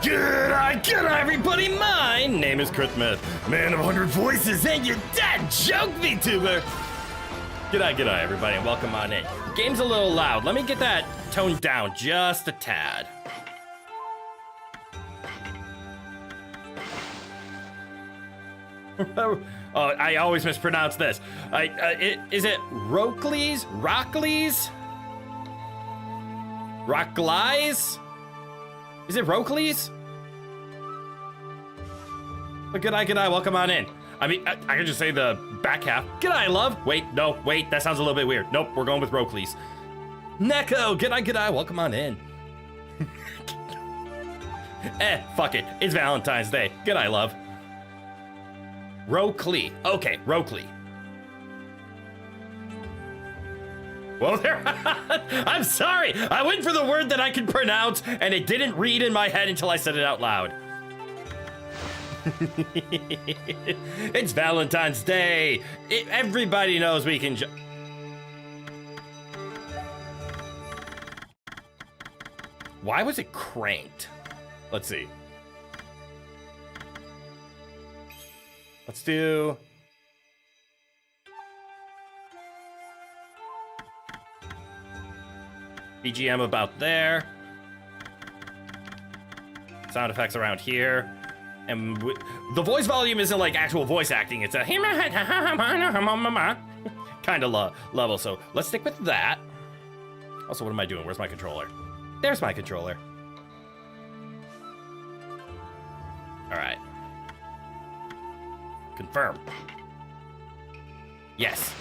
G'day, everybody. My name is Mith, man of 100 voices, and your dad joke VTuber. G'day, everybody, and welcome on in. Game's a little loud. Let me get that toned down just a tad. I always mispronounce this. Is it Rockleys? Rockleys? Rockleys? Is it Rockleys? But g'day, welcome on in. I mean, I can just say the back half. G'day, love. Wait, that sounds a little bit weird. Nope, we're going with Rockleys. Neko, g'day, welcome on in. Fuck it. It's Valentine's Day. G'day, love. Rokley. Okay, Rokley. Well, there. I'm sorry. I went for the word that I could pronounce, and it didn't read in my head until I said it out loud. It's Valentine's Day. Everybody knows we can. Why was it cranked? Let's see. Let's do. BGM about there. Sound effects around here. And the voice volume isn't like actual voice acting. It's a kind of level. So let's stick with that. Also, what am I doing? Where's my controller? There's my controller. All right. Confirm. Yes.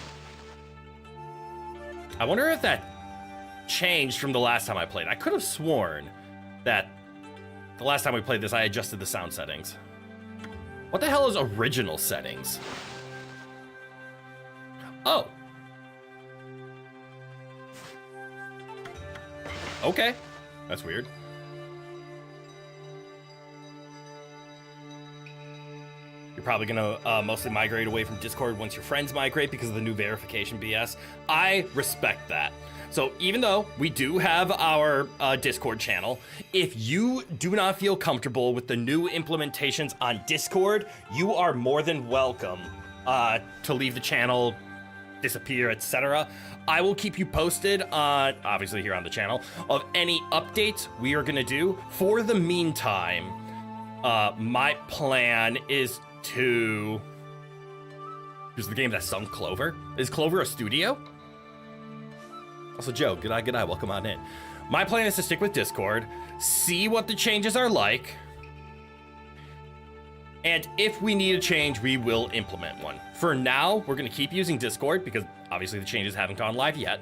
I wonder if that changed from the last time I played. I could have sworn that the last time we played this, I adjusted the sound settings. What the hell is original settings? Oh. Okay. That's weird. You're probably gonna mostly migrate away from Discord once your friends migrate because of the new verification BS. I respect that. So even though we do have our Discord channel, if you do not feel comfortable with the new implementations on Discord, you are more than welcome to leave the channel, disappear, etc. I will keep you posted on, obviously here on the channel, of any updates we are gonna do. For the meantime, my plan is to... Here's the game that sung Clover. Is Clover a studio? Also, Joe, g'day, welcome on in. My plan is to stick with Discord, see what the changes are like, and if we need a change, we will implement one. For now, we're gonna keep using Discord because obviously the changes haven't gone live yet.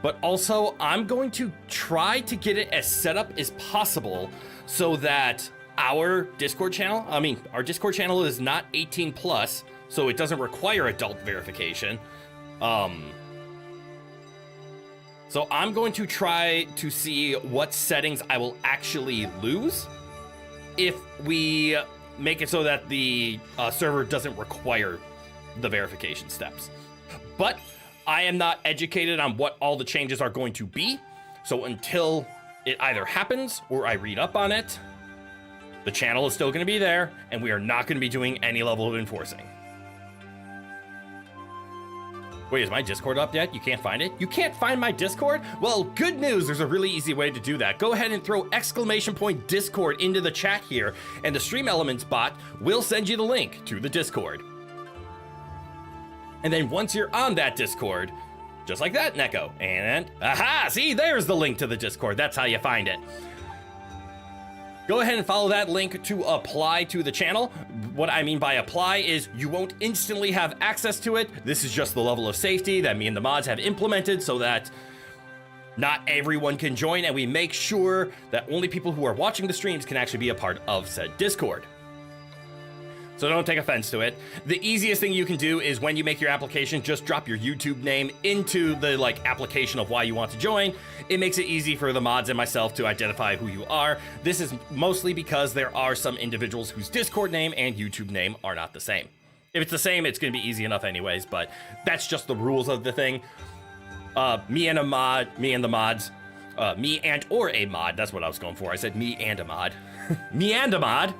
But also, I'm going to try to get it as set up as possible so that our Discord channel, our Discord channel is not 18 plus, so it doesn't require adult verification. So I'm going to try to see what settings I will actually lose if we make it so that the server doesn't require the verification steps. But I am not educated on what all the changes are going to be. So until it either happens or I read up on it, the channel is still going to be there and we are not going to be doing any level of enforcing. Wait, is my Discord up yet? You can't find it? You can't find my Discord? Well, good news, there's a really easy way to do that. Go ahead and throw !Discord into the chat here, and the Stream Elements bot will send you the link to the Discord. And then once you're on that Discord, just like that, Neko, and aha, see, there's the link to the Discord. That's how you find it. Go ahead and follow that link to apply to the channel. What I mean by apply is you won't instantly have access to it. This is just the level of safety that me and the mods have implemented so that not everyone can join, and we make sure that only people who are watching the streams can actually be a part of said Discord. So don't take offense to it. The easiest thing you can do is when you make your application, just drop your YouTube name into the application of why you want to join. It makes it easy for the mods and myself to identify who you are. This is mostly because there are some individuals whose Discord name and YouTube name are not the same. If it's the same, it's gonna be easy enough anyways, but that's just the rules of the thing. Me and the mods Me and or a mod. That's what I was going for. I said me and a mod. Me and a mod.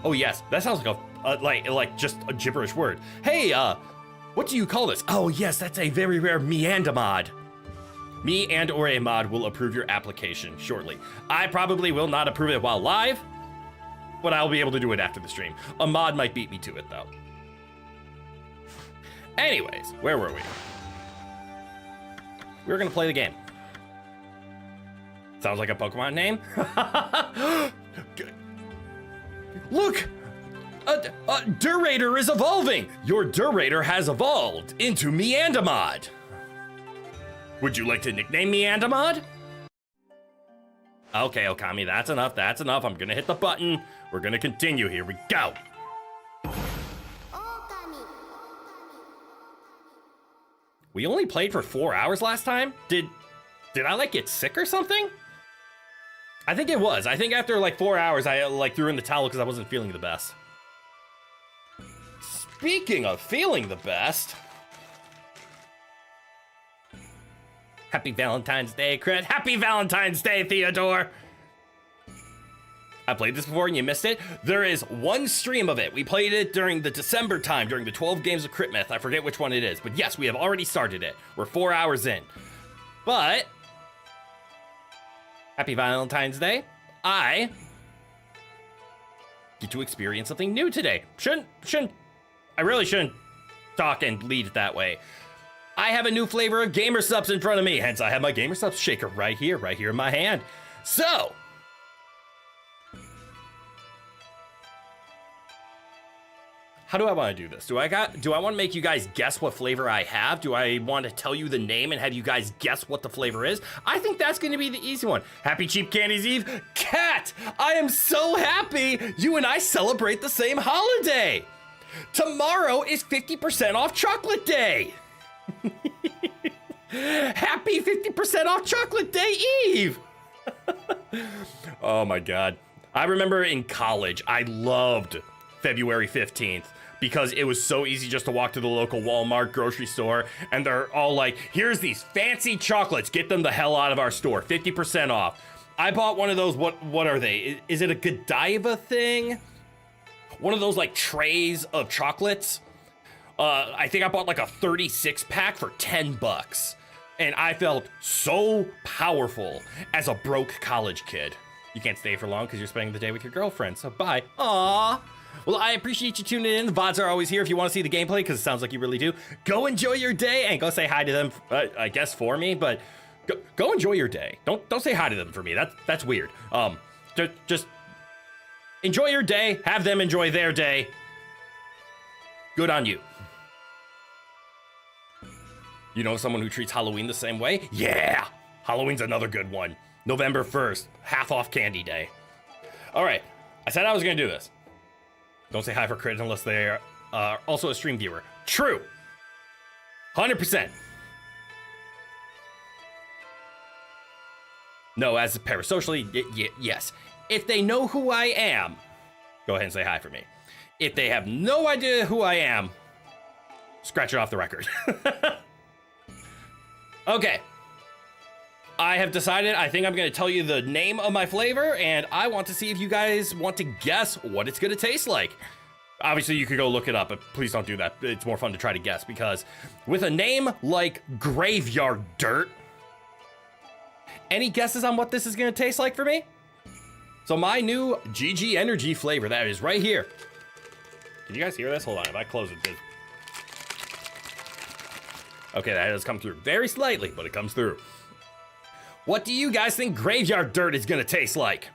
Oh yes, that sounds like a like just a gibberish word. Hey, what do you call this? Oh yes, that's a very rare me and a mod. Me and or a mod will approve your application shortly. I probably will not approve it while live, but I'll be able to do it after the stream. A mod might beat me to it though. Anyways, where were we? We were gonna play the game. Sounds like a Pokemon name. Look! Durator is evolving! Your Durator has evolved into Meandamod. Would you like to nickname Meandamod? Okay, Okami, that's enough, that's enough. I'm gonna hit the button. We're gonna continue, here we go. We only played for 4 hours last time? Did I like get sick or something? I think it was. I think after like 4 hours, I like threw in the towel because I wasn't feeling the best. Speaking of feeling the best. Happy Valentine's Day, Crit. Happy Valentine's Day, Theodore. I played this before and you missed it. There is one stream of it. We played it during the December time, during the 12 games of Crit Myth. I forget which one it is, but yes, we have already started it. We're 4 hours in. But happy Valentine's Day. I get to experience something new today. I really shouldn't talk and lead it that way. I have a new flavor of Gamer Subs in front of me, hence I have my Gamer Subs shaker right here in my hand. So, how do I want to do this? Do I want to make you guys guess what flavor I have? Do I want to tell you the name and have you guys guess what the flavor is? I think that's going to be the easy one. Happy Cheap Candies Eve. Cat, I am so happy you and I celebrate the same holiday. Tomorrow is 50% off Chocolate Day. Happy 50% off Chocolate Day Eve. Oh my God. I remember in college, I loved February 15th. Because it was so easy just to walk to the local Walmart grocery store and they're all like, here's these fancy chocolates, get them the hell out of our store, 50% off. I bought one of those, what are they? Is it a Godiva thing? One of those like trays of chocolates. I think I bought like a 36 pack for 10 bucks. And I felt so powerful as a broke college kid. You can't stay for long because you're spending the day with your girlfriend, so bye. Aww. Well, I appreciate you tuning in. The VODs are always here if you want to see the gameplay, because it sounds like you really do. Go enjoy your day and go say hi to them, I guess for me, but go enjoy your day. Don't say hi to them for me. That's weird. Just enjoy your day. Have them enjoy their day. Good on you. You know someone who treats Halloween the same way? Yeah! Halloween's another good one. November 1st, half off candy day. All right, I said I was gonna do this. Don't say hi for Crit unless they are also a stream viewer. True. 100%. No, as a parasocially, yes. If they know who I am, go ahead and say hi for me. If they have no idea who I am, scratch it off the record. Okay. I have decided, I think I'm going to tell you the name of my flavor, and I want to see if you guys want to guess what it's going to taste like. Obviously, you could go look it up, but please don't do that. It's more fun to try to guess, because with a name like Graveyard Dirt, any guesses on what this is going to taste like for me? So my new GG Energy flavor, that is right here. Can you guys hear this? Hold on, if I close it. Okay, that does come through very slightly, but it comes through. What do you guys think Graveyard Dirt is gonna taste like?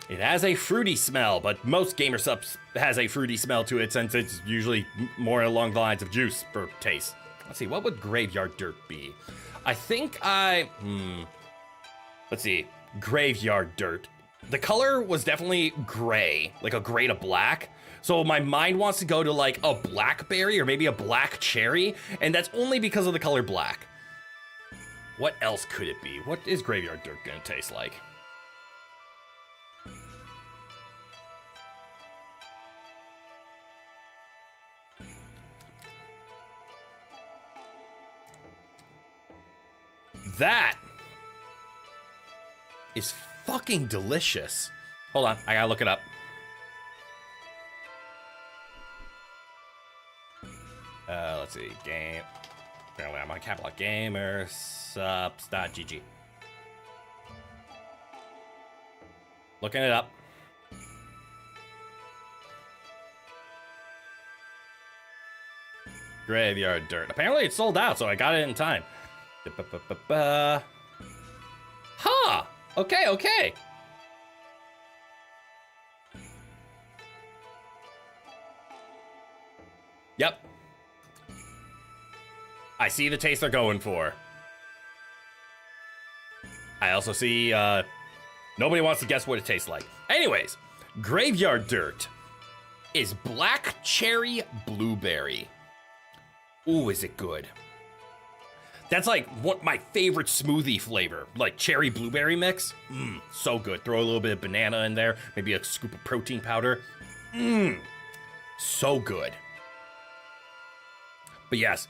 It has a fruity smell, but most Gamer Subs has a fruity smell to it since it's usually more along the lines of juice for taste. Let's see, what would Graveyard Dirt be? I think let's see, Graveyard Dirt. The color was definitely gray, like a gray to black. So my mind wants to go to like a blackberry or maybe a black cherry, and that's only because of the color black. What else could it be? What is Graveyard Dirt gonna taste like? That is fucking delicious. Hold on, I gotta look it up. Let's see, game. Apparently I'm on Capital Gamersubs.gg. Looking it up. Graveyard Dirt. Apparently it's sold out, so I got it in time. Huh. Okay. Yep. I see the taste they're going for. I also see, nobody wants to guess what it tastes like. Anyways, Graveyard Dirt is black cherry blueberry. Ooh, is it good? That's like what my favorite smoothie flavor, like cherry blueberry mix. So good. Throw a little bit of banana in there, maybe a scoop of protein powder. So good. But yes,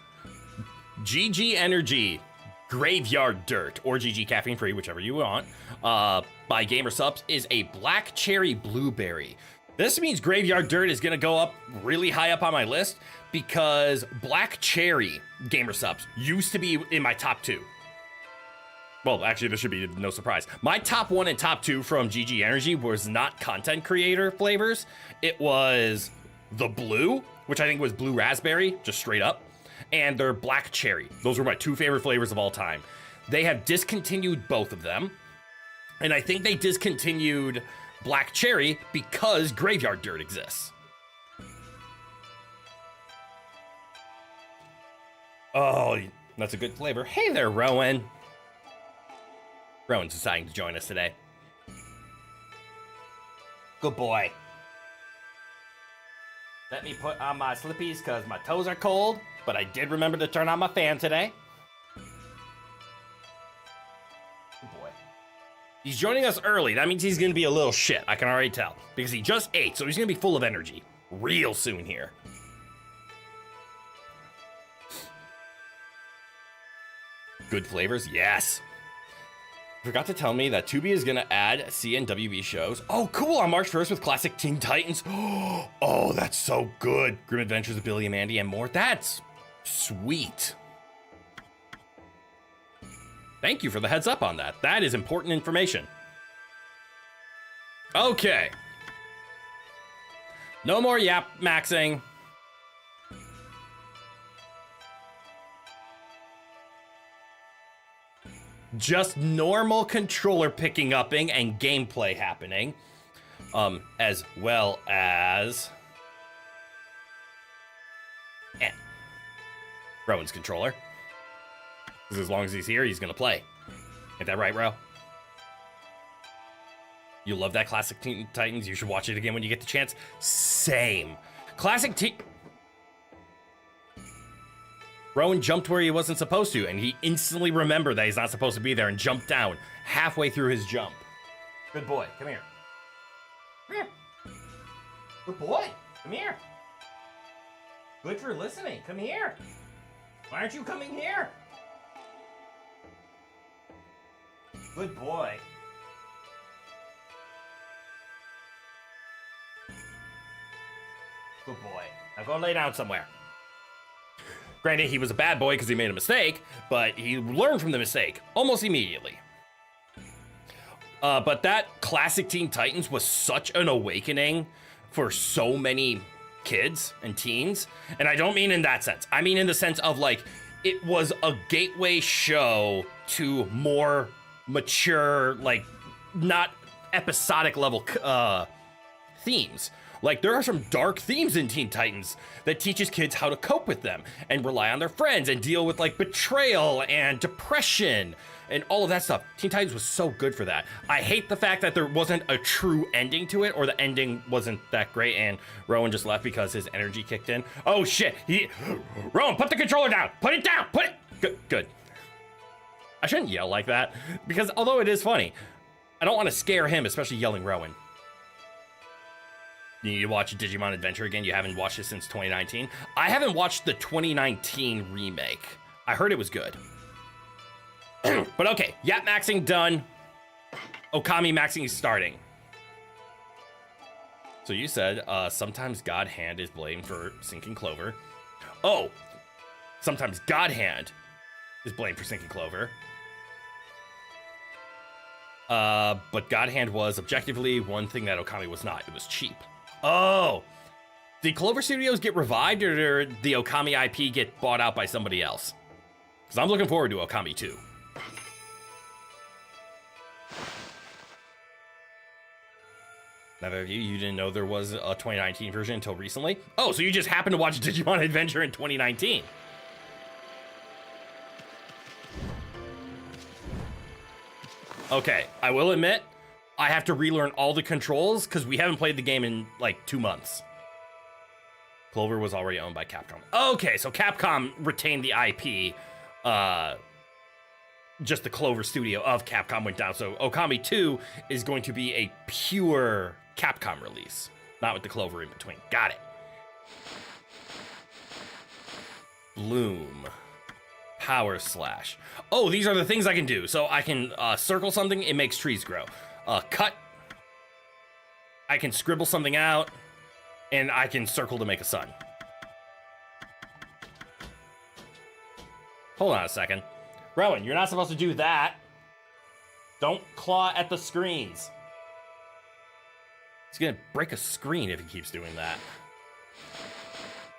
GG Energy Graveyard Dirt, or GG Caffeine Free, whichever you want, by Gamer Subs, is a black cherry blueberry. This means Graveyard Dirt is gonna go up really high up on my list because black cherry, Gamer Subs, used to be in my top 2. Well, actually, this should be no surprise. My top 1 and top 2 from GG Energy was not content creator flavors. It was the blue, which I think was blue raspberry, just straight up, and their black cherry. Those were my 2 favorite flavors of all time. They have discontinued both of them, and I think they discontinued black cherry because Graveyard Dirt exists. Oh, that's a good flavor. Hey there, Rowan. Rowan's deciding to join us today. Good boy. Let me put on my slippies because my toes are cold, but I did remember to turn on my fan today. Good boy. He's joining us early. That means he's going to be a little shit. I can already tell. Because he just ate, so he's going to be full of energy. Real soon here. Good flavors? Yes. Forgot to tell me that Tubi is going to add CNWB shows. Oh, cool. On March 1st with classic Teen Titans. Oh, that's so good. Grim Adventures of Billy and Mandy and more. That's sweet. Thank you for the heads up on that. That is important information. Okay. No more yap maxing. Just normal controller picking upping and gameplay happening. As well as Rowan's controller. Because as long as he's here, he's gonna play. Ain't that right, bro? You love that classic Teen Titans. You should watch it again when you get the chance. Same. Classic Teen... Rowan jumped where he wasn't supposed to, and he instantly remembered that he's not supposed to be there and jumped down halfway through his jump. Good boy. Come here. Come here. Good boy. Come here. Good for listening. Come here. Why aren't you coming here? Good boy. Good boy. Now go lay down somewhere. Granted, he was a bad boy because he made a mistake, but he learned from the mistake almost immediately. But that classic Teen Titans was such an awakening for so many kids and teens. And I don't mean in that sense. I mean in the sense of, like, it was a gateway show to more mature, like, not episodic level themes. Like, there are some dark themes in Teen Titans that teaches kids how to cope with them and rely on their friends and deal with, like, betrayal and depression and all of that stuff. Teen Titans was so good for that. I hate the fact that there wasn't a true ending to it, or the ending wasn't that great and Rowan just left because his energy kicked in. Oh, shit. Rowan, put the controller down. Put it down. Put it. Good. I shouldn't yell like that because although it is funny, I don't want to scare him, especially yelling Rowan. You need to watch Digimon Adventure again. You haven't watched it since 2019. I haven't watched the 2019 remake. I heard it was good. But okay, Yap maxing done. Okami maxing is starting. So you said, sometimes God Hand is blamed for sinking Clover. Oh, sometimes God Hand is blamed for sinking Clover. But God Hand was objectively one thing that Okami was not. It was cheap. Oh, did Clover Studios get revived, or did the Okami IP get bought out by somebody else? Because I'm looking forward to Okami 2. Now, you didn't know there was a 2019 version until recently? Oh, so you just happened to watch Digimon Adventure in 2019. Okay, I will admit, I have to relearn all the controls because we haven't played the game in like 2 months. Clover was already owned by Capcom. Okay, so Capcom retained the IP. Just the Clover studio of Capcom went down. So Okami 2 is going to be a pure Capcom release, not with the Clover in between. Got it. Bloom. Power Slash. Oh, these are the things I can do. So I can circle something, it makes trees grow. Cut. I can scribble something out, and I can circle to make a sun. Hold on a second. Rowan, you're not supposed to do that. Don't claw at the screens. He's gonna break a screen if he keeps doing that.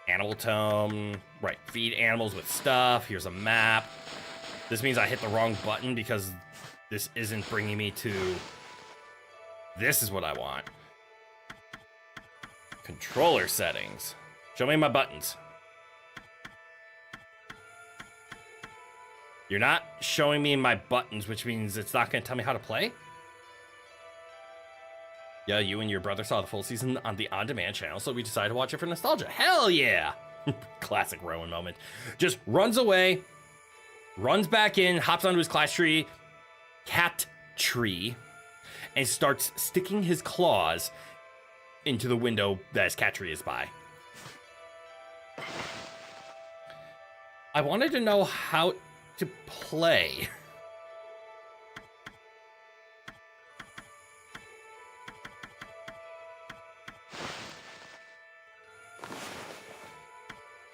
Animal tome. Right, feed animals with stuff. Here's a map. This means I hit the wrong button because this isn't bringing me to... This is what I want. Controller settings. Show me my buttons. You're not showing me my buttons, which means it's not going to tell me how to play? Yeah, you and your brother saw the full season on the on-demand channel, so we decided to watch it for nostalgia. Hell yeah! Classic Rowan moment. Just runs away, runs back in, hops onto his cat tree, and starts sticking his claws into the window that his cat tree is by. I wanted to know how to play.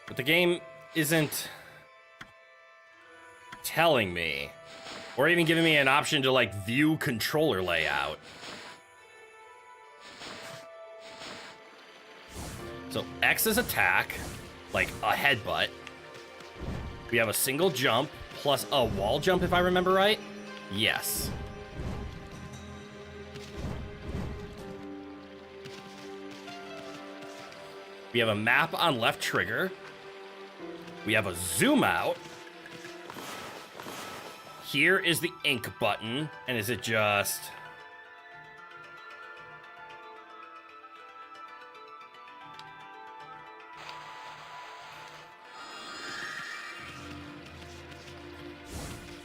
But the game isn't telling me, or even giving me an option to like view controller layout. So X is attack, like a headbutt. We have a single jump plus a wall jump, if I remember right. Yes. We have a map on left trigger. We have a zoom out. Here is the ink button. And is it just...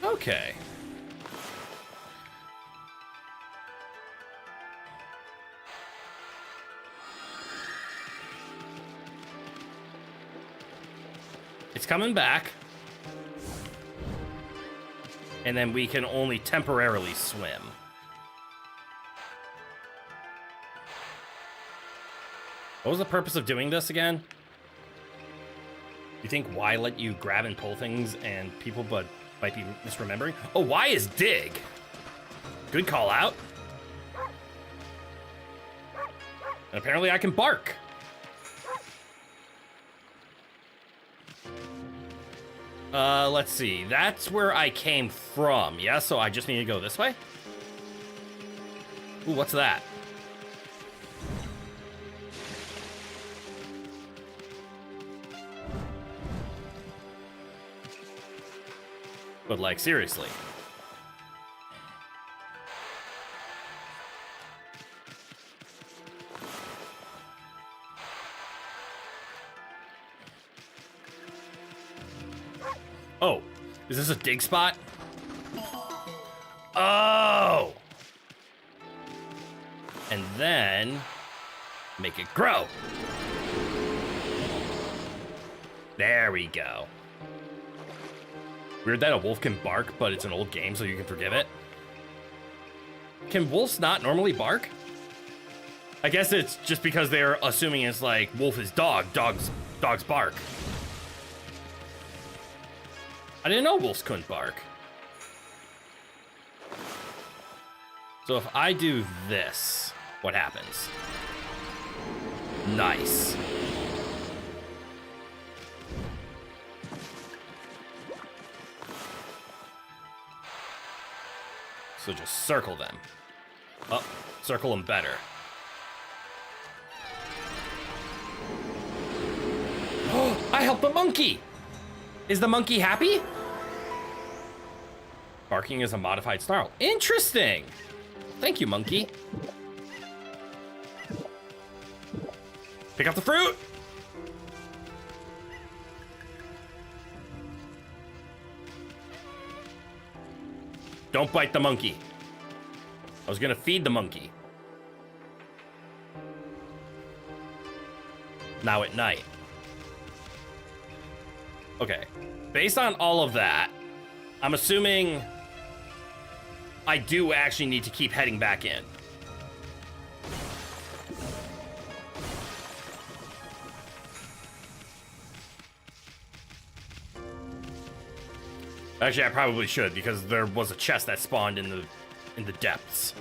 Okay. It's coming back. And then we can only temporarily swim. What was the purpose of doing this again? You think why let you grab and pull things and people but might be misremembering? Oh, why is dig? Good call out. And apparently I can bark. Let's see. That's where I came from. Yeah, so I just need to go this way? Ooh, what's that? But, like, seriously. Oh, is this a dig spot? Oh! And then make it grow. There we go. Weird that a wolf can bark, but it's an old game, so you can forgive it. Can wolves not normally bark? I guess it's just because they're assuming it's like wolf is dog, dogs bark. I didn't know wolves couldn't bark. So if I do this, what happens? Nice. So just circle them. Oh, circle them better. Oh, I helped the monkey! Is the monkey happy? Barking is a modified snarl. Interesting! Thank you, monkey. Pick up the fruit! Don't bite the monkey. I was gonna feed the monkey. Now at night. Okay. Based on all of that, I'm assuming I do actually need to keep heading back in. Actually, I probably should, because there was a chest that spawned in the depths.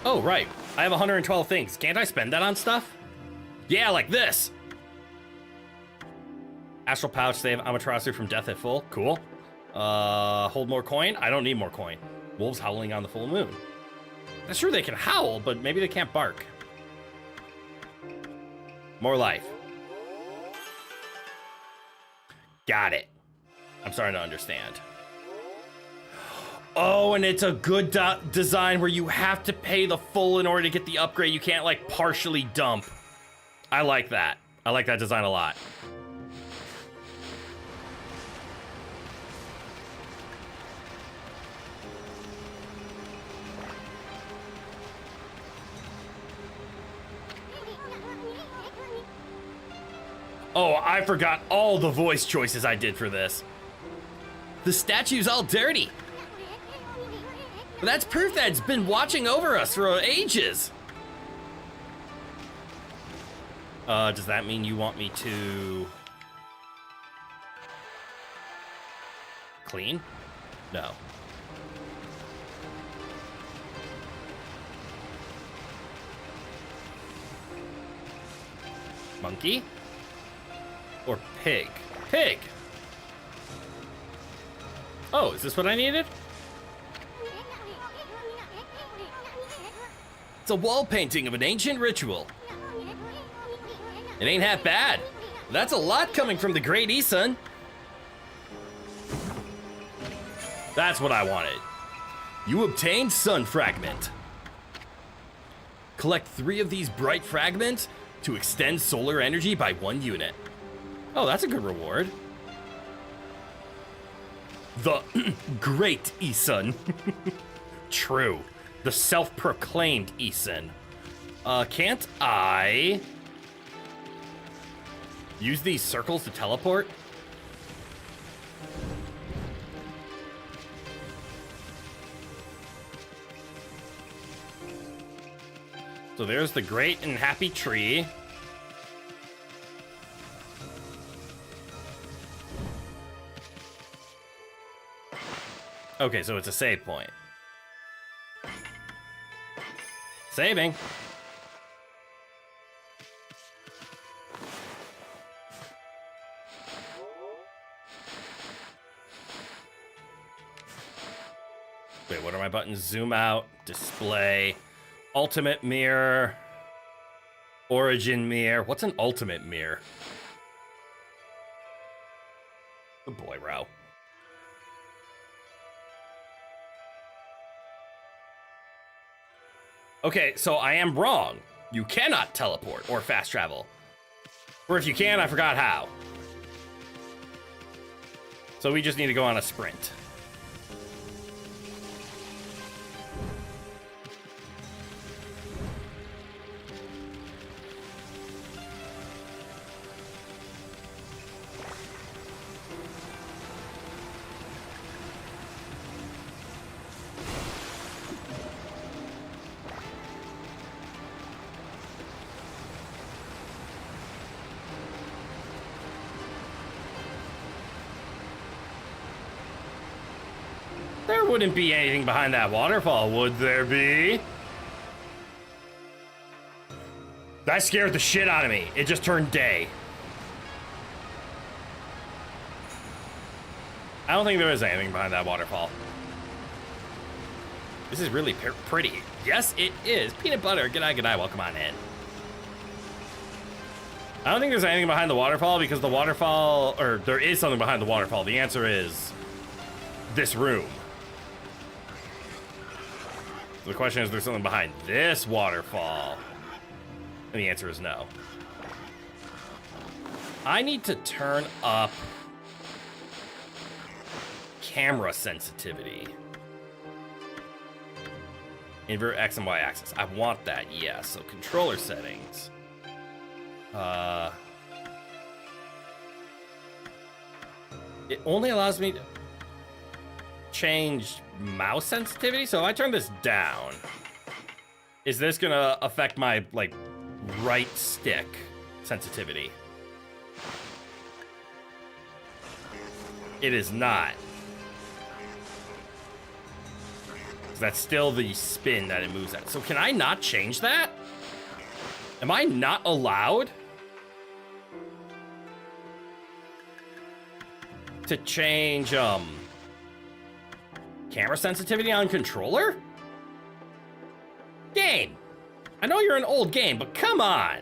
Oh, right. I have 112 things. Can't I spend that on stuff? Yeah, like this. Astral pouch, save Amaterasu from death at full. Cool. Hold more coin. I don't need more coin. Wolves howling on the full moon. I'm sure they can howl, but maybe they can't bark. More life. Got it. I'm starting to understand. Oh, and it's a good design where you have to pay the full in order to get the upgrade. You can't, like, partially dump. I like that. I like that design a lot. Oh, I forgot all the voice choices I did for this. The statue's all dirty. But that's proof that it's been watching over us for ages. Does that mean you want me to clean? No. Monkey? Or pig? Pig! Oh, is this what I needed? It's a wall painting of an ancient ritual. It ain't half bad. That's a lot coming from the great Isun. That's what I wanted. You obtained Sun Fragment. Collect 3 of these bright fragments to extend solar energy by 1 unit. Oh, that's a good reward. The great Isun. True. The self-proclaimed Isun. Can't I use these circles to teleport? So there's the great and happy tree. Okay, so it's a save point. Saving. Wait, what are my buttons? Zoom out, display, ultimate mirror, origin mirror. What's an ultimate mirror? Good boy, Ro. Okay, so I am wrong. You cannot teleport or fast travel. Or if you can, I forgot how. So we just need to go on a sprint. wouldn't be anything behind that waterfall, would there be? That scared the shit out of me. It just turned day. I don't think there is anything behind that waterfall. This is really pretty. Yes, it is. Peanut butter. G'day, welcome on in. I don't think there's anything behind the waterfall because the waterfall, or there is something behind the waterfall. The answer is this room. So the question is, there's something behind this waterfall? And the answer is no. I need to turn up camera sensitivity. Invert X and Y axis. I want that, yes. So controller settings. It only allows me to change mouse sensitivity. So if I turn this down, is this gonna affect my like right stick sensitivity? It is not. That's still the spin that it moves at. So can I not change that? Am I not allowed to change camera sensitivity on controller? Game, I know you're an old game, but come on.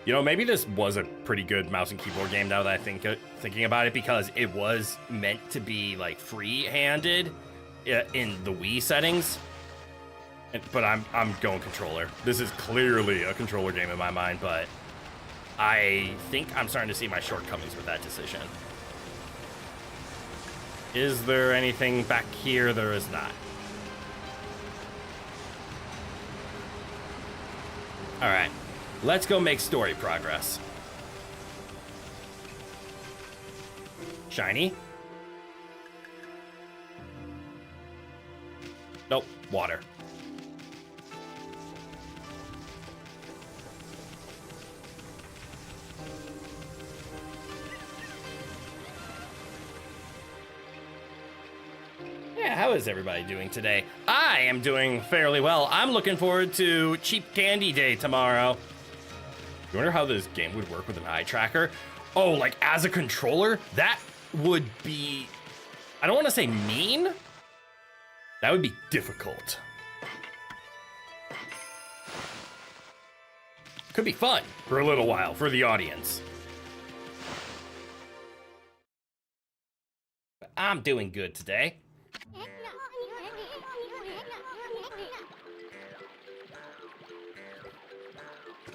You know, maybe this was a pretty good mouse and keyboard game now that I thinking about it, because it was meant to be like free-handed in the Wii settings. But I'm going controller. This is clearly a controller game in my mind, but I think I'm starting to see my shortcomings with that decision. Is there anything back here? There is not. All right. Let's go make story progress. Shiny. Nope, water. Yeah, how is everybody doing today? I am doing fairly well. I'm looking forward to Cheap Candy Day tomorrow. You wonder how this game would work with an eye tracker? Oh, like as a controller? That would be, I don't want to say mean. That would be difficult. Could be fun for a little while for the audience. But I'm doing good today.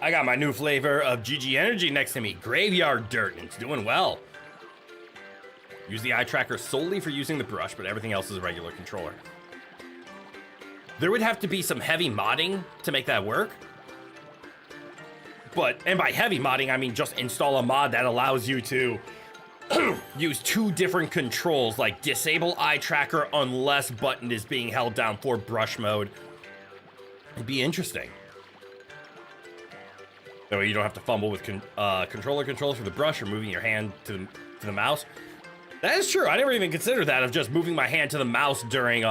I got my new flavor of GG Energy next to me, Graveyard Dirt, and it's doing well. Use the eye tracker solely for using the brush, but everything else is a regular controller. There would have to be some heavy modding to make that work. And by heavy modding, I mean just install a mod that allows you to use two different controls, like disable eye tracker unless button is being held down for brush mode. It'd be interesting. That way you don't have to fumble with controller controls for the brush or moving your hand to the mouse. That is true. I never even considered that, of just moving my hand to the mouse during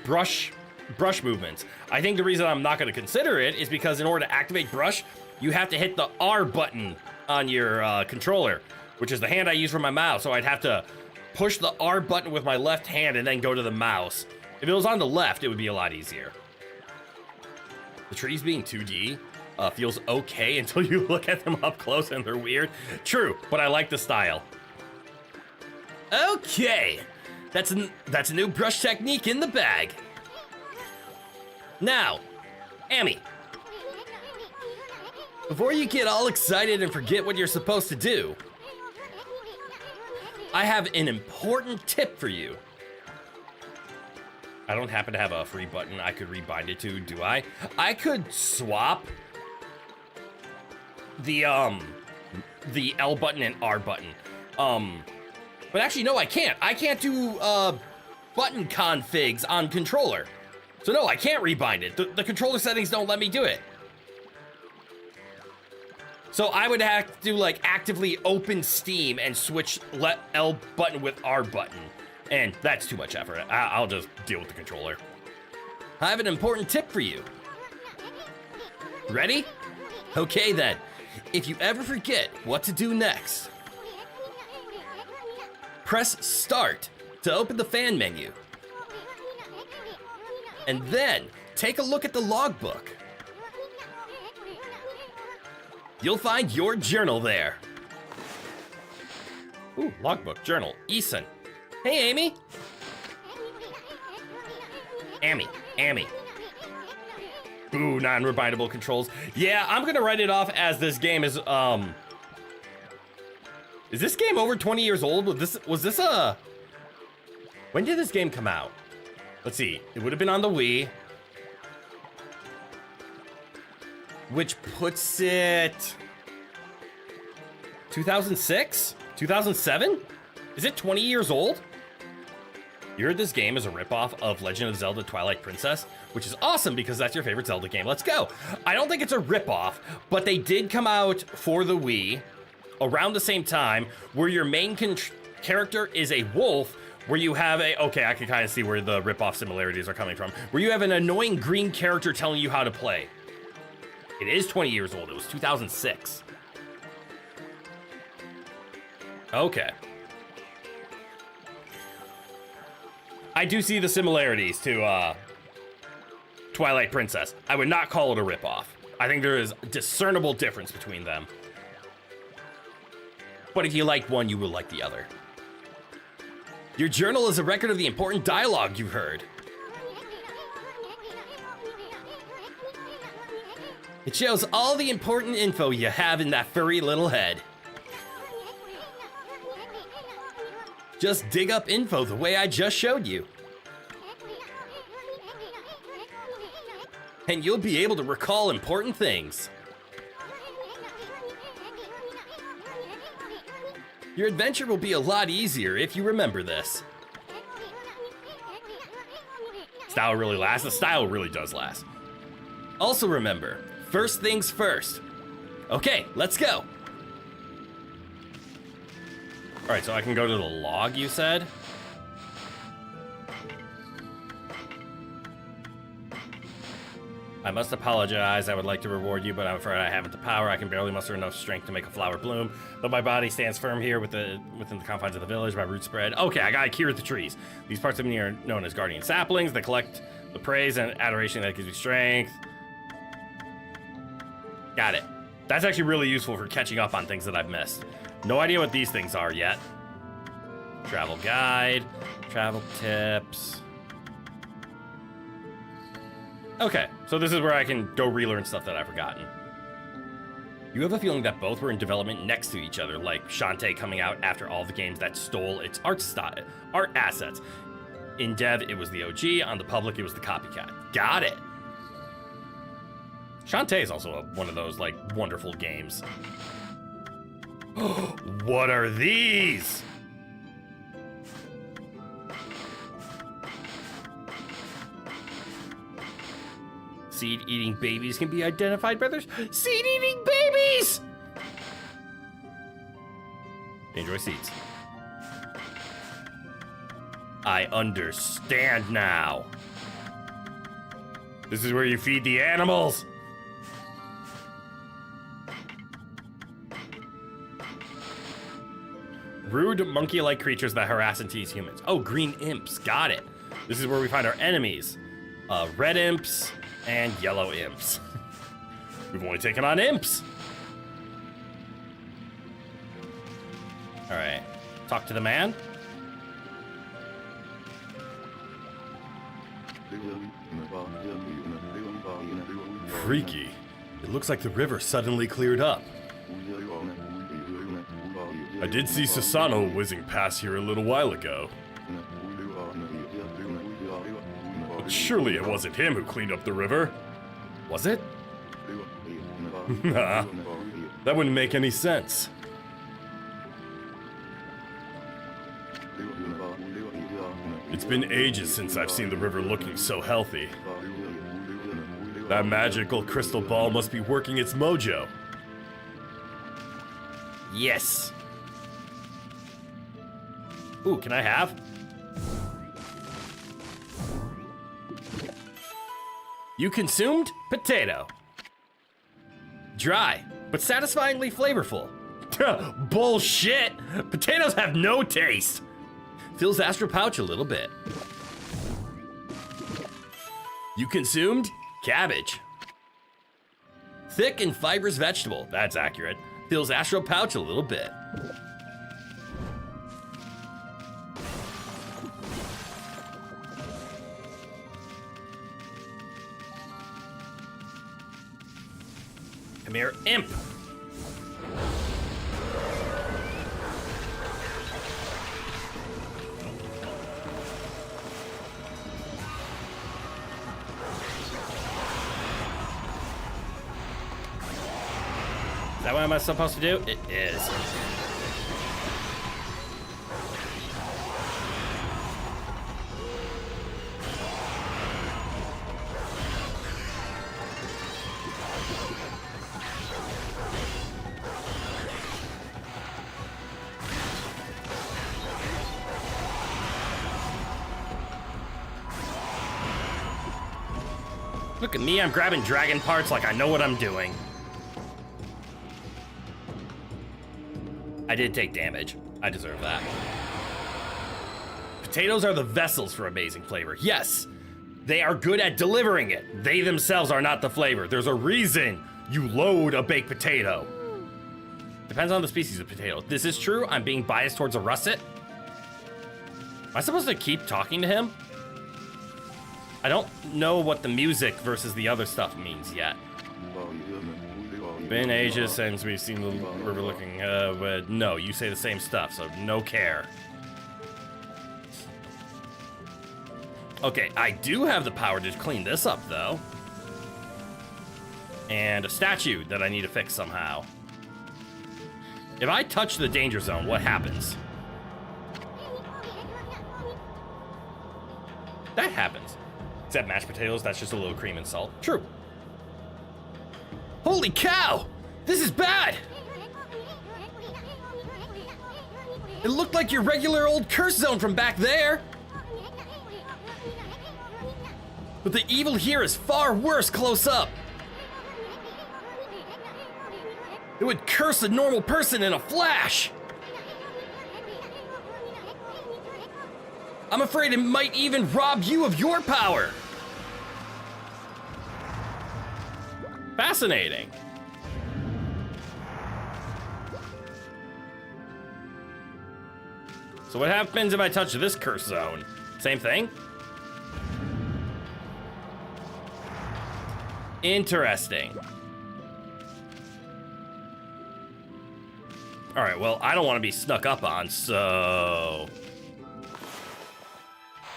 brush movements. I think the reason I'm not going to consider it is because in order to activate brush, you have to hit the R button on your controller, which is the hand I use for my mouse. So I'd have to push the R button with my left hand and then go to the mouse. If it was on the left, it would be a lot easier. The trees being 2D feels okay until you look at them up close and they're weird. True, but I like the style. Okay, that's a new brush technique in the bag. Now, Amy, before you get all excited and forget what you're supposed to do, I have an important tip for you. I don't happen to have a free button I could rebind it to, do I? I could swap the L button and R button. But actually, no, I can't. I can't do button configs on controller. So no, I can't rebind it. The controller settings don't let me do it. So I would have to like actively open Steam and switch let L button with R button. And that's too much effort. I'll just deal with the controller. I have an important tip for you. Ready? Okay then. If you ever forget what to do next, press start to open the fan menu. And then take a look at the logbook. You'll find your journal there. Ooh, logbook, journal, Eason. Hey, Amy. Amy. Ooh, non-rebindable controls. Yeah, I'm gonna write it off as this game is this game over 20 years old? Was this a... When did this game come out? Let's see, it would have been on the Wii. Which puts it... 2006? 2007? Is it 20 years old? You heard this game is a ripoff of Legend of Zelda Twilight Princess, which is awesome because that's your favorite Zelda game. Let's go. I don't think it's a ripoff, but they did come out for the Wii around the same time where your main character is a wolf, where you have a... Okay, I can kind of see where the ripoff similarities are coming from. Where you have an annoying green character telling you how to play. It is 20 years old. It was 2006. Okay. I do see the similarities to Twilight Princess. I would not call it a ripoff. I think there is a discernible difference between them. But if you like one, you will like the other. Your journal is a record of the important dialogue you heard. It shows all the important info you have in that furry little head. Just dig up info the way I just showed you. And you'll be able to recall important things. Your adventure will be a lot easier if you remember this. Style really lasts. The style really does last. Also remember, first things first. Okay, let's go. All right, so I can go to the log, you said? I must apologize. I would like to reward you, but I'm afraid I haven't the power. I can barely muster enough strength to make a flower bloom. Though my body stands firm here within the confines of the village, my roots spread. Okay, I gotta cure the trees. These parts of me are known as guardian saplings. They collect the praise and adoration that gives you strength. Got it. That's actually really useful for catching up on things that I've missed. No idea what these things are yet. Travel guide, travel tips. Okay, so this is where I can go relearn stuff that I've forgotten. You have a feeling that both were in development next to each other, like Shantae coming out after all the games that stole its art assets. In dev, it was the OG. On the public, it was the copycat. Got it. Shantae is also one of those, like, wonderful games. What are these? Seed-eating babies can be identified by their seed-eating babies! Enjoy seeds. I understand now. This is where you feed the animals. Rude monkey-like creatures that harass and tease humans. Oh, green imps. Got it. This is where we find our enemies. Red imps and yellow imps. We've only taken on imps. All right. Talk to the man. Freaky. It looks like the river suddenly cleared up. I did see Sasano whizzing past here a little while ago. But surely it wasn't him who cleaned up the river. Was it? Nah, that wouldn't make any sense. It's been ages since I've seen the river looking so healthy. That magical crystal ball must be working its mojo. Yes. Ooh, can I have? You consumed potato. Dry, but satisfyingly flavorful. Bullshit! Potatoes have no taste. Fills astral pouch a little bit. You consumed cabbage. Thick and fibrous vegetable. That's accurate. Fills astral pouch a little bit. Come here, imp. Is that what I'm supposed to do? It is. Look at me, I'm grabbing dragon parts like I know what I'm doing. I did take damage. I deserve that. Potatoes are the vessels for amazing flavor. Yes, they are good at delivering it. They themselves are not the flavor. There's a reason you load a baked potato. Depends on the species of potato. This is true. I'm being biased towards a russet. Am I supposed to keep talking to him? I don't know what the music versus the other stuff means yet. Been ages since we've seen the river looking, but no, you say the same stuff, so no care. Okay, I do have the power to clean this up, though. And a statue that I need to fix somehow. If I touch the danger zone, what happens? That happens. Except mashed potatoes, that's just a little cream and salt. True. Holy cow! This is bad! It looked like your regular old curse zone from back there. But the evil here is far worse close up. It would curse a normal person in a flash. I'm afraid it might even rob you of your power. Fascinating. So what happens if I touch this curse zone? Same thing? Interesting. All right, well, I don't want to be snuck up on, so...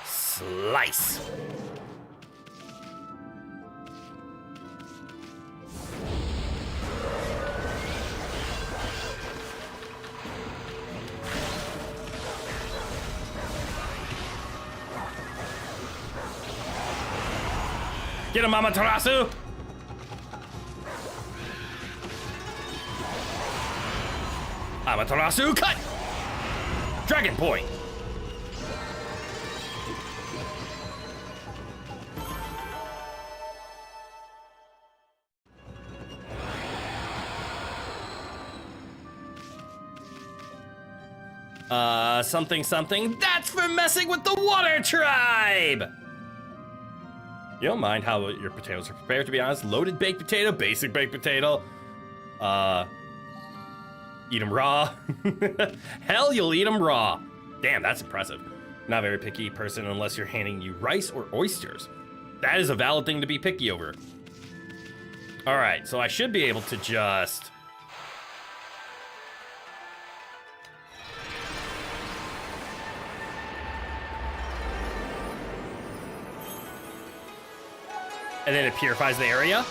Slice. Get him, Amaterasu! Amaterasu, cut! Dragon Point! Something, something. That's for messing with the Water Tribe! You don't mind how your potatoes are prepared, to be honest. Loaded baked potato, basic baked potato. Eat them raw. Hell, you'll eat them raw. Damn, that's impressive. Not a very picky person unless you're handing you rice or oysters. That is a valid thing to be picky over. All right, so I should be able to just... And then it purifies the area.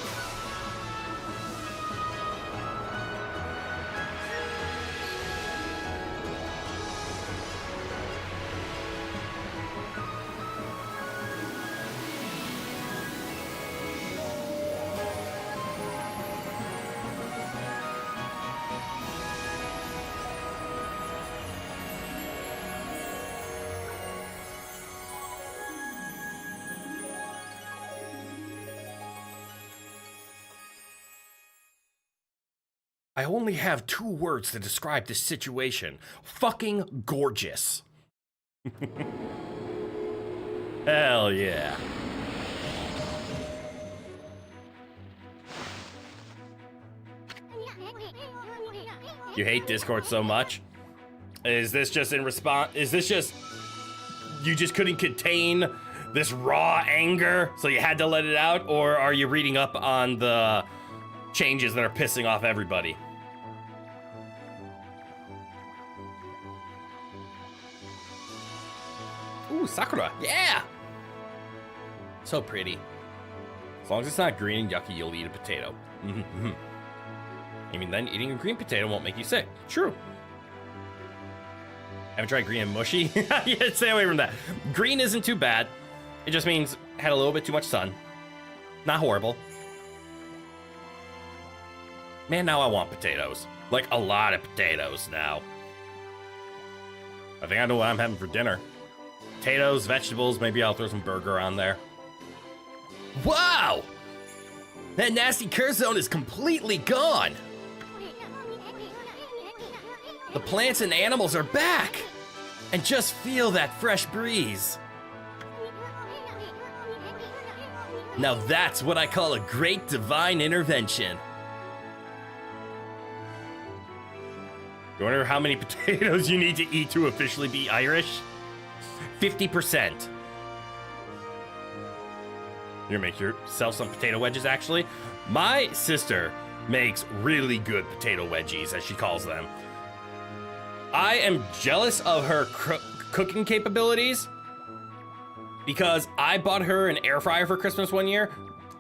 I only have 2 words to describe this situation. Fucking gorgeous. Hell yeah. You hate Discord so much? Is this just in response? Is this just you just couldn't contain this raw anger, so you had to let it out? Or are you reading up on the changes that are pissing off everybody? Ooh, Sakura, yeah! So pretty. As long as it's not green and yucky, you'll eat a potato. Mm-hmm. I mean, then eating a green potato won't make you sick. True. Haven't tried green and mushy? Yeah, stay away from that. Green isn't too bad. It just means had a little bit too much sun. Not horrible. Man, now I want potatoes. Like, a lot of potatoes now. I think I know what I'm having for dinner. Potatoes, vegetables, maybe I'll throw some burger on there. Wow! That nasty curse zone is completely gone! The plants and animals are back! And just feel that fresh breeze. Now that's what I call a great divine intervention. You wonder how many potatoes you need to eat to officially be Irish? 50%. You're gonna make yourself some potato wedges, actually? My sister makes really good potato wedgies, as she calls them. I am jealous of her cooking capabilities because I bought her an air fryer for Christmas one year.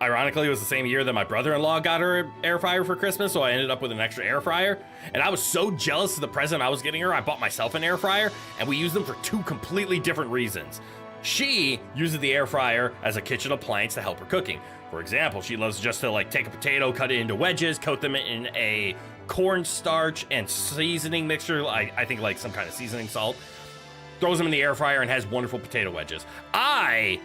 Ironically, it was the same year that my brother-in-law got her an air fryer for Christmas, so I ended up with an extra air fryer. And I was so jealous of the present I was getting her, I bought myself an air fryer, and we used them for 2 completely different reasons. She uses the air fryer as a kitchen appliance to help her cooking. For example, she loves just to like take a potato, cut it into wedges, coat them in a cornstarch and seasoning mixture, I think like some kind of seasoning salt, throws them in the air fryer and has wonderful potato wedges. I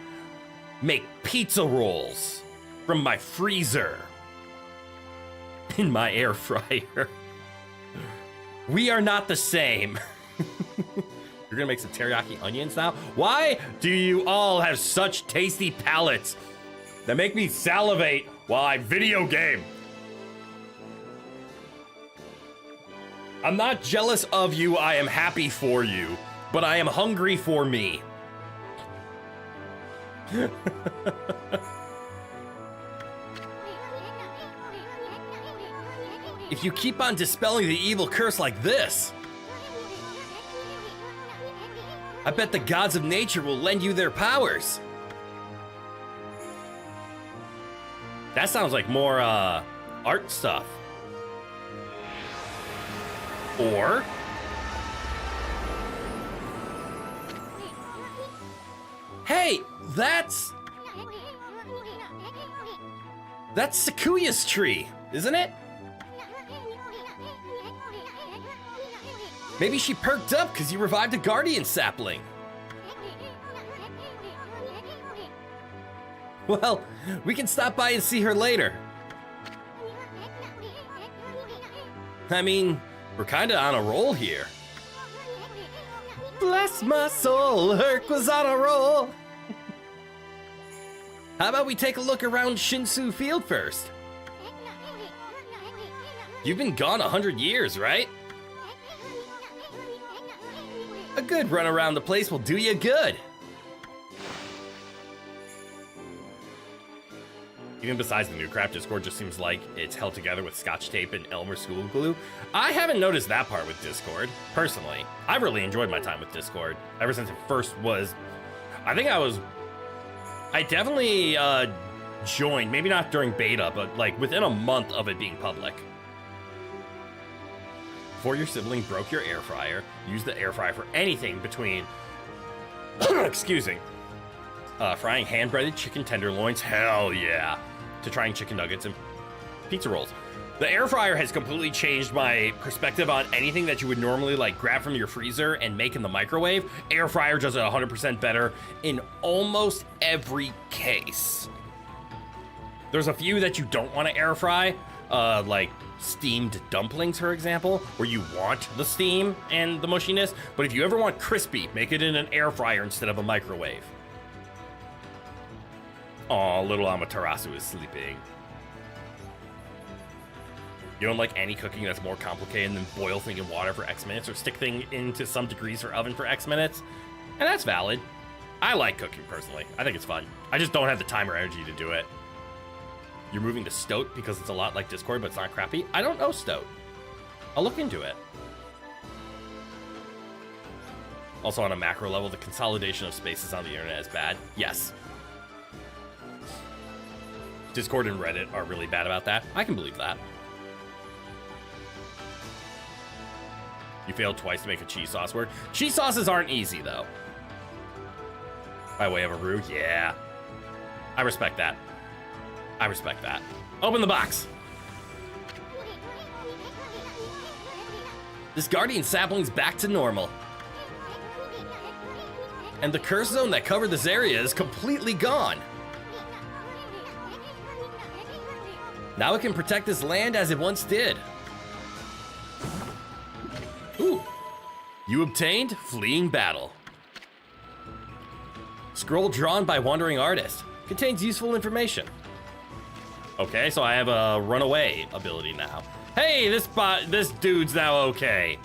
make pizza rolls from my freezer in my air fryer. We are not the same. You're gonna make some teriyaki onions now? Why do you all have such tasty palates that make me salivate while I video game? I'm not jealous of you, I am happy for you, but I am hungry for me. If you keep on dispelling the evil curse like this, I bet the gods of nature will lend you their powers. That sounds like more art stuff. Or hey, that's Sakuya's tree, isn't it? Maybe she perked up because you revived a guardian sapling. Well, we can stop by and see her later. I mean, we're kinda on a roll here. Bless my soul, Herc was on a roll. How about we take a look around Shinsu Field first? You've been gone 100 years, right? A good run around the place will do you good. Even besides the new crap, Discord just seems like it's held together with scotch tape and Elmer school glue. I haven't noticed that part with Discord, personally. I've really enjoyed my time with Discord ever since it first was. I definitely joined, maybe not during beta, but like within a month of it being public. Before your sibling broke your air fryer, use the air fryer for anything between, excuse me, frying hand-breaded chicken tenderloins, hell yeah, to trying chicken nuggets and pizza rolls. The air fryer has completely changed my perspective on anything that you would normally like grab from your freezer and make in the microwave. Air fryer does it 100% better in almost every case. There's a few that you don't want to air fry. like steamed dumplings, for example, where you want the steam and the mushiness, but if you ever want crispy, make it in an air fryer instead of a microwave. Aw, little Amaterasu is sleeping. You don't like any cooking that's more complicated than boil thing in water for X minutes or stick thing into some degrees for oven for X minutes? And that's valid. I like cooking personally. I think it's fun. I just don't have the time or energy to do it. You're moving to Stoat because it's a lot like Discord, but it's not crappy? I don't know Stoat. I'll look into it. Also on a macro level, the consolidation of spaces on the internet is bad. Yes. Discord and Reddit are really bad about that. I can believe that. You failed twice to make a cheese sauce work. Cheese sauces aren't easy, though. By way of a roux? Yeah. I respect that. I respect that. Open the box. This Guardian sapling's back to normal. And the curse zone that covered this area is completely gone. Now it can protect this land as it once did. Ooh. You obtained Fleeing Battle. Scroll drawn by Wandering Artist. Contains useful information. Okay, so I have a runaway ability now. Hey, this dude's now okay.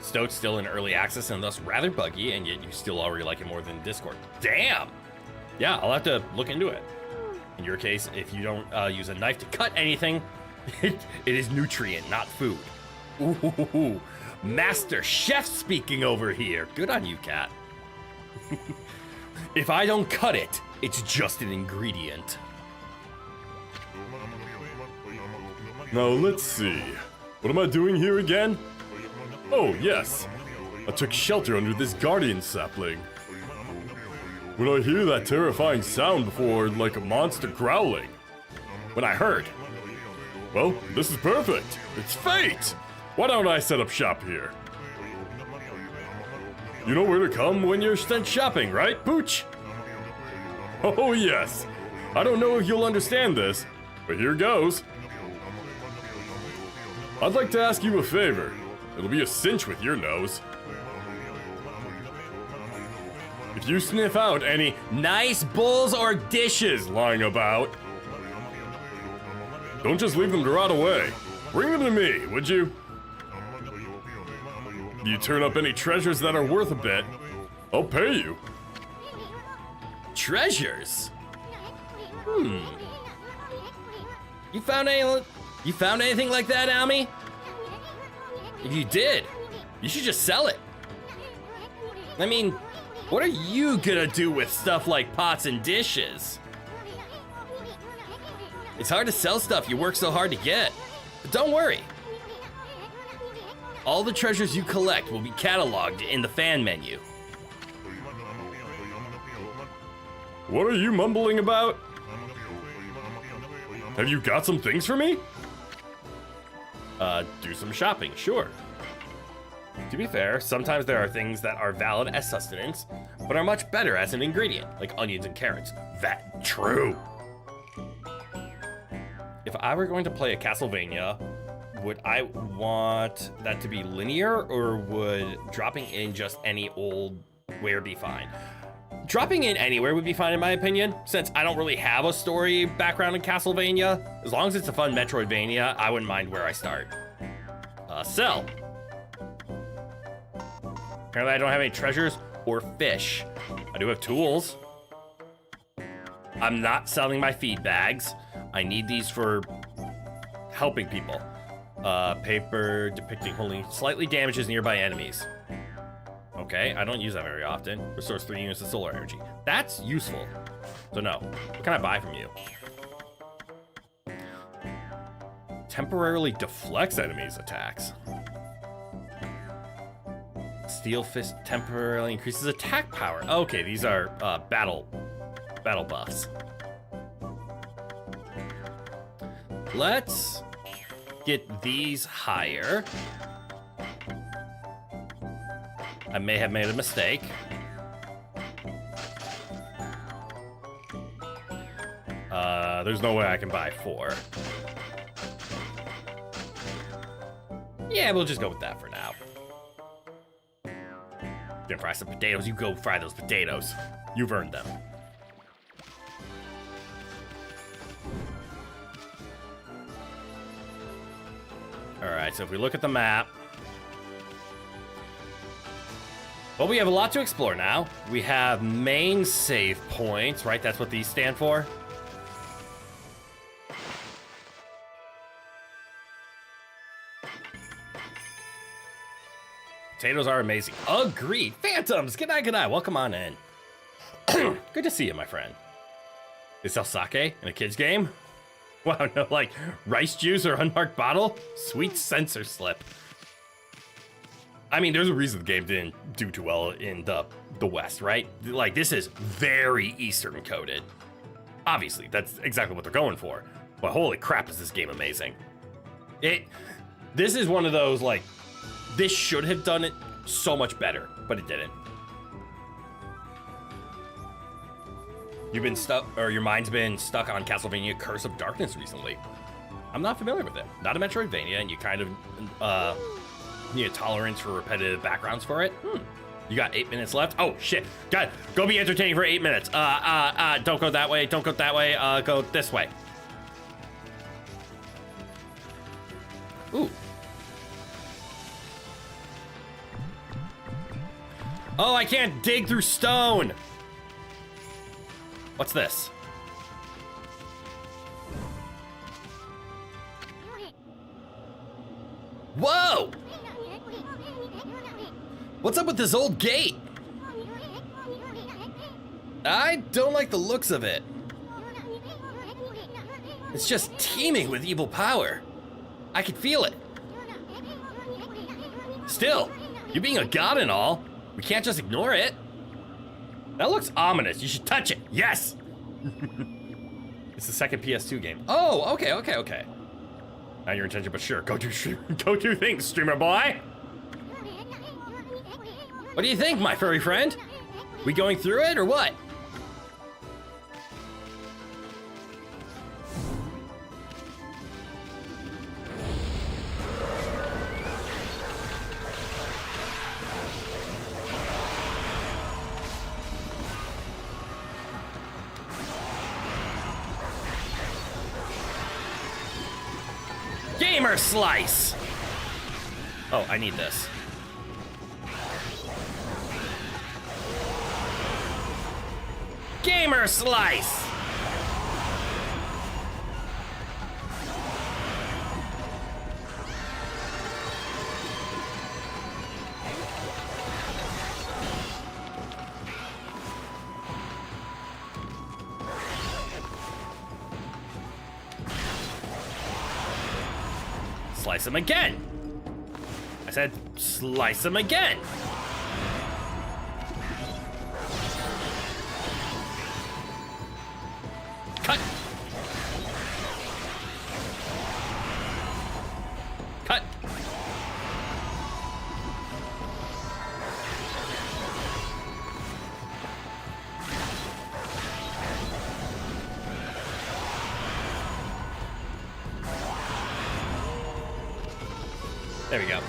Stoat's still in early access and thus rather buggy, and yet you still already like it more than Discord. Damn! Yeah, I'll have to look into it. In your case, if you don't use a knife to cut anything, it is nutrient, not food. Ooh, Master Chef speaking over here. Good on you, cat. If I don't cut it, it's just an ingredient. Now let's see. What am I doing here again? Oh, yes. I took shelter under this guardian sapling. When I hear that terrifying sound before, like a monster growling. When I heard. Well, this is perfect. It's fate. Why don't I set up shop here? You know where to come when you're sent shopping, right, Pooch? Oh, yes. I don't know if you'll understand this, but here goes. I'd like to ask you a favor. It'll be a cinch with your nose. If you sniff out any nice bowls or dishes lying about, don't just leave them to rot away. Bring them to me, would you? If you turn up any treasures that are worth a bit, I'll pay you. Treasures? You found anything like that, Almy? If you did, you should just sell it. I mean, what are you gonna do with stuff like pots and dishes? It's hard to sell stuff you work so hard to get, but don't worry. All the treasures you collect will be cataloged in the fan menu. What are you mumbling about? Have you got some things for me? Do some shopping, sure. To be fair, sometimes there are things that are valid as sustenance, but are much better as an ingredient, like onions and carrots. That true. If I were going to play a Castlevania, would I want that to be linear, or would dropping in just any old where be fine? Dropping in anywhere would be fine in my opinion, since I don't really have a story background in Castlevania. As long as it's a fun Metroidvania, I wouldn't mind where I start. Sell. Apparently I don't have any treasures or fish. I do have tools. I'm not selling my feed bags. I need these for helping people. Paper depicting holding slightly damages nearby enemies. Okay, I don't use that very often. Restores 3 units of solar energy. That's useful. So no, what can I buy from you? Temporarily deflects enemies' attacks. Steel Fist temporarily increases attack power. Okay, these are battle buffs. Let's get these higher. I may have made a mistake. There's no way I can buy 4. Yeah, we'll just go with that for now. Gonna fry some potatoes. You go fry those potatoes. You've earned them. Alright, so if we look at the map. Well, we have a lot to explore now. We have main save points, right? That's what these stand for. Potatoes are amazing. Agreed. Phantoms, good night, good night. Welcome on in. Good to see you, my friend. They sell sake in a kid's game? Wow, no, like rice juice or unmarked bottle? Sweet censor slip. I mean, there's a reason the game didn't do too well in the West, right? Like, this is very Eastern coded. Obviously, that's exactly what they're going for. But holy crap, is this game amazing. This is one of those, like, this should have done it so much better, but it didn't. You've been stuck, or your mind's been stuck on Castlevania Curse of Darkness recently. I'm not familiar with it. Not a Metroidvania, and you kind of need a tolerance for repetitive backgrounds for it. You got 8 minutes left. Oh shit! God, go be entertaining for 8 minutes. Don't go that way. Don't go that way. Go this way. Ooh. Oh, I can't dig through stone. What's this? Whoa! What's up with this old gate? I don't like the looks of it. It's just teeming with evil power. I can feel it. Still, you being a god and all, we can't just ignore it. That looks ominous. You should touch it. Yes! It's the second PS2 game. Oh, okay. Not your intention, but sure. Go do things, streamer boy. What do you think, my furry friend? We going through it or what? Gamer slice! Oh, I need this. Gamer slice! Slice him again. I said slice him again. Cut. Cut. There we go.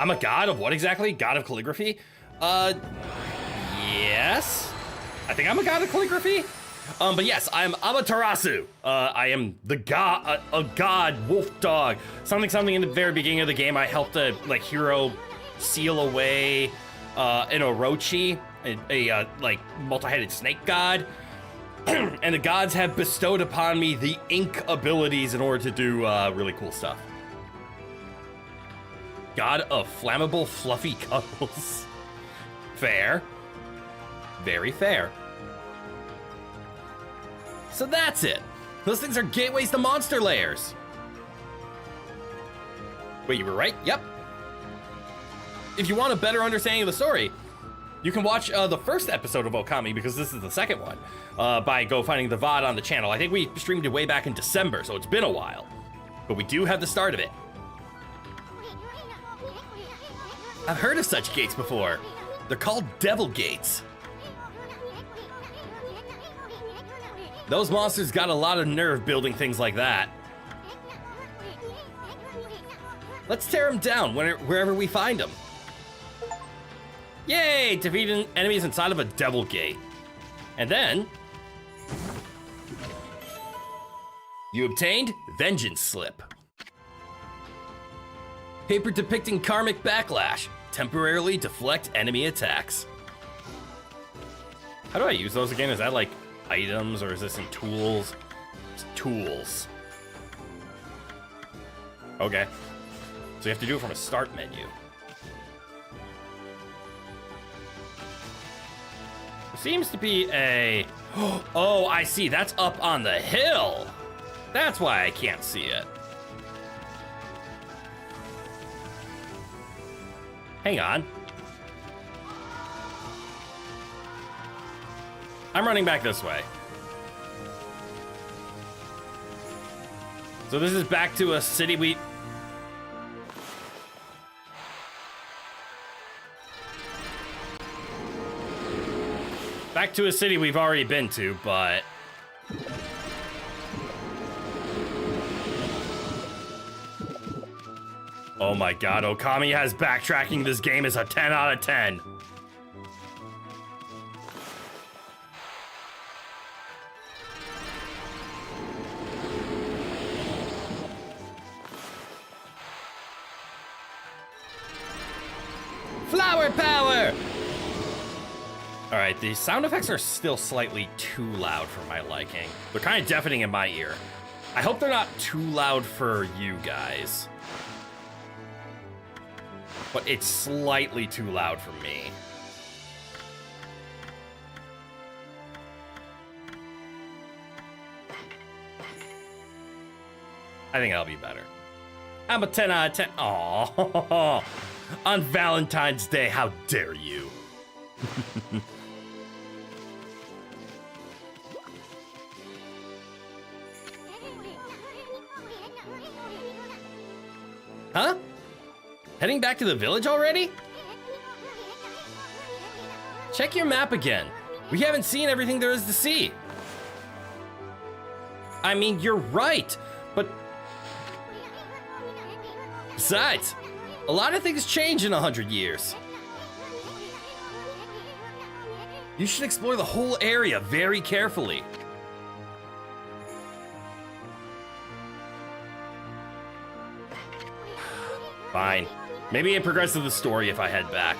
I'm a god of what exactly? God of calligraphy? Yes. I think I'm a god of calligraphy. But yes, I'm Amaterasu. I am the god, a god wolf dog. Something in the very beginning of the game. I helped a hero seal away an Orochi, a like multi-headed snake god. And the gods have bestowed upon me the ink abilities in order to do really cool stuff. God of flammable fluffy cuddles. Fair. Very fair. So that's it. Those things are gateways to monster layers. Wait, you were right? Yep. If you want a better understanding of the story, you can watch the first episode of Okami, because this is the second one, by finding the VOD on the channel. I think we streamed it way back in December, so it's been a while. But we do have the start of it. I've heard of such gates before. They're called devil gates. Those monsters got a lot of nerve building things like that. Let's tear them down wherever we find them. Yay! Defeating enemies inside of a devil gate. And then... you obtained Vengeance Slip. Paper depicting karmic backlash. Temporarily deflect enemy attacks. How do I use those again? Is that like items or is this in tools? It's tools. Okay. So you have to do it from a start menu. There seems to be a... oh, I see. That's up on the hill. That's why I can't see it. Hang on. I'm running back this way. So this is back to a city we... back to a city we've already been to, but... oh my god, Okami has backtracking. This game is a 10 out of 10. Flower power! Alright, the sound effects are still slightly too loud for my liking. They're kind of deafening in my ear. I hope they're not too loud for you guys. But it's slightly too loud for me. I think that'll be better. I'm a 10 out of 10. Aww. On Valentine's Day, how dare you? Huh? Heading back to the village already? Check your map again. We haven't seen everything there is to see. I mean, you're right, but... besides, a lot of things change in 100 years. You should explore the whole area very carefully. Fine. Maybe it progresses the story if I head back.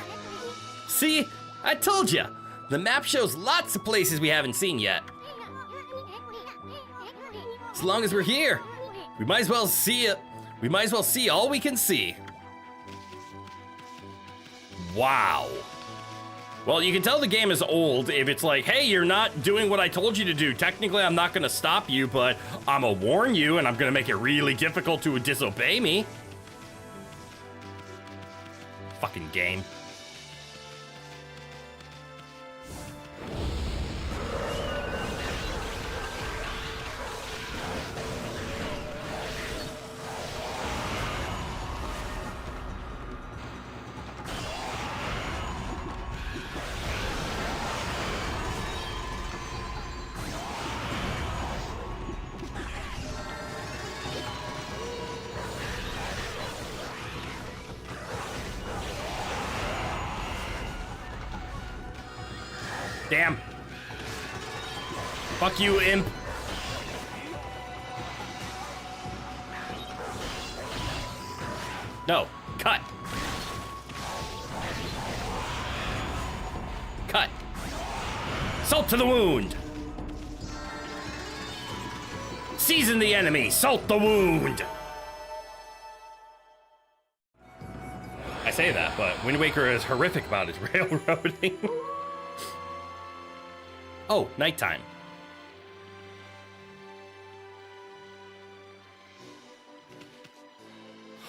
See? I told ya! The map shows lots of places we haven't seen yet. As long as we're here, we might as well see it. We might as well see all we can see. Wow. Well, you can tell the game is old if it's like, hey, you're not doing what I told you to do. Technically, I'm not gonna stop you, but I'm gonna warn you and I'm gonna make it really difficult to disobey me. Fucking game. Damn. Fuck you, imp. No. Cut. Cut. Salt to the wound. Season the enemy. Salt the wound. I say that, but Wind Waker is horrific about his railroading. Oh, nighttime.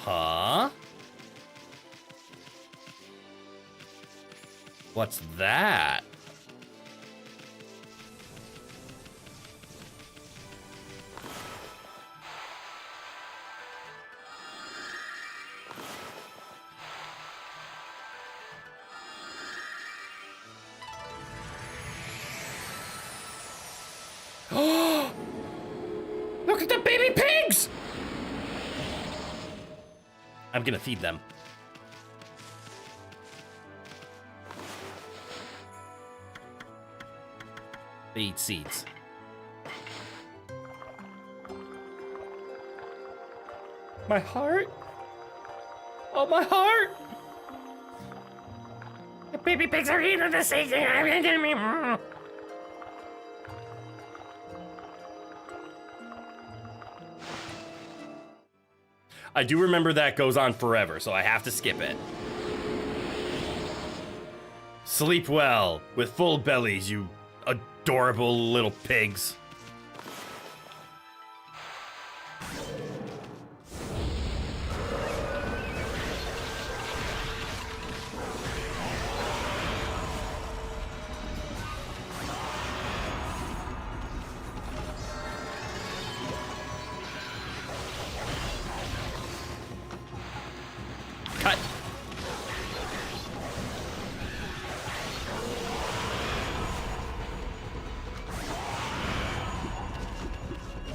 Huh? What's that? Oh! Look at the baby pigs! I'm gonna feed them. They eat seeds. My heart? Oh, my heart! The baby pigs are eating the seeds. I do remember that goes on forever, so I have to skip it. Sleep well, with full bellies, you adorable little pigs. Cut.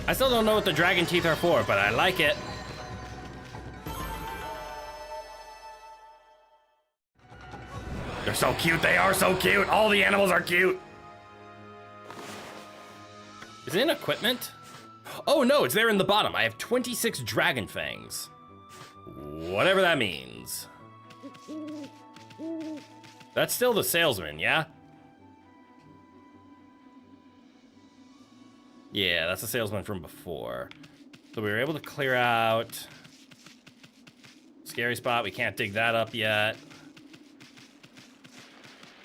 I still don't know what the dragon teeth are for, but I like it. They're so cute. They are so cute. All the animals are cute. Is it in equipment? Oh no, it's there in the bottom. I have 26 dragon fangs. Whatever that means. That's still the salesman, yeah? Yeah, that's the salesman from before. So we were able to clear out. Scary spot, we can't dig that up yet.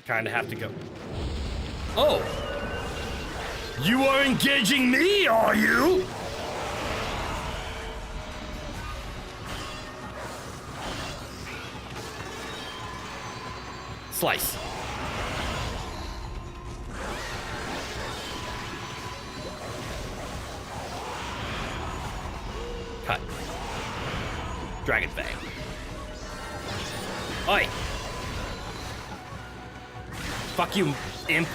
Kinda have to go. Oh! You are engaging me, are you? Slice. Cut. Dragon Fang. Oi! Fuck you, imp.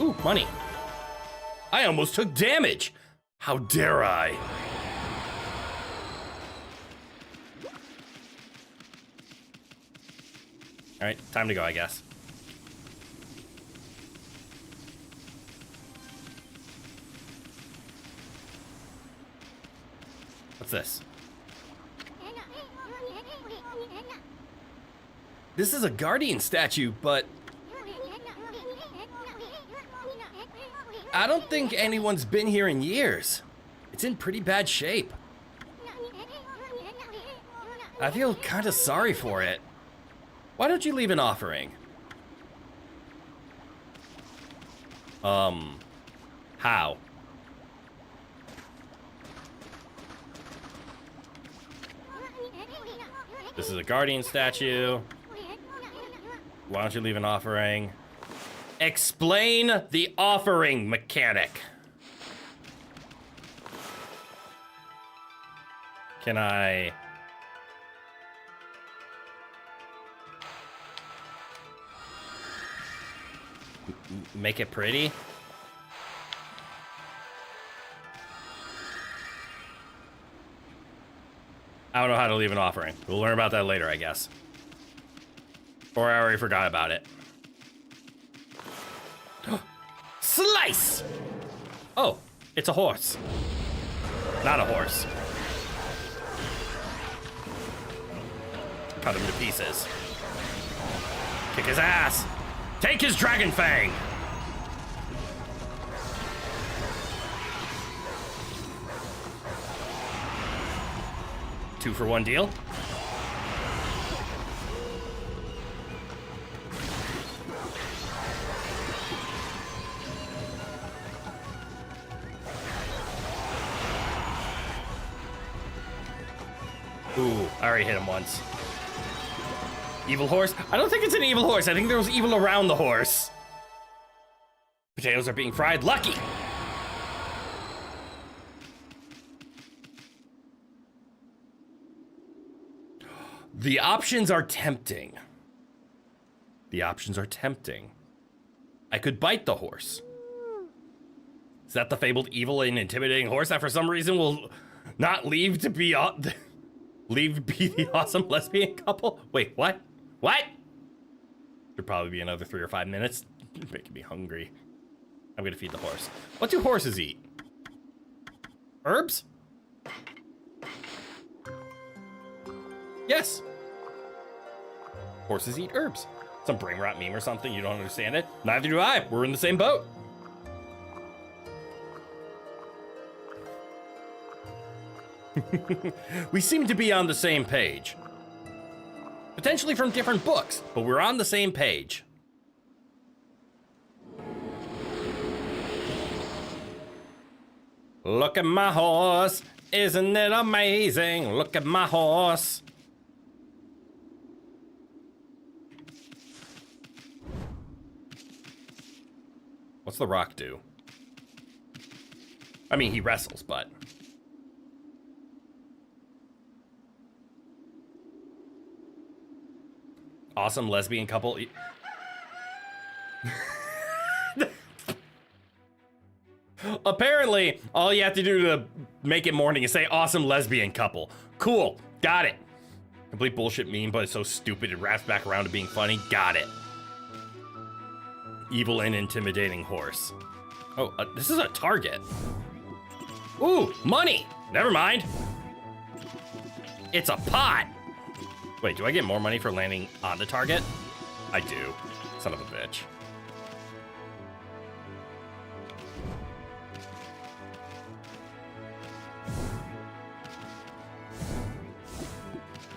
Ooh, money. I almost took damage. How dare I? All right, time to go, I guess. What's this? This is a guardian statue, but I don't think anyone's been here in years. It's in pretty bad shape. I feel kind of sorry for it. Why don't you leave an offering? How? This is a guardian statue. Why don't you leave an offering? Explain the offering mechanic. Can I... make it pretty? I don't know how to leave an offering. We'll learn about that later, I guess. Or I already forgot about it. Slice! Oh, it's a horse. Not a horse. Cut him to pieces. Kick his ass. Take his dragon fang. Two for one deal. Ooh, I already hit him once. Evil horse? I don't think it's an evil horse. I think there was evil around the horse. Potatoes are being fried. Lucky! The options are tempting. The options are tempting. I could bite the horse. Is that the fabled evil and intimidating horse that for some reason will not leave to be the awesome lesbian couple? Wait, what? What? Should probably be another 3 or 5 minutes. You're making me hungry. I'm gonna feed the horse. What do horses eat? Herbs? Yes. Horses eat herbs. Some brain rot meme or something, you don't understand it? Neither do I. We're in the same boat. We seem to be on the same page. Potentially from different books, but we're on the same page. Look at my horse. Isn't it amazing? Look at my horse. What's the rock do? I mean, he wrestles, but... Awesome lesbian couple. Apparently, all you have to do to make it morning is say awesome lesbian couple. Cool. Got it. Complete bullshit meme, but it's so stupid it wraps back around to being funny. Got it. Evil and intimidating horse. Oh, this is a target. Ooh, money. Never mind. It's a pot. Wait, do I get more money for landing on the target? I do. Son of a bitch.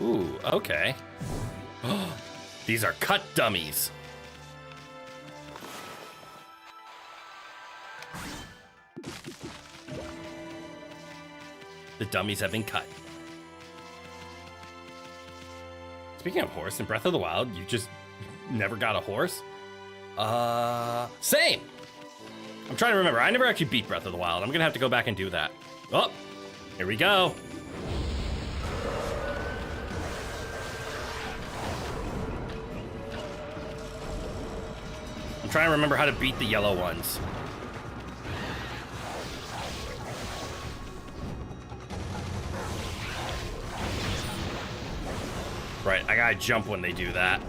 Ooh, okay. These are cut dummies. The dummies have been cut. Speaking of horse, in Breath of the Wild, you just never got a horse? Same! I'm trying to remember. I never actually beat Breath of the Wild. I'm gonna have to go back and do that. Oh, here we go. I'm trying to remember how to beat the yellow ones. Right, I gotta jump when they do that.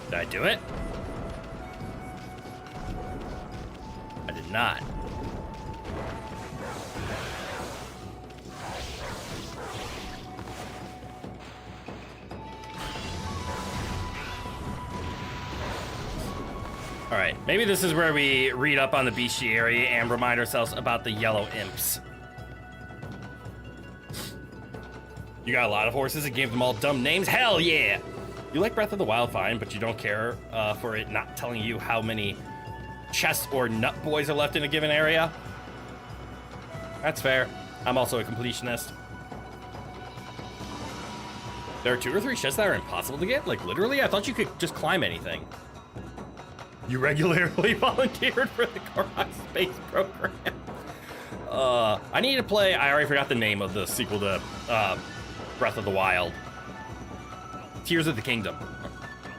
Did I do it? I did not. All right, maybe this is where we read up on the bestiary and remind ourselves about the yellow imps. You got a lot of horses and gave them all dumb names? Hell yeah! You like Breath of the Wild fine, but you don't care for it not telling you how many chests or nut boys are left in a given area? That's fair. I'm also a completionist. There are 2 or 3 chests that are impossible to get? Like, literally? I thought you could just climb anything. You regularly volunteered for the Korok Space Program. I need to play... I already forgot the name of the sequel to Breath of the Wild. Tears of the Kingdom,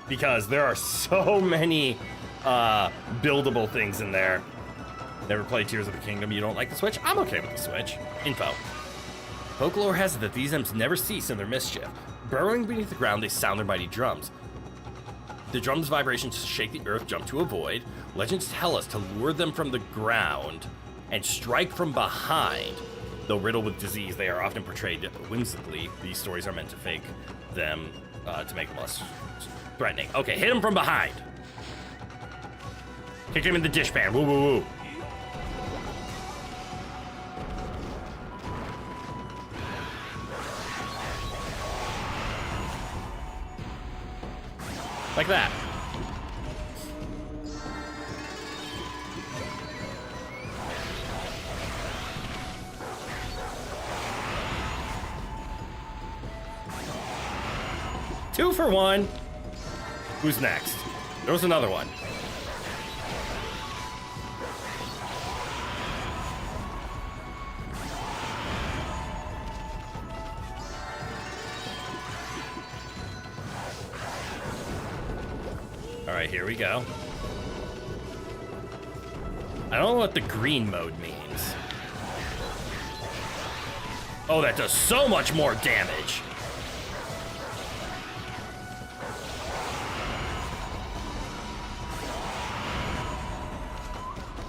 because there are so many buildable things in there. Never played Tears of the Kingdom. You don't like the Switch? I'm okay with the Switch. Info. Folklore has it that these imps never cease in their mischief. Burrowing beneath the ground, they sound their mighty drums. The drums' vibrations shake the earth, jump to avoid. Legends tell us to lure them from the ground and strike from behind. Though riddled with disease, they are often portrayed whimsically. These stories are meant to fake them to make them less threatening. Okay, hit him from behind. Kick him in the dishpan. Woo, woo, woo. Like that. 2 for 1. Who's next? There was another one. All right, here we go. I don't know what the green mode means. Oh, that does so much more damage.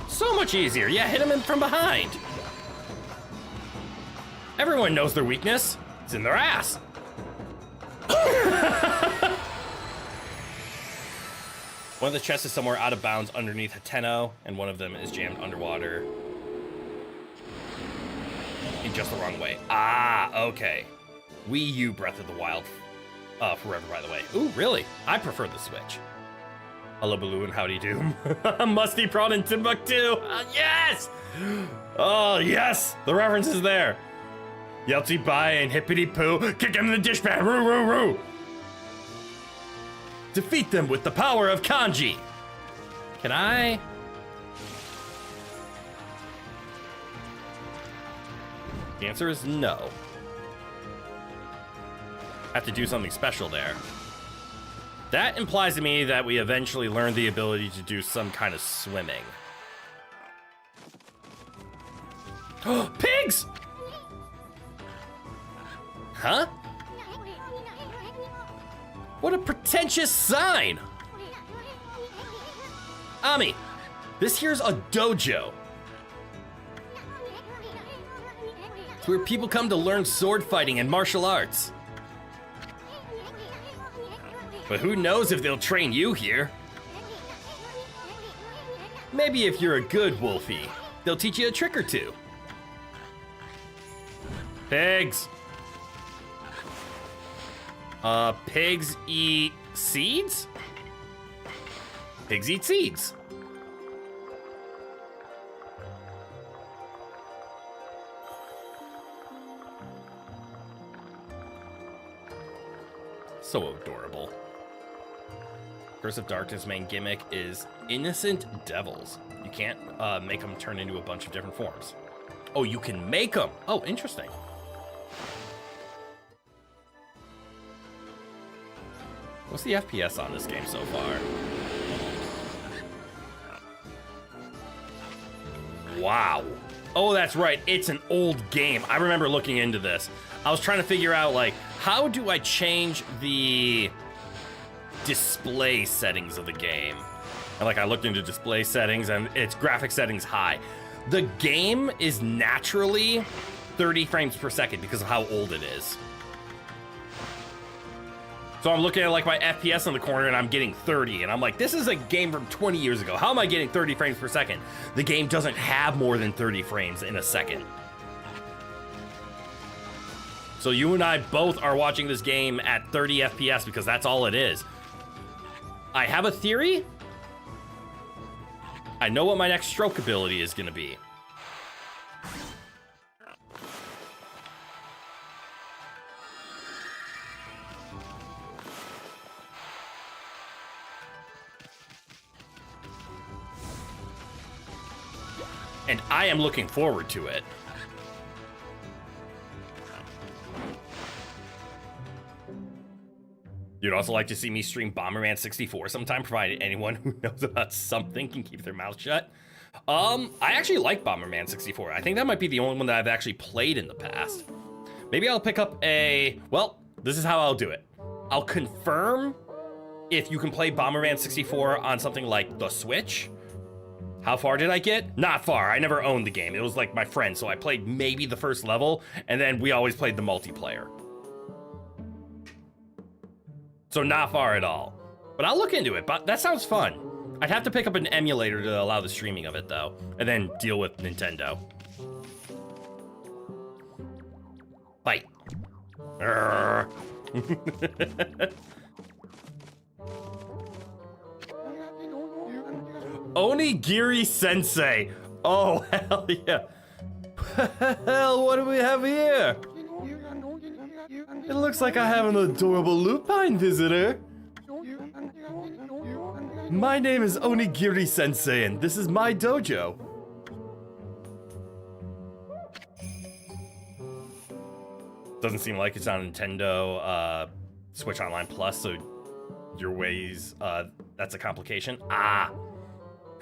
So much easier. Yeah, hit him in from behind. Everyone knows their weakness. It's in their ass. One of the chests is somewhere out of bounds underneath Hateno, and one of them is jammed underwater in just the wrong way. Ah, okay. Wii U Breath of the Wild forever, by the way. Ooh, really? I prefer the Switch. Hello, Baloo, and howdy doom. Musty Prawn and Timbuktu. Yes! Oh, yes! The reference is there. Yeltsy Bye and Hippity Poo. Kick him in the dishpan. Roo, roo, roo. Defeat them with the power of kanji. Can I? The answer is no. Have to do something special there. That implies to me that we eventually learn the ability to do some kind of swimming. Pigs! Huh? What a pretentious sign! Ami, this here's a dojo. It's where people come to learn sword fighting and martial arts. But who knows if they'll train you here? Maybe if you're a good Wolfie, they'll teach you a trick or two. Pigs. Pigs eat seeds? Pigs eat seeds. So adorable. Curse of Darkness main gimmick is innocent devils. You can't make them turn into a bunch of different forms. Oh, you can make them. Oh, interesting. What's the FPS on this game so far? Wow. Oh, that's right. It's an old game. I remember looking into this. I was trying to figure out, like, how do I change the display settings of the game? And, like, I looked into display settings, and it's graphic settings high. The game is naturally 30 frames per second because of how old it is. So I'm looking at like my FPS in the corner and I'm getting 30 and I'm like, this is a game from 20 years ago. How am I getting 30 frames per second? The game doesn't have more than 30 frames in a second. So you and I both are watching this game at 30 FPS because that's all it is. I have a theory. I know what my next stroke ability is gonna be. And I am looking forward to it. You'd also like to see me stream Bomberman 64 sometime, provided anyone who knows about something can keep their mouth shut. I actually like Bomberman 64. I think that might be the only one that I've actually played in the past. Maybe I'll pick up well, this is how I'll do it. I'll confirm if you can play Bomberman 64 on something like the Switch. How far did I get? Not far. I never owned the game. It was like my friend, so I played maybe the first level, and then we always played the multiplayer. So not far at all. But I'll look into it, but that sounds fun. I'd have to pick up an emulator to allow the streaming of it, though, and then deal with Nintendo. Bite. Onigiri Sensei. Oh, hell yeah. Hell, what do we have here? It looks like I have an adorable lupine visitor. My name is Onigiri Sensei, and this is my dojo. Doesn't seem like it's on Nintendo Switch Online Plus, so your ways, that's a complication. Ah.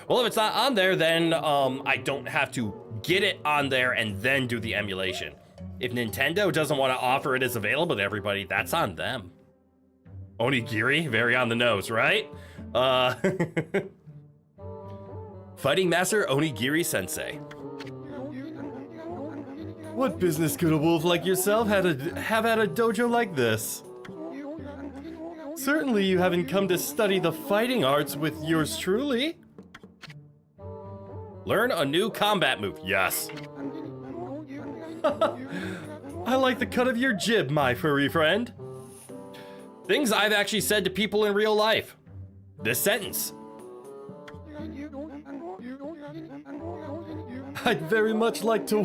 Well, if it's not on there, then I don't have to get it on there and then do the emulation. If Nintendo doesn't want to offer it as available to everybody, that's on them. Onigiri, very on the nose, right? Fighting Master Onigiri Sensei. What business could a wolf like yourself have at a dojo like this? Certainly you haven't come to study the fighting arts with yours truly. Learn a new combat move. Yes. I like the cut of your jib, my furry friend. Things I've actually said to people in real life. This sentence. I'd very much like to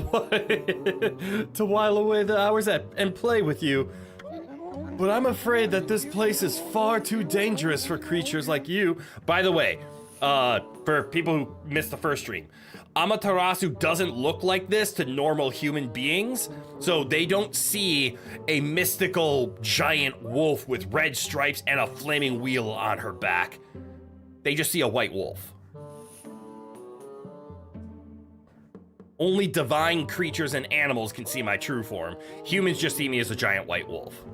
to while away the hours and play with you. But I'm afraid that this place is far too dangerous for creatures like you. By the way, for people who missed the first stream, Amaterasu doesn't look like this to normal human beings, so they don't see a mystical giant wolf with red stripes and a flaming wheel on her back. They just see a white wolf. Only divine creatures and animals can see my true form. Humans just see me as a giant white wolf.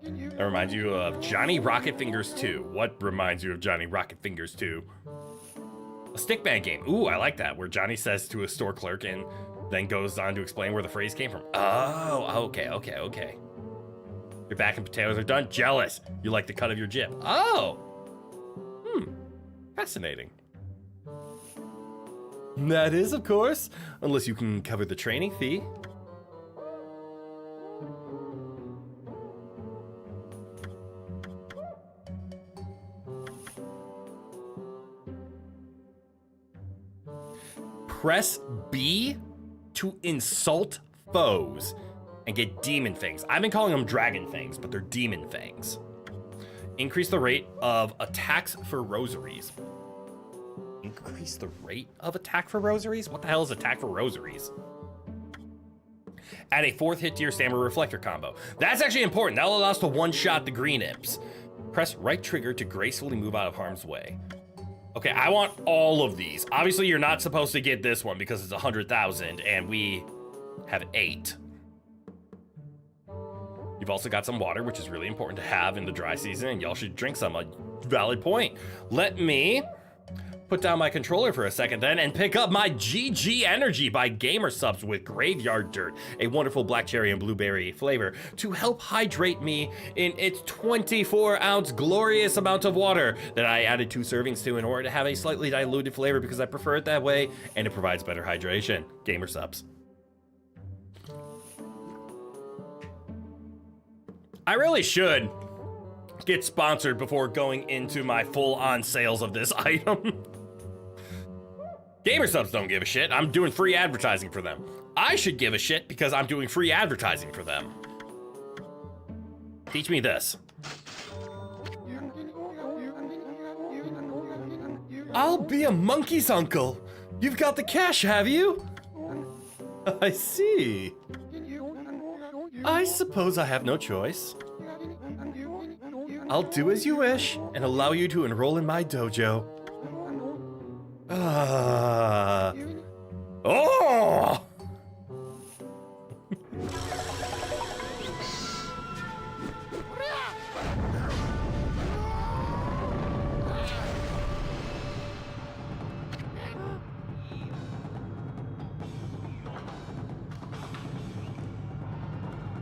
That reminds you of Johnny Rocket Fingers 2. What reminds you of Johnny Rocket Fingers 2? A stickman game. Ooh, I like that, where Johnny says to a store clerk and then goes on to explain where the phrase came from. Oh, okay. Your back and potatoes are done. Jealous. You like the cut of your jib. Oh. Fascinating. That is, of course, unless you can cover the training fee. Press B to insult foes and get demon fangs. I've been calling them dragon fangs, but they're demon fangs. Increase the rate of attacks for rosaries. Increase the rate of attack for rosaries? What the hell is attack for rosaries? Add a 4th hit to your Stammer Reflector combo. That's actually important. That'll allow us to one-shot the green imps. Press right trigger to gracefully move out of harm's way. Okay, I want all of these. Obviously, you're not supposed to get this one because it's 100,000 and we have 8. You've also got some water, which is really important to have in the dry season, and y'all should drink some. A valid point. Let me put down my controller for a second then and pick up my GG Energy by Gamer Subs with Graveyard Dirt, a wonderful black cherry and blueberry flavor to help hydrate me in its 24-ounce glorious amount of water that I added 2 servings to in order to have a slightly diluted flavor because I prefer it that way and it provides better hydration. Gamer Subs. I really should get sponsored before going into my full-on sales of this item. Gamer Subs don't give a shit. I'm doing free advertising for them. I should give a shit because I'm doing free advertising for them. Teach me this. I'll be a monkey's uncle. You've got the cash, have you? I see. I suppose I have no choice. I'll do as you wish and allow you to enroll in my dojo. Oh!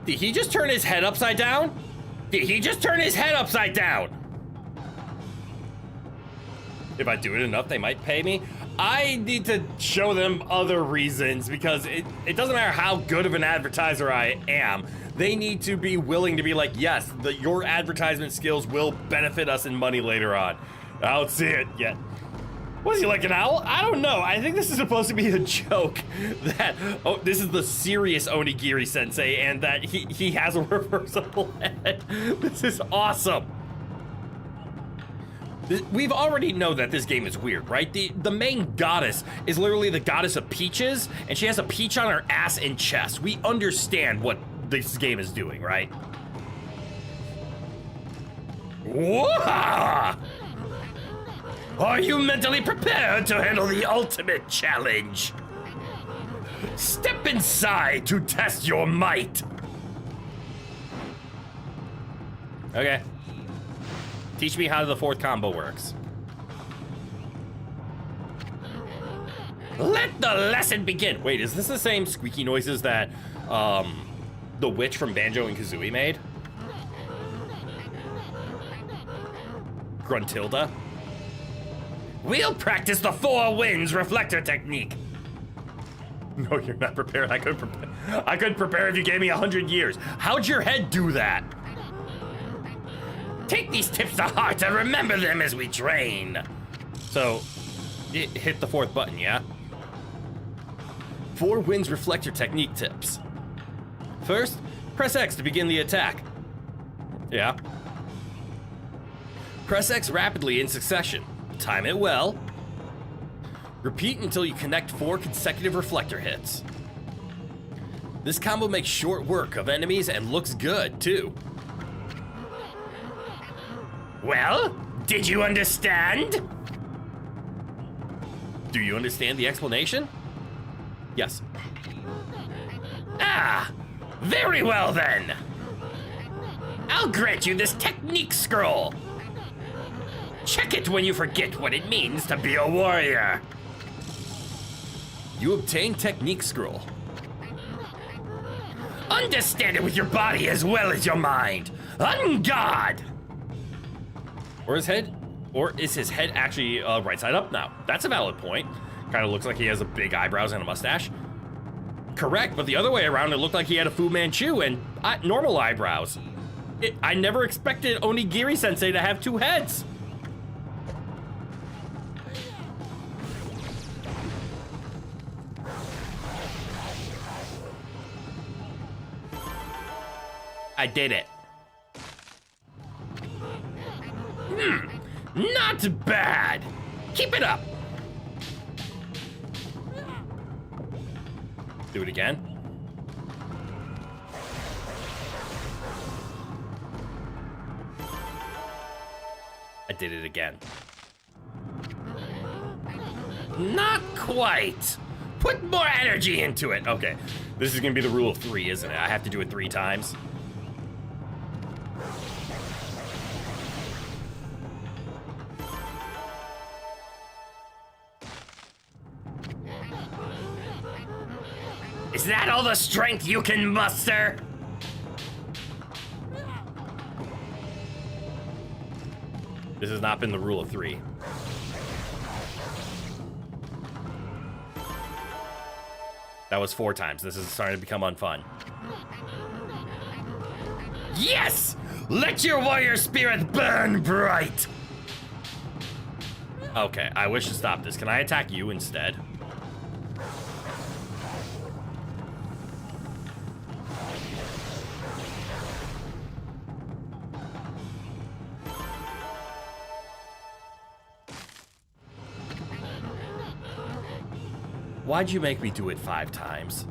Did he just turn his head upside down? Did he just turn his head upside down? If I do it enough, they might pay me. I need to show them other reasons because it doesn't matter how good of an advertiser I am. They need to be willing to be like, yes, your advertisement skills will benefit us in money later on. I don't see it yet. Was he like an owl? I don't know. I think this is supposed to be a joke that, oh, this is the serious Onigiri sensei and that he has a reversible head. This is awesome. We've already know that this game is weird, right? The main goddess is literally the goddess of peaches, and she has a peach on her ass and chest. We understand what this game is doing, right? Whoa! Are you mentally prepared to handle the ultimate challenge? Step inside to test your might. Okay. Teach me how the fourth combo works. Let the lesson begin. Wait, is this the same squeaky noises that the witch from Banjo and Kazooie made? Gruntilda? We'll practice the 4 winds reflector technique. No, you're not prepared. I couldn't prepare if you gave me 100 years. How'd your head do that? Take these tips to heart and remember them as we train. So, hit the 4th button, yeah? 4 winds reflector technique tips. First, press X to begin the attack. Yeah. Press X rapidly in succession. Time it well. Repeat until you connect 4 consecutive reflector hits. This combo makes short work of enemies and looks good, too. Well, did you understand? Do you understand the explanation? Yes. Ah, very well then. I'll grant you this technique scroll. Check it when you forget what it means to be a warrior. You obtain technique scroll. Understand it with your body as well as your mind. On guard. Or is his head actually right side up now? That's a valid point. Kind of looks like he has a big eyebrows and a mustache. Correct, but the other way around, it looked like he had a Fu Manchu and normal eyebrows. I never expected Onigiri Sensei to have 2 heads. I did it. Not bad. Keep it up. Do it again. I did it again. Not quite. Put more energy into it. Okay, this is gonna be the rule of 3, isn't it? I have to do it 3 times. Is that all the strength you can muster? This has not been the rule of 3. That was 4 times. This is starting to become unfun. Yes! Let your warrior spirit burn bright! Okay, I wish to stop this. Can I attack you instead? Why'd you make me do it 5 times?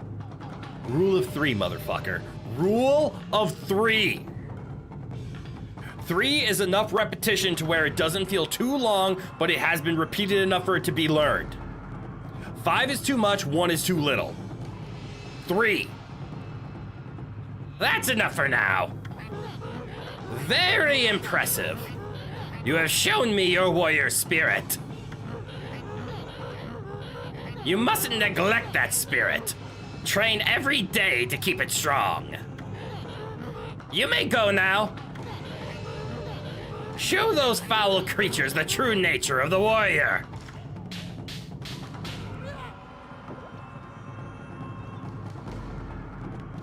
Rule of 3, motherfucker. Rule of 3. 3 is enough repetition to where it doesn't feel too long, but it has been repeated enough for it to be learned. 5 is too much, 1 is too little. 3. That's enough for now. Very impressive. You have shown me your warrior spirit. You mustn't neglect that spirit. Train every day to keep it strong. You may go now. Show those foul creatures the true nature of the warrior.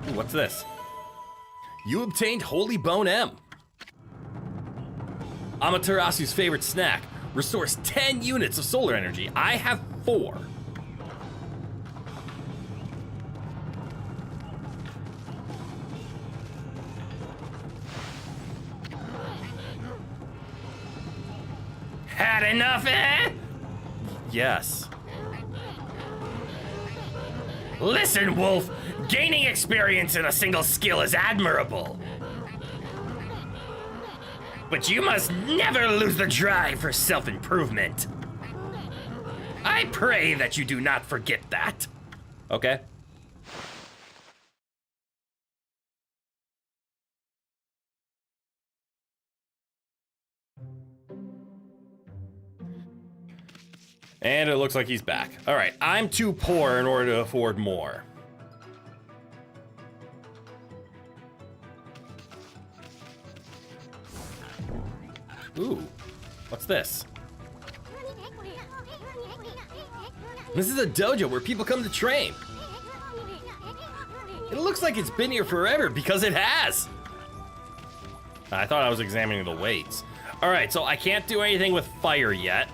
Ooh, what's this? You obtained Holy Bone M. Amaterasu's favorite snack. restores 10 units of solar energy. I have 4. Had enough, eh? Yes. Listen, Wolf. Gaining experience in a single skill is admirable. But you must never lose the drive for self-improvement. I pray that you do not forget that. Okay. And it looks like he's back. All right, I'm too poor in order to afford more. Ooh, what's this? This is a dojo where people come to train. It looks like it's been here forever because it has. I thought I was examining the weights. All right, so I can't do anything with fire yet.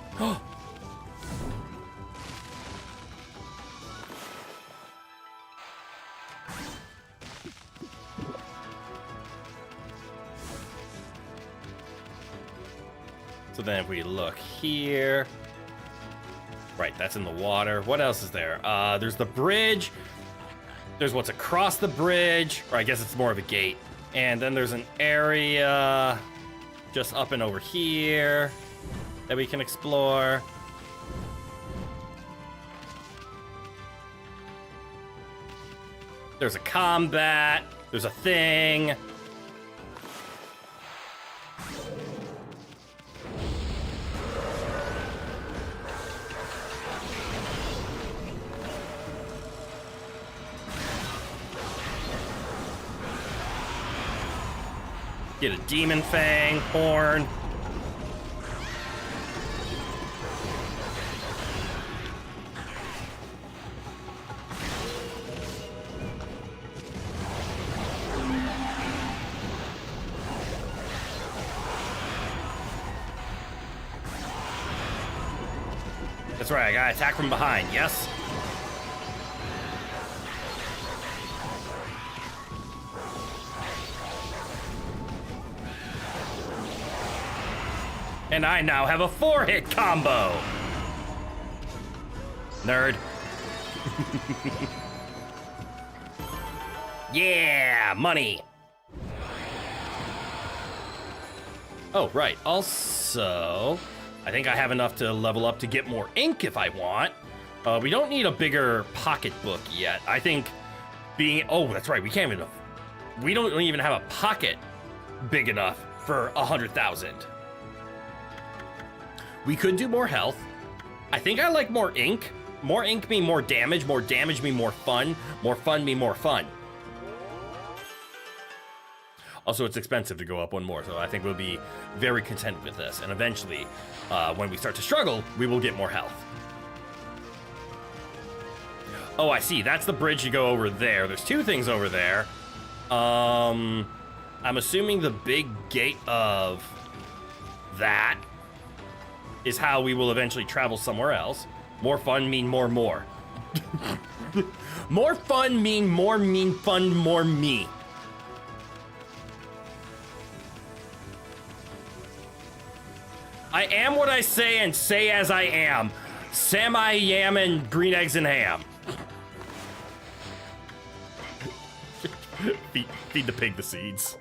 So then if we look here, right, that's in the water. What else is there? There's the bridge. There's what's across the bridge, or I guess it's more of a gate. And then there's an area just up and over here that we can explore. There's a combat. There's a thing. Get a demon fang, horn. That's right, I gotta attack from behind, yes? And I now have a 4-hit combo. Nerd. Yeah, money. Oh, right. Also, I think I have enough to level up to get more ink if I want. We don't need a bigger pocketbook yet. I think being... Oh, that's right. We don't even have a pocket big enough for 100,000. We could do more health. I think I like more ink. More ink mean more damage mean more fun mean more fun. Also, it's expensive to go up one more, so I think we'll be very content with this. And eventually, when we start to struggle, we will get more health. Oh, I see. That's the bridge you go over there. There's 2 things over there. I'm assuming the big gate of that is how we will eventually travel somewhere else. More fun mean more. More fun mean fun more me. I am what I say and say as I am. Sam I yam and green eggs and ham. feed the pig the seeds.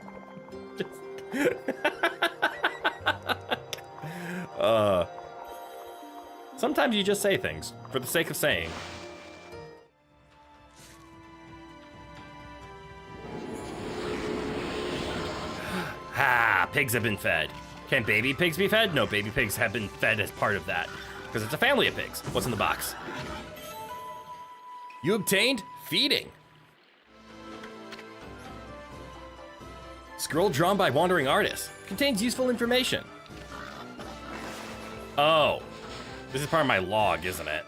Sometimes you just say things for the sake of saying. Ha! Pigs have been fed. Can baby pigs be fed? No, baby pigs have been fed as part of that. Because it's a family of pigs. What's in the box? You obtained feeding. Scroll drawn by wandering artists. Contains useful information. Oh. This is part of my log, isn't it?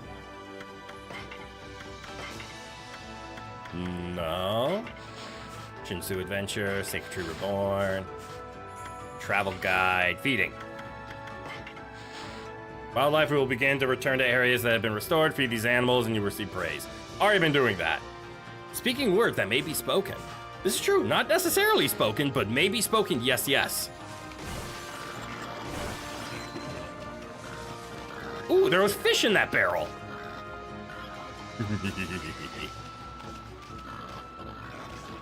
No. Shinsu Adventure, Sacred Tree Reborn. Travel guide, feeding. Wildlife will begin to return to areas that have been restored. Feed these animals and you receive praise. Already been doing that. Speaking words that may be spoken. This is true, not necessarily spoken, but may be spoken, yes, yes. Ooh, there was fish in that barrel.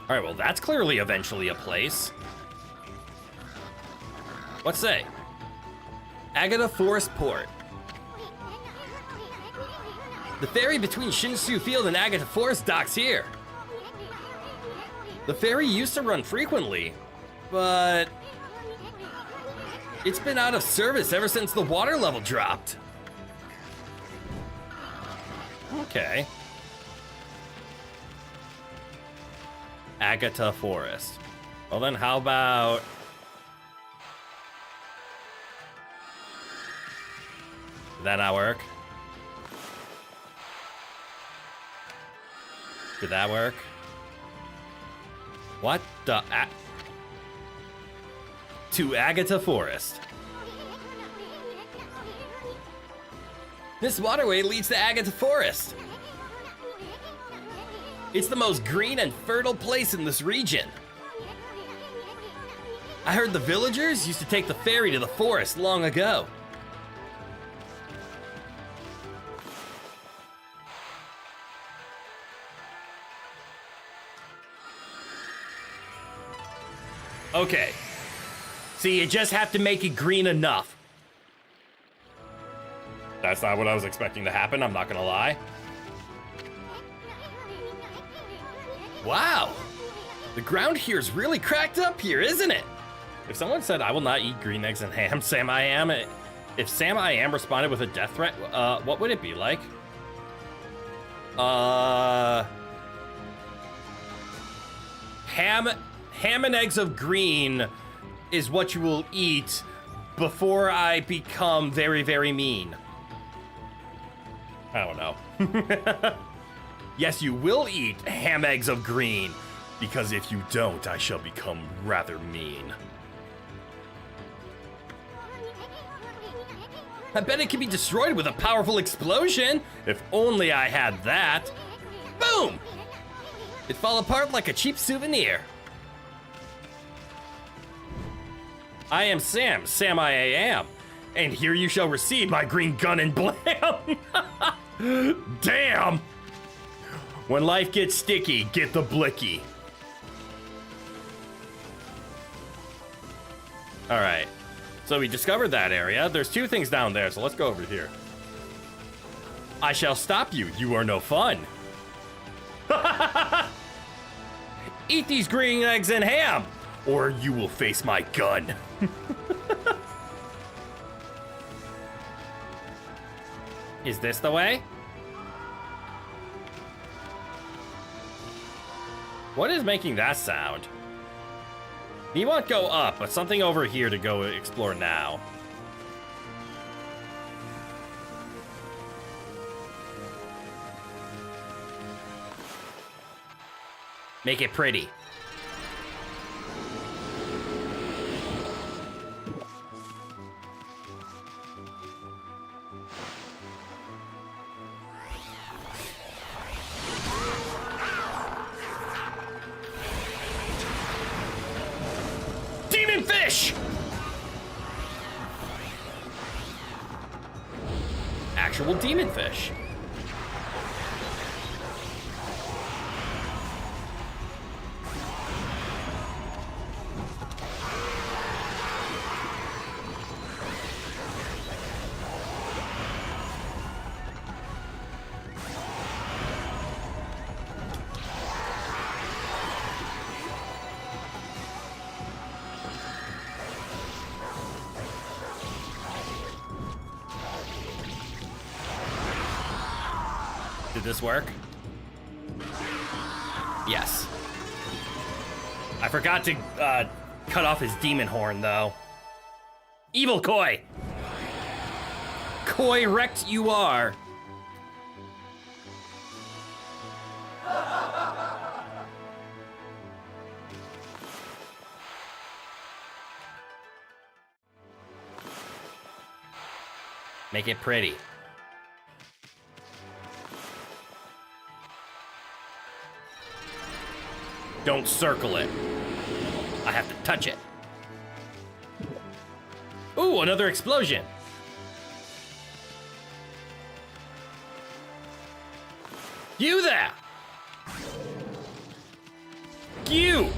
All right, well, that's clearly eventually a place. What's say? Agata Forest Port. The ferry between Shinsu Field and Agata Forest docks here. The ferry used to run frequently, but it's been out of service ever since the water level dropped. Okay. Agata Forest. Well then, how about... Did that not work? Did that work? What the... To Agata Forest. This waterway leads to Agata Forest. It's the most green and fertile place in this region. I heard the villagers used to take the ferry to the forest long ago. Okay. See, you just have to make it green enough. That's not what I was expecting to happen, I'm not gonna lie. Wow! The ground here is really cracked up here, isn't it? If someone said, I will not eat green eggs and ham, Sam I Am, if Sam I Am responded with a death threat, what would it be like? Ham and eggs of green is what you will eat before I become very, very mean. I don't know. Yes, you will eat ham eggs of green, because if you don't, I shall become rather mean. I bet it can be destroyed with a powerful explosion. If only I had that. Boom! It fell apart like a cheap souvenir. I am Sam, Sam I am, and here you shall receive my green gun and blam. Damn! When life gets sticky, get the blicky. All right, so we discovered that area. There's two things down there, so let's go over here. I shall stop you. You are no fun. Eat these green eggs and ham, or you will face my gun. Is this the way? What is making that sound? You won't go up, but something over here to go explore now. Make it pretty. Demon fish! Actual demon fish. Did this work? Yes. I forgot to cut off his demon horn, though. Evil Koi! Koi wrecked you are. Make it pretty. Don't circle it. I have to touch it. Ooh, another explosion. You there! You!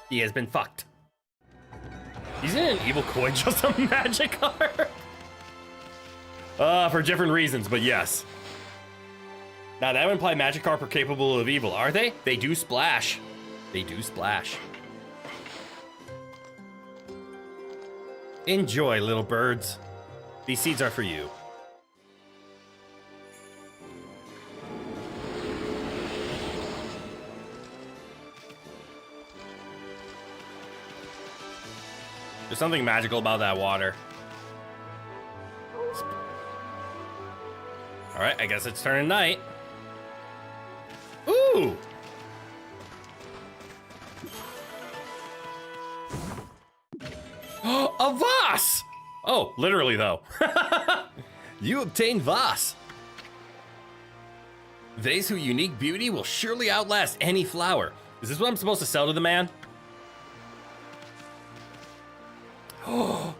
He has been fucked. Isn't an evil coin just a magic card? For different reasons, but yes. Now that would imply magic carp are capable of evil, are they? They do splash. They do splash. Enjoy, little birds. These seeds are for you. There's something magical about that water. All right, I guess it's turning night. Ooh! A vase! Oh, literally though. You obtain vase. Vase whose unique beauty will surely outlast any flower. Is this what I'm supposed to sell to the man? Oh.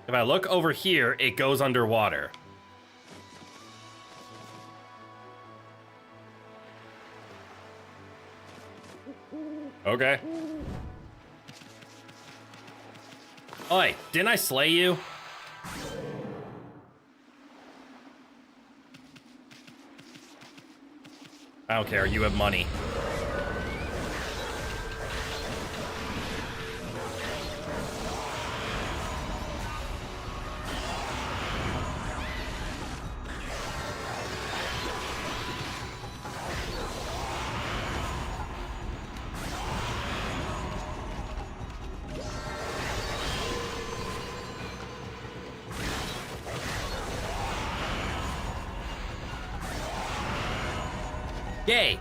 If I look over here, it goes underwater. Okay. Oi, didn't I slay you? I don't care, you have money. Yay!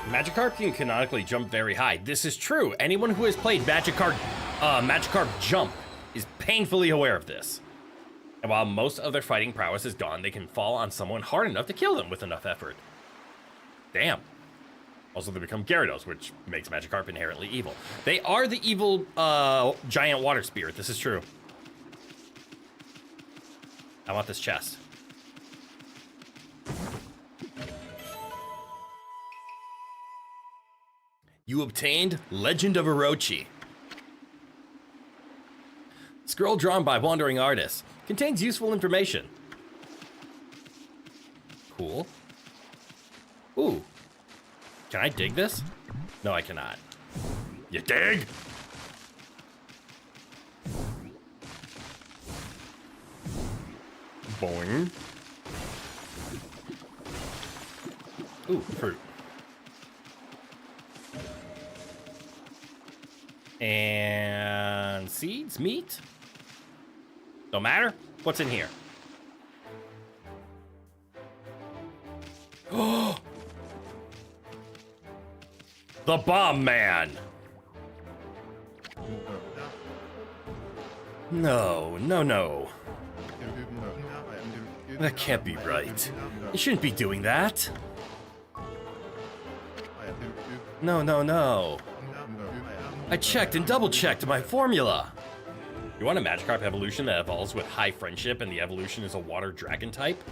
Magikarp can canonically jump very high. This is true. Anyone who has played Magikarp Jump is painfully aware of this. And while most of their fighting prowess is gone, they can fall on someone hard enough to kill them with enough effort. Damn. Also, they become Gyarados, which makes Magikarp inherently evil. They are the evil giant water spirit. This is true. I want this chest. You obtained Legend of Orochi. Scroll drawn by wandering artists. Contains useful information. Cool. Ooh. Can I dig this? No, I cannot. You dig? Boing. Ooh, fruit. And seeds, meat. Don't matter. What's in here? Oh, the bomb man. No, no, no. That can't be right. You shouldn't be doing that. No, no, no. I checked and double-checked my formula. You want a Magikarp evolution that evolves with high friendship and the evolution is a water dragon type?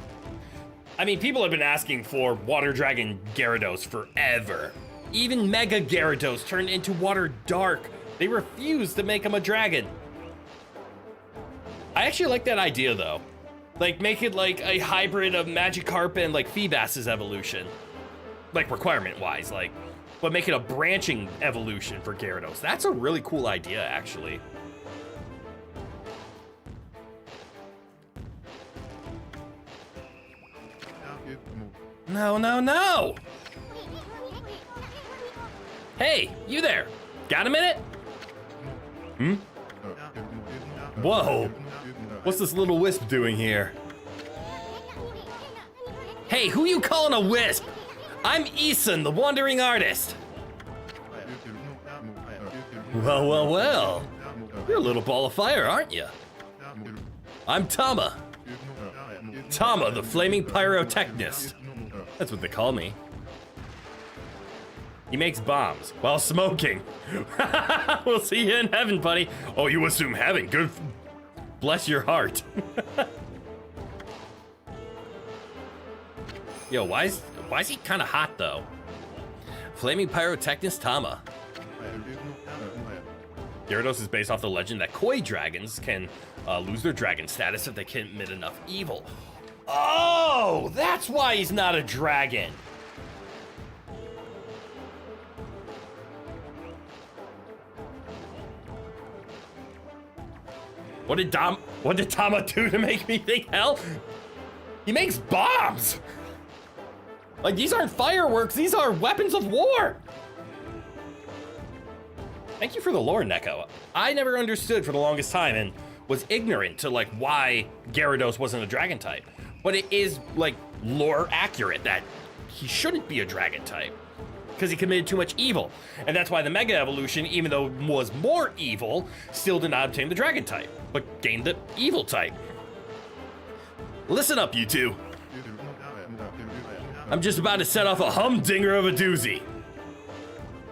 I mean, people have been asking for water dragon Gyarados forever. Even Mega Gyarados turned into water dark. They refused to make him a dragon. I actually like that idea though. Like make it like a hybrid of Magikarp and like Feebas's evolution. Like requirement wise, like, but make it a branching evolution for Gyarados. That's a really cool idea actually. No, no, no! Hey, you there. Got a minute? Hmm? Whoa. What's this little wisp doing here? Hey, who you calling a wisp? I'm Eason, the wandering artist. Well, well, well. You're a little ball of fire, aren't you? I'm Tama. Tama, the flaming pyrotechnist. That's what they call me. He makes bombs while smoking. We'll see you in heaven, buddy. Oh, you assume heaven. Good. Bless your heart. Yo, why is he kind of hot though? Flaming pyrotechnist Tama. Gyarados is based off the legend that koi dragons can lose their dragon status if they can emit enough evil. Oh, that's why he's not a dragon. What did Tama do to make me think hell? He makes bombs. Like these aren't fireworks, these are weapons of war. Thank you for the lore, Neko. I never understood for the longest time and was ignorant to like why Gyarados wasn't a dragon type. But it is like lore accurate that he shouldn't be a dragon type because he committed too much evil. And that's why the Mega Evolution, even though it was more evil, still did not obtain the dragon type, but gained the evil type. Listen up, you two. I'm just about to set off a humdinger of a doozy.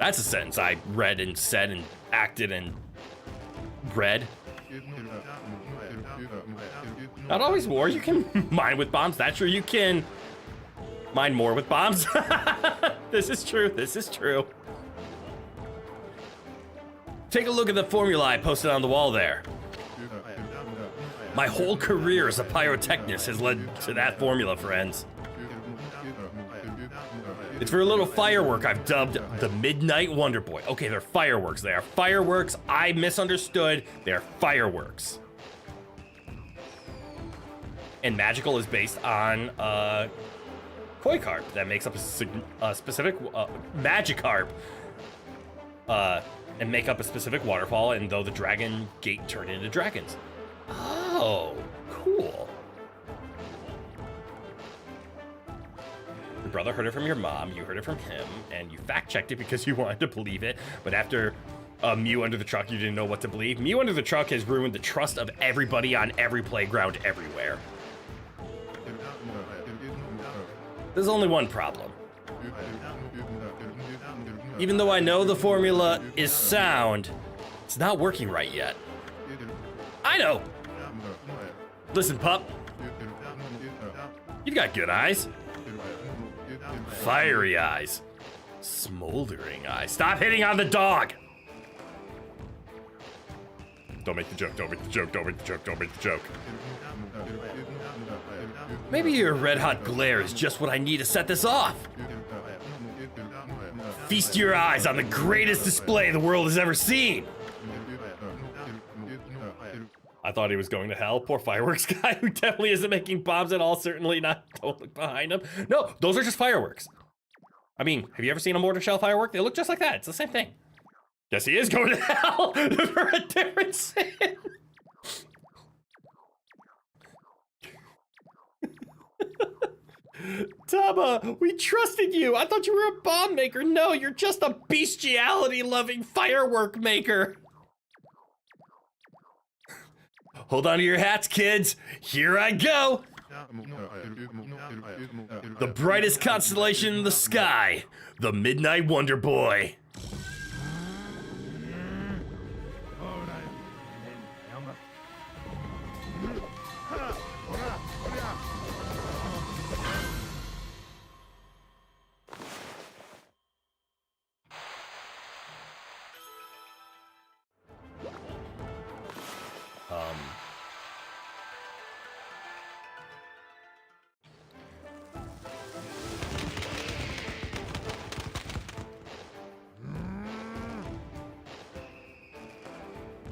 That's a sentence I read and said and acted and read. Not always war, you can mine with bombs. That's true, you can mine more with bombs. This is true, this is true. Take a look at the formula I posted on the wall there. My whole career as a pyrotechnist has led to that formula, friends. It's for a little firework I've dubbed the Midnight Wonder Boy. Okay, they're fireworks. They are fireworks. I misunderstood. They're fireworks. And magical is based on koi carp that makes up a specific Magikarp and make up a specific waterfall. And though the dragon gate turned into dragons. Oh, cool. Your brother heard it from your mom, you heard it from him, and you fact-checked it because you wanted to believe it, but after Mew Under the Truck, you didn't know what to believe. Mew Under the Truck has ruined the trust of everybody on every playground everywhere. There's only one problem. Even though I know the formula is sound, it's not working right yet. I know! Listen, pup. You've got good eyes. Fiery eyes. Smoldering eyes. Stop hitting on the dog! Don't make the joke, don't make the joke, don't make the joke, don't make the joke. Maybe your red-hot glare is just what I need to set this off. Feast your eyes on the greatest display the world has ever seen. I thought he was going to hell. Poor fireworks guy who definitely isn't making bombs at all. Certainly not. Don't look behind him. No, those are just fireworks. I mean, have you ever seen a mortar shell firework? They look just like that. It's the same thing. Guess he is going to hell for a different sin. Tama, we trusted you. I thought you were a bomb maker. No, you're just a bestiality-loving firework maker. Hold on to your hats, kids. Here I go. The brightest constellation in the sky, the Midnight Wonder Boy.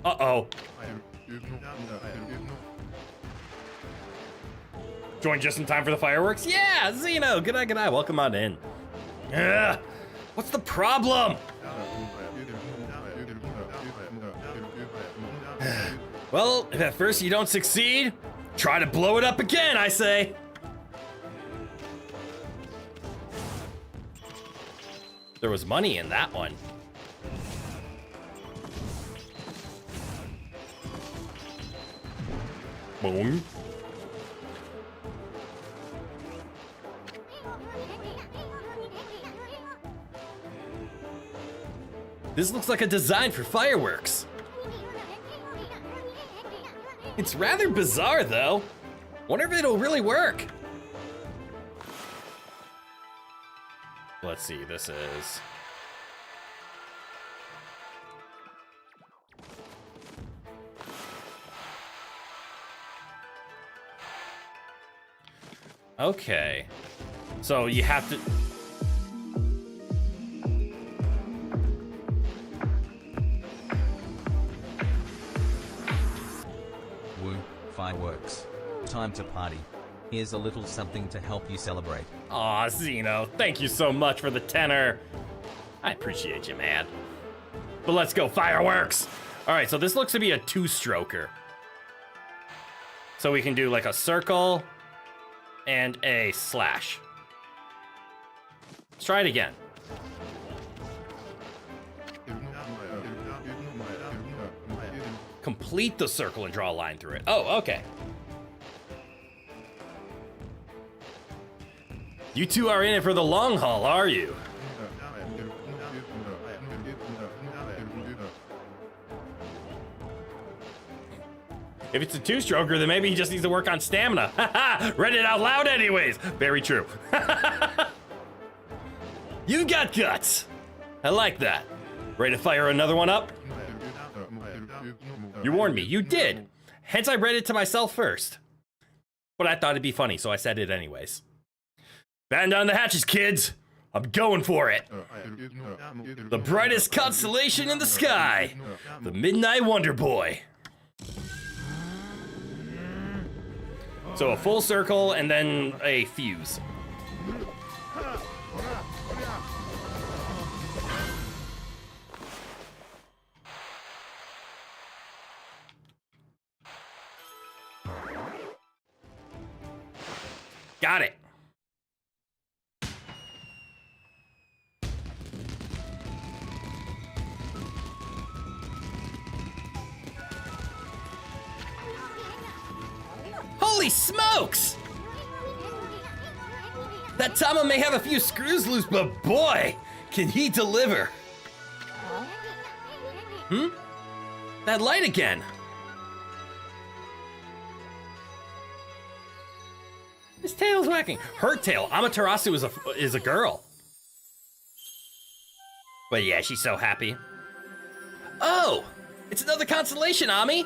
Uh-oh. Joined just in time for the fireworks? Yeah, Zeno, good eye, welcome on in. Ugh, what's the problem? Well, if at first you don't succeed, try to blow it up again, I say. There was money in that one. Boom. This looks like a design for fireworks. It's rather bizarre, though. Wonder if it'll really work. Let's see, this is... Okay. So you have to... Woo, fireworks. Time to party. Here's a little something to help you celebrate. Aw, Zeno, thank you so much for the tenor. I appreciate you, man. But let's go, fireworks! All right, so this looks to be a two-stroker. So we can do like a circle and a slash. Let's try it again. Complete the circle and draw a line through it. Oh, okay. You two are in it for the long haul, are you? If it's a two-stroker, then maybe he just needs to work on stamina. Haha, read it out loud anyways. Very true. You got guts. I like that. Ready to fire another one up? You warned me, you did. Hence I read it to myself first. But I thought it'd be funny, so I said it anyways. Batten down the hatches, kids. I'm going for it. The brightest constellation in the sky. The Midnight Wonder Boy. So a full circle and then a fuse. Got it. Holy smokes! That Tama may have a few screws loose, but boy, can he deliver. That light again. His tail's whacking. Her tail. Amaterasu is a girl. But yeah, she's so happy. Oh! It's another constellation, Ami!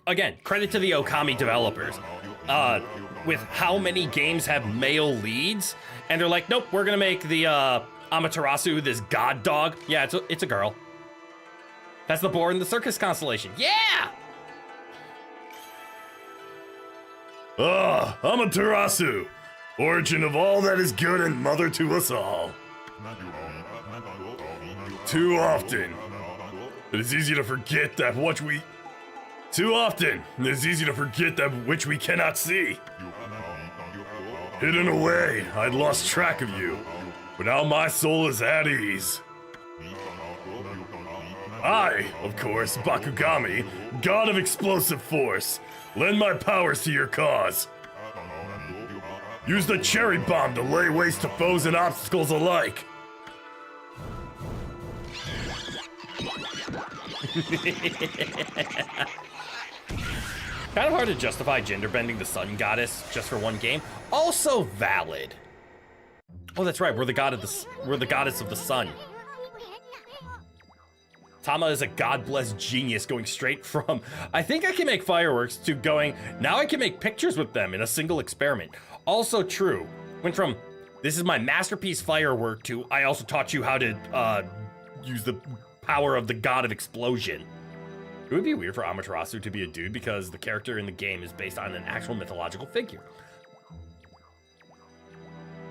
Again, credit to the Okami developers. With how many games have male leads, and they're like, nope, we're gonna make the Amaterasu this god dog. Yeah, it's a girl. That's the boar in the circus constellation. Yeah! Amaterasu, origin of all that is good and mother to us all. Too often, it is easy to forget that which we cannot see. Hidden away, I'd lost track of you, but now my soul is at ease. I, of course, Bakugami, god of explosive force, lend my powers to your cause. Use the cherry bomb to lay waste to foes and obstacles alike. Kind of hard to justify gender bending the sun goddess just for one game. Also valid. Oh, that's right. We're the goddess of the sun. Tama is a god-blessed genius going straight from, I think I can make fireworks, to going, now I can make pictures with them in a single experiment. Also true. Went from, this is my masterpiece firework, to, I also taught you how to use the power of the god of explosion. It would be weird for Amaterasu to be a dude because the character in the game is based on an actual mythological figure.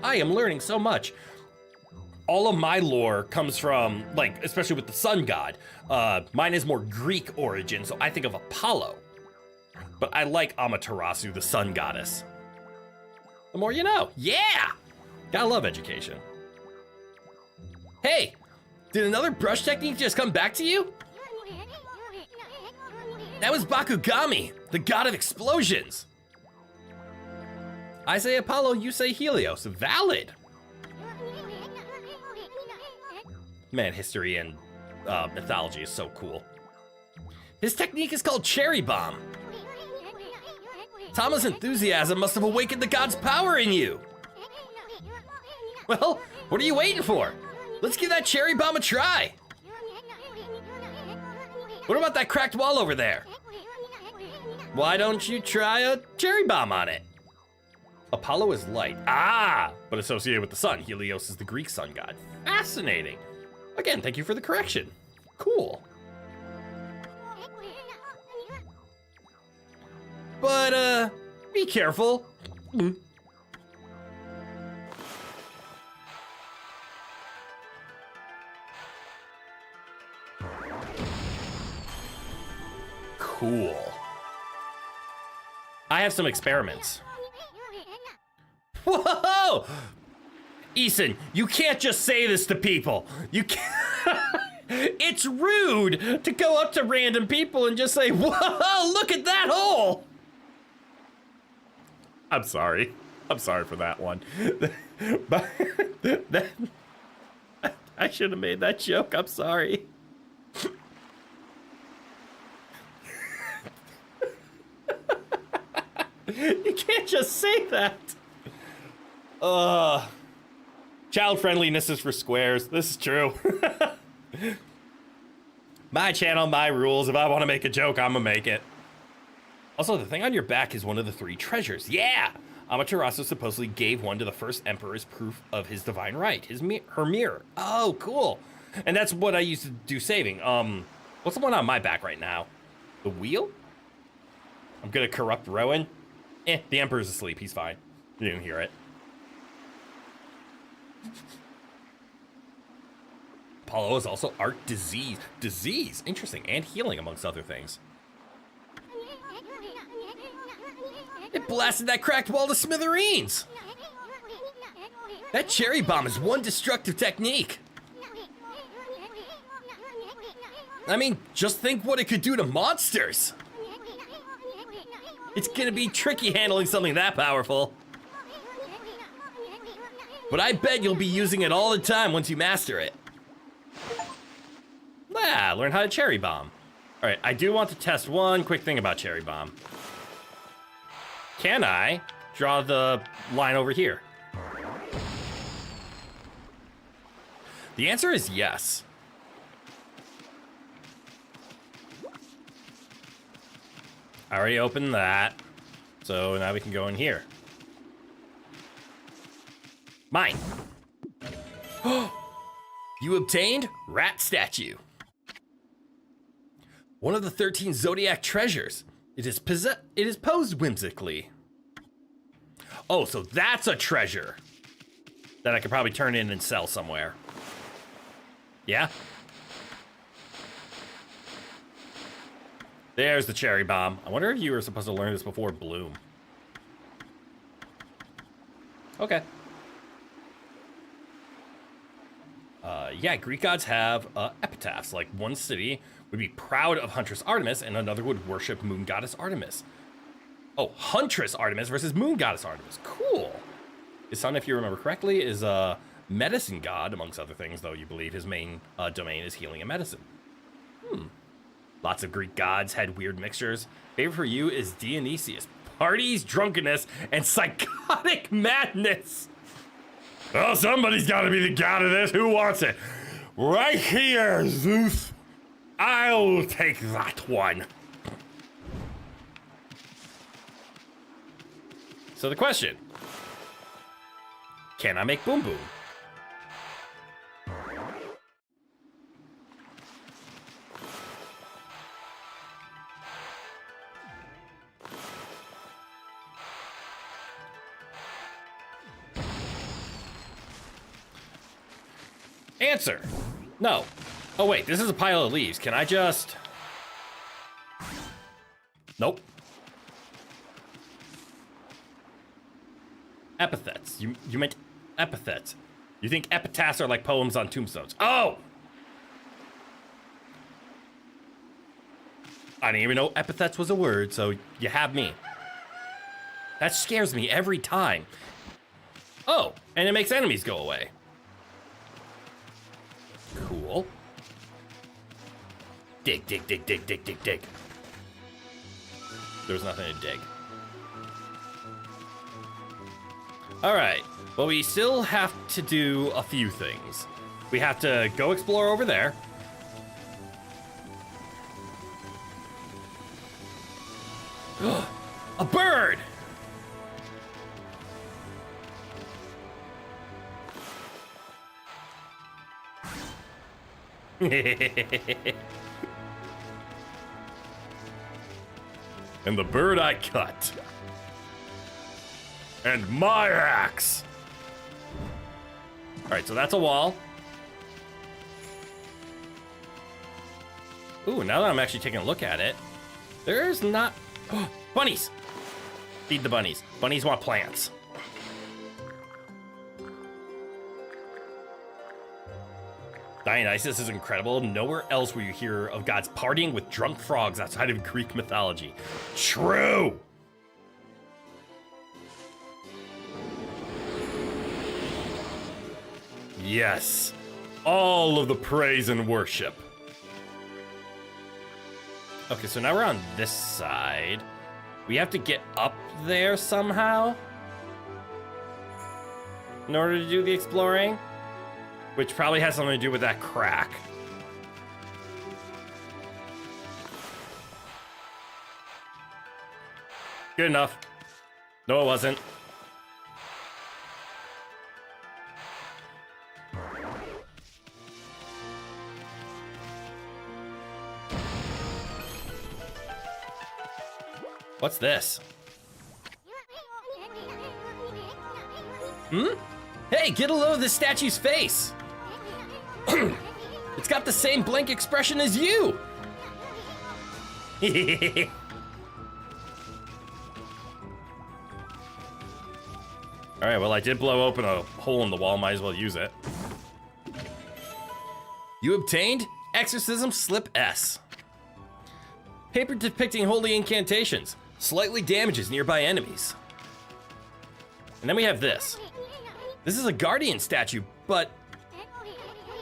I am learning so much. All of my lore comes from, like, especially with the sun god. Mine is more Greek origin, so I think of Apollo. But I like Amaterasu, the sun goddess. The more you know. Yeah! Gotta love education. Hey! Did another brush technique just come back to you? That was Bakugami, the god of explosions. I say Apollo, you say Helios. Valid. Man, history and mythology is so cool. His technique is called Cherry Bomb. Tama's enthusiasm must have awakened the god's power in you. Well, what are you waiting for? Let's give that Cherry Bomb a try. What about that cracked wall over there? Why don't you try a Cherry Bomb on it? Apollo is light. Ah, but associated with the sun. Helios is the Greek sun god. Fascinating. Again, thank you for the correction. Cool. But, be careful. Cool. I have some experiments. Whoa! Eason, you can't just say this to people. You can't. It's rude to go up to random people and just say, whoa, look at that hole. I'm sorry. I'm sorry for that one. But I should have made that joke. I'm sorry. You can't just say that. Child friendliness is for squares. This is true. My channel, my rules. If I want to make a joke, I'm gonna make it. Also, the thing on your back is one of the 3 treasures. Yeah! Amaterasu supposedly gave one to the first emperor as proof of his divine right. Her mirror. Oh, cool. And that's what I used to do saving. What's the one on my back right now? The wheel? I'm gonna corrupt Rowan. The emperor's asleep. He's fine. You didn't hear it. Apollo is also art disease, interesting, and healing amongst other things. It blasted that cracked wall to smithereens. That cherry bomb is one destructive technique. I mean, just think what it could do to monsters. It's gonna be tricky handling something that powerful. But I bet you'll be using it all the time once you master it. Ah, learn how to cherry bomb. All right, I do want to test one quick thing about cherry bomb. Can I draw the line over here? The answer is yes. I already opened that, so now we can go in here. Mine. You obtained rat statue. One of the 13 zodiac treasures. It is posed whimsically. Oh, so that's a treasure that I could probably turn in and sell somewhere. Yeah? There's the cherry bomb. I wonder if you were supposed to learn this before Bloom. Okay. Yeah, Greek gods have epitaphs. Like one city would be proud of Huntress Artemis and another would worship Moon Goddess Artemis. Oh, Huntress Artemis versus Moon Goddess Artemis. Cool. His son, if you remember correctly, is a medicine god, amongst other things, though you believe his main domain is healing and medicine. Lots of Greek gods had weird mixtures. Favorite for you is Dionysius. Parties, drunkenness, and psychotic madness. Well, somebody's got to be the god of this. Who wants it? Right here, Zeus. I'll take that one. So the question, can I make Boom Boom? Answer, no. Oh wait, this is a pile of leaves. Can I just... Nope. Epithets. You meant epithets. You think epitaphs are like poems on tombstones. Oh! I didn't even know epithets was a word, so you have me. That scares me every time. Oh, and it makes enemies go away. Cool. Dig, dig, dig, dig, dig, dig, dig. There's nothing to dig. Alright, well, we still have to do a few things. We have to go explore over there. A bird! And the bird I cut. And my axe. All right, so that's a wall. Ooh, now that I'm actually taking a look at it, there's not... Oh, bunnies! Feed the bunnies. Bunnies want plants. Dionysus is incredible. Nowhere else will you hear of gods partying with drunk frogs outside of Greek mythology. True! Yes. All of the praise and worship. Okay, so now we're on this side. We have to get up there somehow in order to do the exploring, which probably has something to do with that crack. Good enough. No, it wasn't. What's this? Hmm? Hey, get a load of this statue's face! It's got the same blank expression as you! Alright, well, I did blow open a hole in the wall, might as well use it. You obtained Exorcism Slip S. Paper depicting holy incantations. Slightly damages nearby enemies. And then we have this. This is a guardian statue, but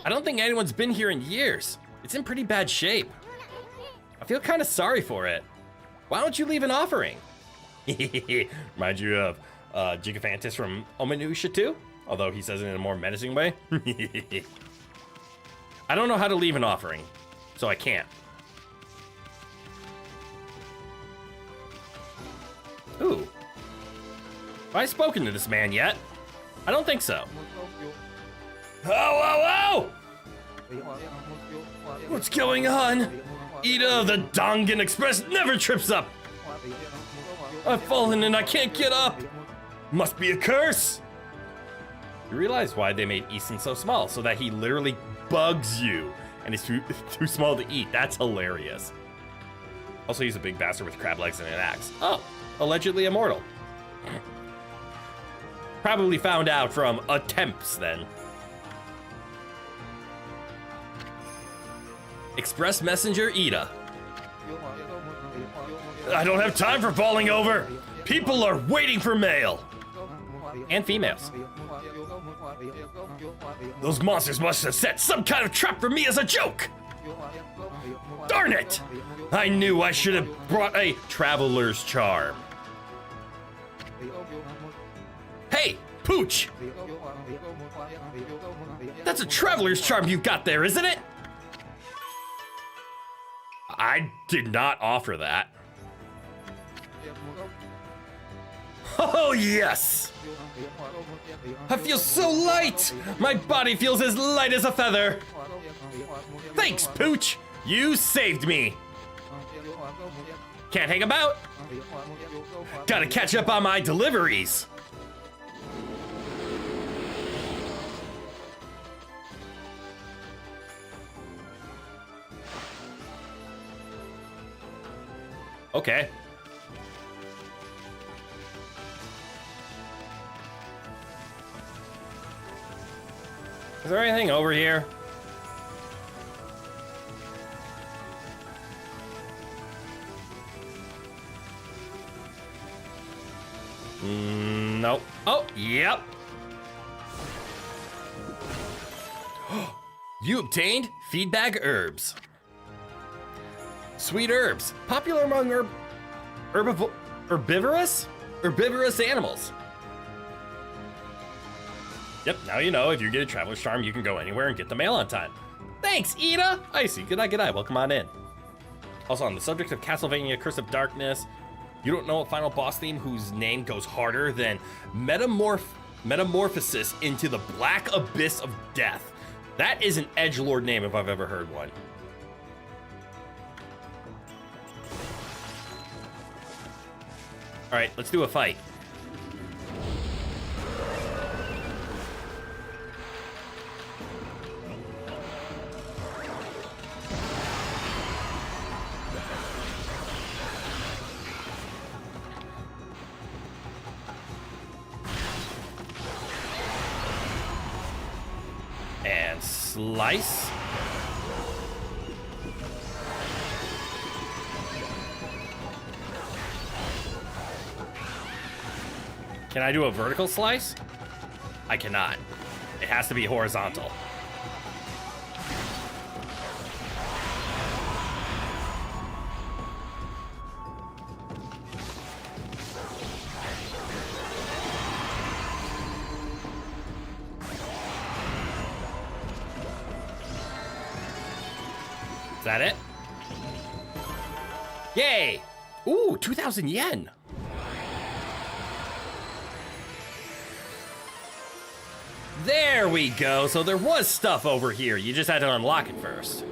I don't think anyone's been here in years. It's in pretty bad shape. I feel kind of sorry for it. Why don't you leave an offering? Remind you of Gigaphantus from Ominusha 2? Although he says it in a more menacing way. I don't know how to leave an offering, so I can't. Ooh. Have I spoken to this man yet? I don't think so. Oh, what's going on? Ida, the Dongan Express never trips up. I've fallen and I can't get up. Must be a curse. You realize why they made Easton so small, so that he literally bugs you and is too small to eat. That's hilarious. Also, he's a big bastard with crab legs and an axe. Oh. Allegedly immortal. Probably found out from attempts then. Express Messenger Ida. I don't have time for falling over. People are waiting for mail. And females. Those monsters must have set some kind of trap for me as a joke. Darn it! I knew I should have brought a traveler's charm. Hey, Pooch! That's a traveler's charm you've got there, isn't it? I did not offer that. Oh, yes! I feel so light! My body feels as light as a feather! Thanks, Pooch! You saved me! Can't hang about? Gotta catch up on my deliveries! Okay. Is there anything over here? Nope. Oh, yep. You obtained feedback herbs. Sweet herbs, popular among herbivorous animals. Yep, now you know if you get a traveler's charm, you can go anywhere and get the mail on time. Thanks, Ida! Icy, good night, welcome on in. Also, on the subject of Castlevania Curse of Darkness, you don't know a final boss theme whose name goes harder than Metamorphosis into the Black Abyss of Death. That is an edgelord name if I've ever heard one. All right, let's do a fight. And slice. Can I do a vertical slice? I cannot. It has to be horizontal. Is that it? Yay! Ooh, 2,000 yen. There we go. So there was stuff over here. You just had to unlock it first.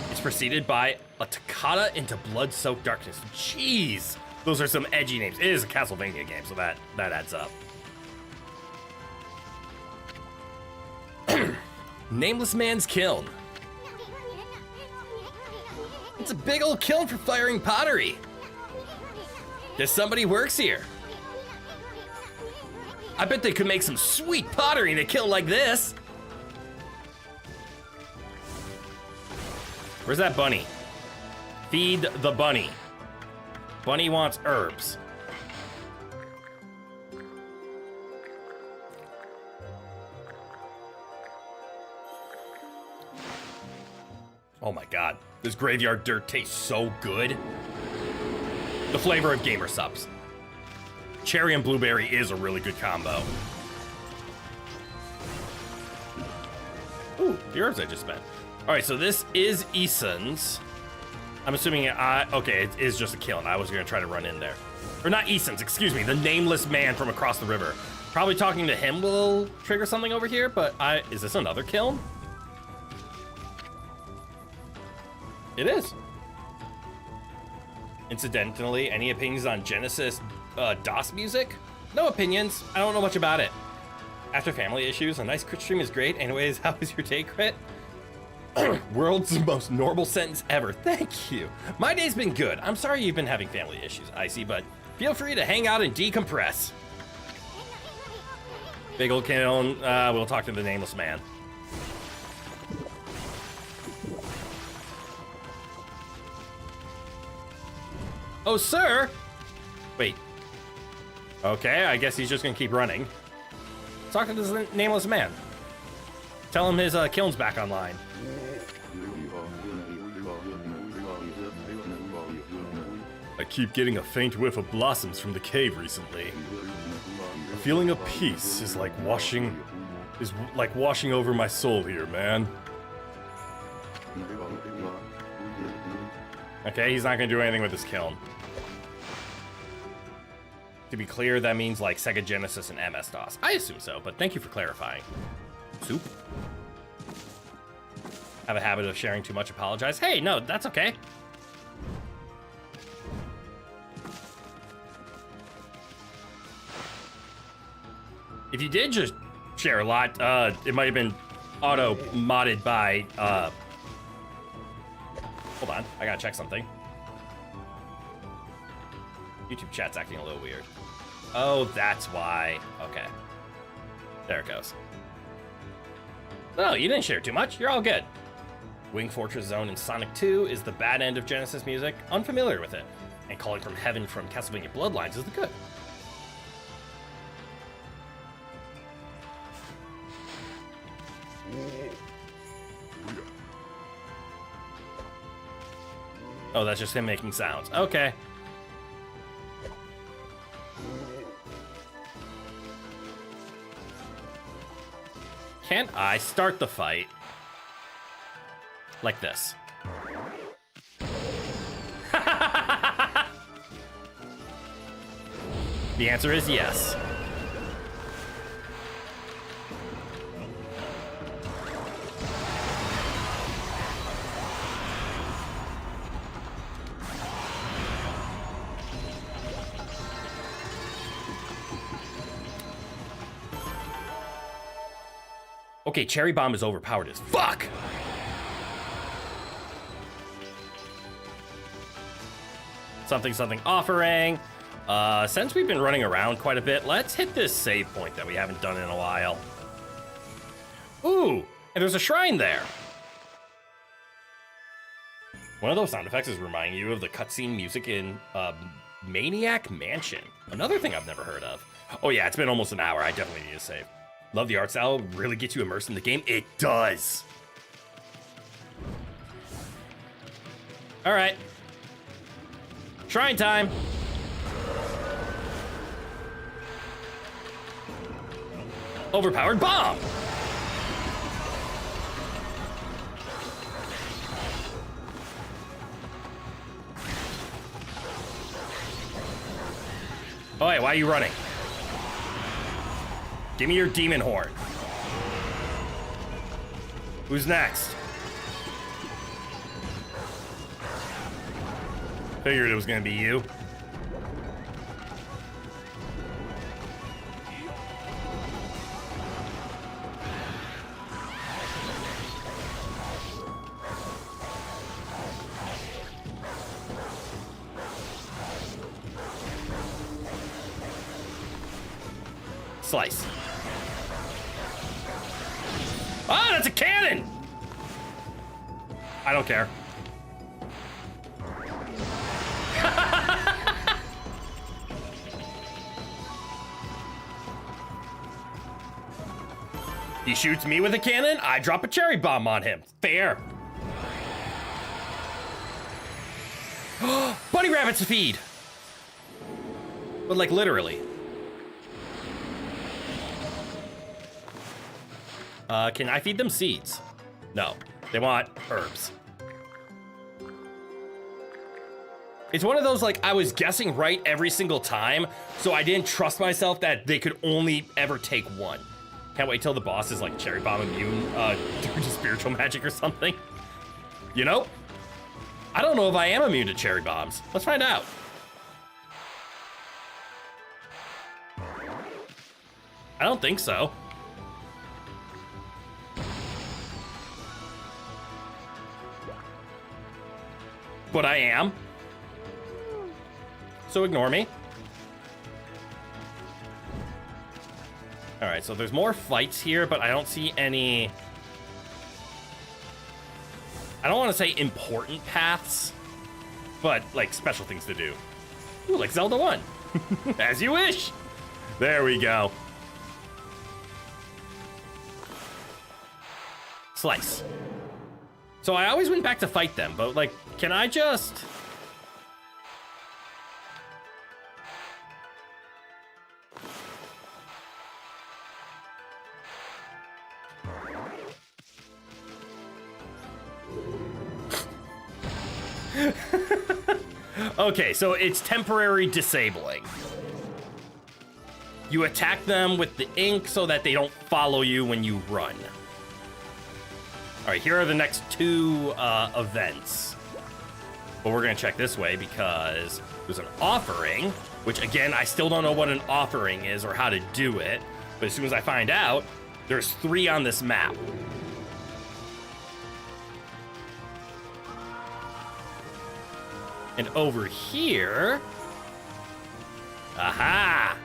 It's preceded by a Toccata into Blood-Soaked Darkness. Jeez. Those are some edgy names. It is a Castlevania game, so that adds up. Nameless Man's Kiln. It's a big old kiln for firing pottery. Guess somebody works here. I bet they could make some sweet pottery in a kiln like this. Where's that bunny? Feed the bunny. Bunny wants herbs. Oh my god, this graveyard dirt tastes so good. The flavor of gamer subs. Cherry and blueberry is a really good combo. Ooh, the herbs I just spent. All right, so this is Eason's. I'm assuming okay, it is just a kiln. I was gonna try to run in there. Or not Eason's, excuse me, the nameless man from across the river. Probably talking to him will trigger something over here, but is this another kiln? It is. Incidentally, any opinions on Genesis DOS music? No opinions. I don't know much about it. After family issues, a nice crit stream is great. Anyways, how was your day, crit? World's most normal sentence ever. Thank you. My day's been good. I'm sorry you've been having family issues, Icy, but feel free to hang out and decompress. Big old kiln. We'll talk to the nameless man. Oh, sir! Wait. Okay, I guess he's just gonna keep running. Talk to this nameless man. Tell him his kiln's back online. I keep getting a faint whiff of blossoms from the cave recently. A feeling of peace is like washing over my soul here, man. Okay, he's not gonna do anything with this kiln. To be clear, that means like Sega Genesis and MS-DOS. I assume so, but thank you for clarifying. Soup. Have a habit of sharing too much, apologize. Hey, no, that's okay. If you did just share a lot, it might have been auto-modded by, hold on, I gotta check something. YouTube chat's acting a little weird. Oh, that's why. Okay. There it goes. No, you didn't share too much. You're all good. Wing Fortress Zone in Sonic 2 is the bad end of Genesis music. Unfamiliar with it. And Calling from Heaven from Castlevania Bloodlines is the good. Oh, that's just him making sounds. Okay. Can't I start the fight like this? The answer is yes. Okay, Cherry Bomb is overpowered as fuck! Something offering. Since we've been running around quite a bit, let's hit this save point that we haven't done in a while. Ooh, and there's a shrine there. One of those sound effects is reminding you of the cutscene music in Maniac Mansion. Another thing I've never heard of. Oh yeah, it's been almost an hour. I definitely need to save. Love the art style, really gets you immersed in the game. It does. All right. Shrine time. Overpowered bomb. Oh, wait, why are you running? Give me your demon horn. Who's next? Figured it was gonna be you. Slice. Ah, that's a cannon! I don't care. He shoots me with a cannon, I drop a cherry bomb on him. Fair. Bunny rabbits to feed! But like literally. Can I feed them seeds? No, they want herbs. It's one of those, like, I was guessing right every single time, so I didn't trust myself that they could only ever take one. Can't wait till the boss is, like, cherry bomb immune due to spiritual magic or something. You know? I don't know if I am immune to cherry bombs. Let's find out. I don't think so. But I am. So ignore me. All right, so there's more fights here, but I don't see any... I don't want to say important paths, but like special things to do. Ooh, like Zelda 1. As you wish. There we go. Slice. So I always went back to fight them, but like, can I just... Okay, so it's temporary disabling. You attack them with the ink so that they don't follow you when you run. All right, here are the next two events. But we're gonna check this way because there's an offering, which again, I still don't know what an offering is or how to do it. But as soon as I find out, there's 3 on this map. And over here, aha!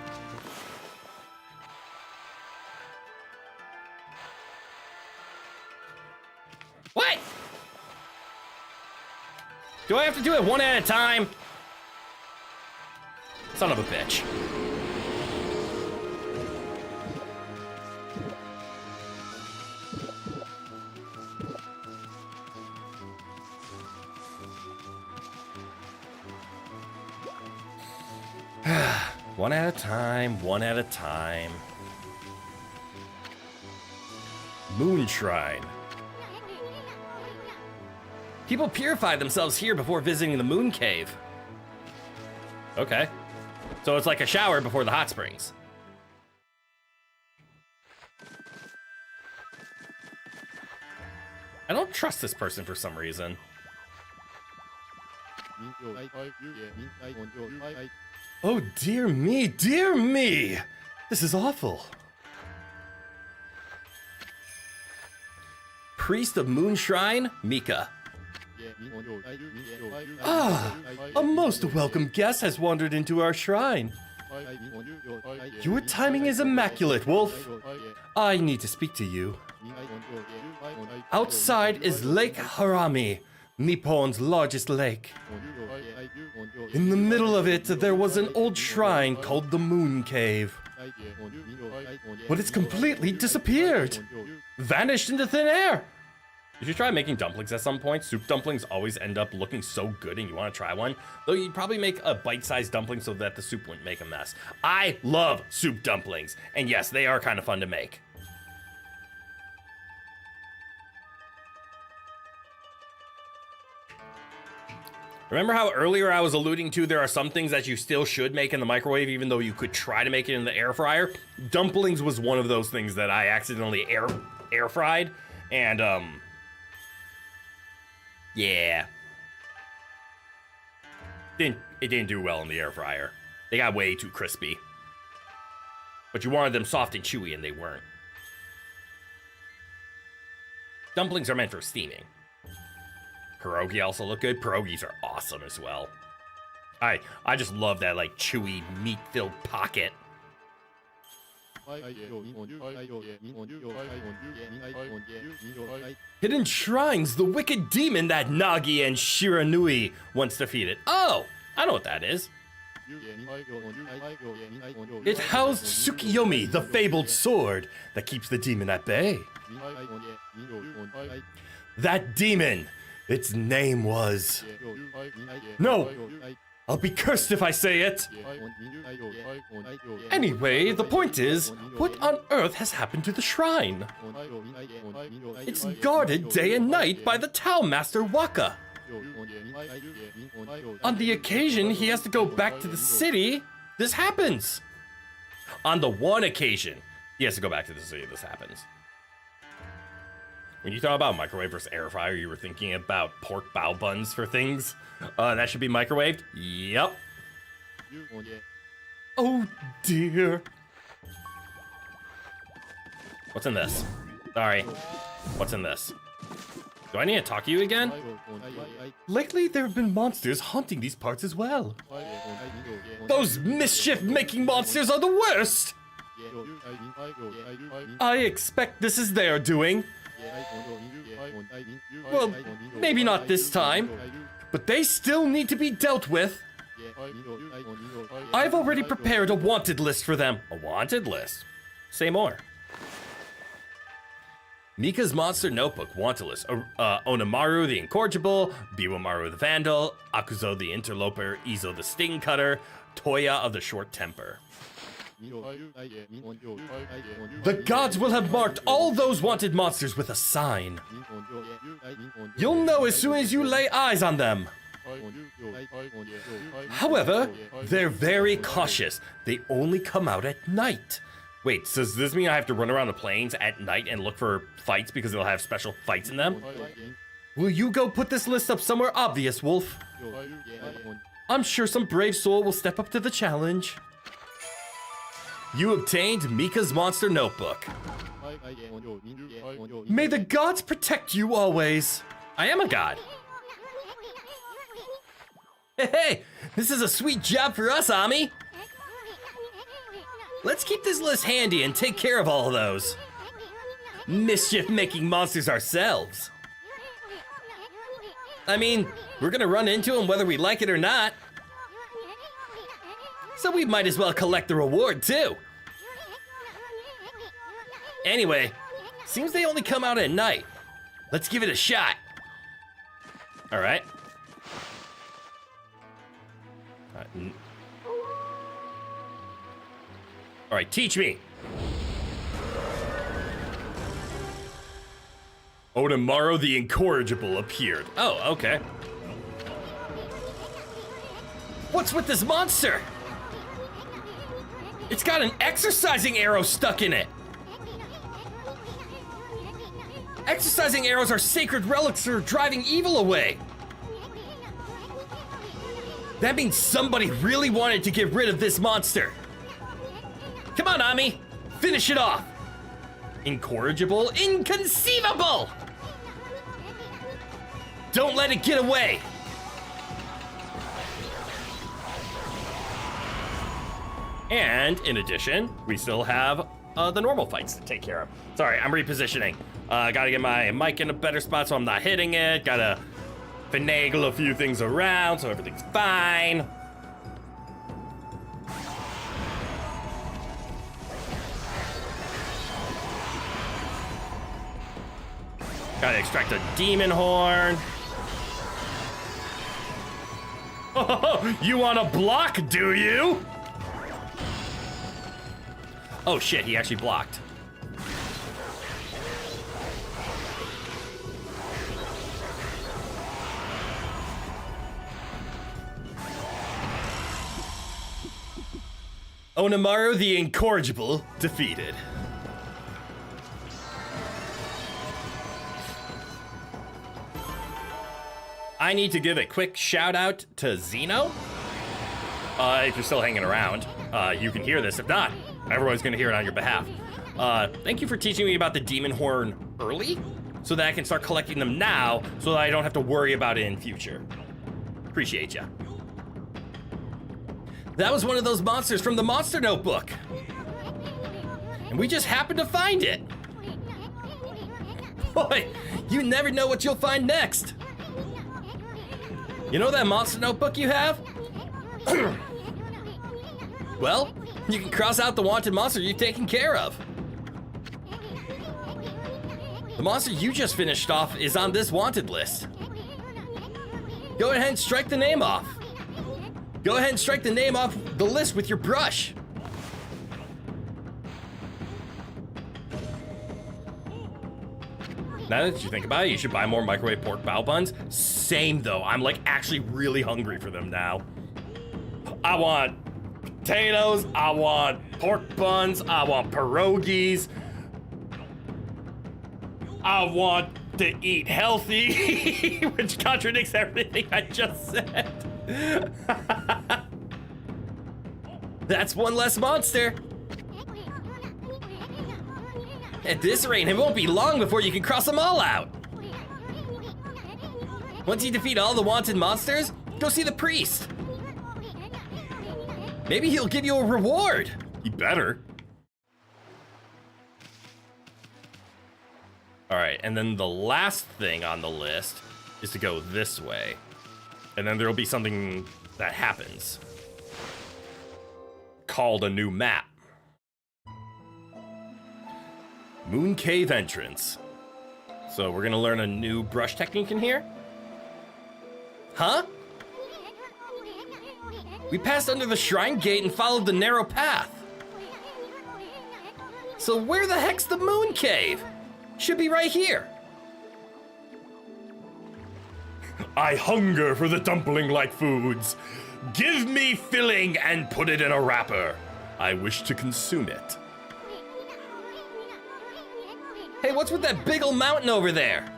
What? Do I have to do it one at a time? Son of a bitch. One at a time, one at a time. Moon Shrine. People purify themselves here before visiting the Moon Cave. Okay. So it's like a shower before the hot springs. I don't trust this person for some reason. Oh, dear me, dear me! This is awful. Priest of Moon Shrine, Mika. Ah, a most welcome guest has wandered into our shrine. Your timing is immaculate, Wolf. I need to speak to you. Outside is Lake Harami, Nippon's largest lake. In the middle of it, there was an old shrine called the Moon Cave. But it's completely disappeared. Vanished into thin air. You should try making dumplings at some point. Soup dumplings always end up looking so good and you want to try one. Though you'd probably make a bite-sized dumpling so that the soup wouldn't make a mess. I love soup dumplings. And yes, they are kind of fun to make. Remember how earlier I was alluding to there are some things that you still should make in the microwave even though you could try to make it in the air fryer? Dumplings was one of those things that I accidentally air fried. And, yeah. It didn't do well in the air fryer. They got way too crispy. But you wanted them soft and chewy, and they weren't. Dumplings are meant for steaming. Pierogi also look good. Pierogis are awesome as well. I just love that, like, chewy, meat-filled pocket. Hidden shrines, the wicked demon that Nagi and Shiranui once defeated. Oh, I know what that is. It housed Tsukiyomi, the fabled sword that keeps the demon at bay. That demon, its name was... No! I'll be cursed if I say it! Anyway, the point is, what on earth has happened to the shrine? It's guarded day and night by the Tao Master Waka. On the occasion he has to go back to the city, this happens. On the one occasion he has to go back to the city, this happens. When you talk about microwave versus air fryer, you were thinking about pork bao buns for things. That should be microwaved? Yep. Oh dear. What's in this? Sorry. What's in this? Do I need to talk to you again? Lately, there have been monsters haunting these parts as well. Those mischief-making monsters are the worst! I expect this is their doing. Well, maybe not this time, but they still need to be dealt with. I've already prepared a wanted list for them. A wanted list? Say more. Mika's Monster Notebook wanted list. Onamaru the Incorrigible, Biwamaru the Vandal, Akuzo the Interloper, Izo the Sting Cutter, Toya of the Short Temper. The gods will have marked all those wanted monsters with a sign. You'll know as soon as you lay eyes on them. However, they're very cautious. They only come out at night. Wait, so does this mean I have to run around the plains at night and look for fights because they'll have special fights in them? Will you go put this list up somewhere obvious, Wolf? I'm sure some brave soul will step up to the challenge. You obtained Mika's Monster Notebook. May the gods protect you always. I am a god. Hey, this is a sweet job for us, Ami. Let's keep this list handy and take care of all of those mischief-making monsters ourselves. I mean, we're gonna run into them whether we like it or not. So we might as well collect the reward too. Anyway, seems they only come out at night. Let's give it a shot. All right. All right, teach me. Odamaru the Incorrigible appeared. Oh, okay. What's with this monster? It's got an exercising arrow stuck in it. Exercising arrows are sacred relics for driving evil away. That means somebody really wanted to get rid of this monster. Come on, Ami, finish it off. Incorrigible, inconceivable! Don't let it get away. And in addition, we still have the normal fights to take care of. Sorry, I'm repositioning. Gotta get my mic in a better spot so I'm not hitting it. Gotta finagle a few things around so everything's fine. Gotta extract a demon horn. Oh, you want to block, do you? Oh shit, he actually blocked. Onamaru the Incorrigible defeated. I need to give a quick shout out to Zeno. If you're still hanging around, you can hear this. If not, everyone's gonna hear it on your behalf. Thank you for teaching me about the demon horn early, so that I can start collecting them now, so that I don't have to worry about it in future. Appreciate ya. That was one of those monsters from the Monster Notebook. And we just happened to find it. Boy, you never know what you'll find next. You know that Monster Notebook you have? Well, you can cross out the wanted monster you've taken care of. The monster you just finished off is on this wanted list. Go ahead and strike the name off. Go ahead and strike the name off the list with your brush. Now that you think about it, you should buy more microwave pork bao buns. Same though, I'm like actually really hungry for them now. I want potatoes, I want pork buns, I want pierogies. I want to eat healthy, which contradicts everything I just said. That's one less monster. At this rate, it won't be long before you can cross them all out. Once you defeat all the wanted monsters, go see the priest. Maybe he'll give you a reward. He better. All right, and then the last thing on the list is to go this way. And then there'll be something that happens called a new map. Moon Cave entrance. So we're gonna learn a new brush technique in here? Huh? We passed under the shrine gate and followed the narrow path. So where the heck's the Moon Cave? Should be right here. I hunger for the dumpling-like foods. Give me filling and put it in a wrapper. I wish to consume it. Hey, what's with that big ol' mountain over there?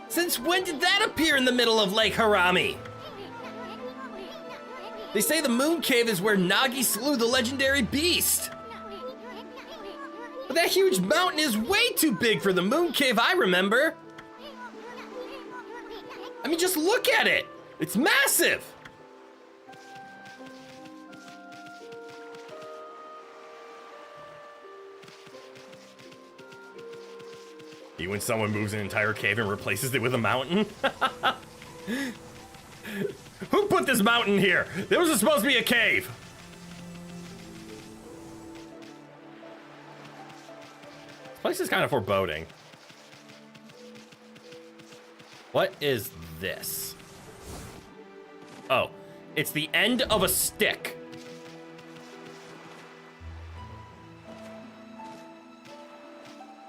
Since when did that appear in the middle of Lake Harami? They say the Moon Cave is where Nagi slew the legendary beast. But that huge mountain is way too big for the Moon Cave I remember. I mean, just look at it. It's massive. You when someone moves an entire cave and replaces it with a mountain? Who put this mountain here? There was supposed to be a cave. This place is kind of foreboding. What is this? Oh, it's the end of a stick.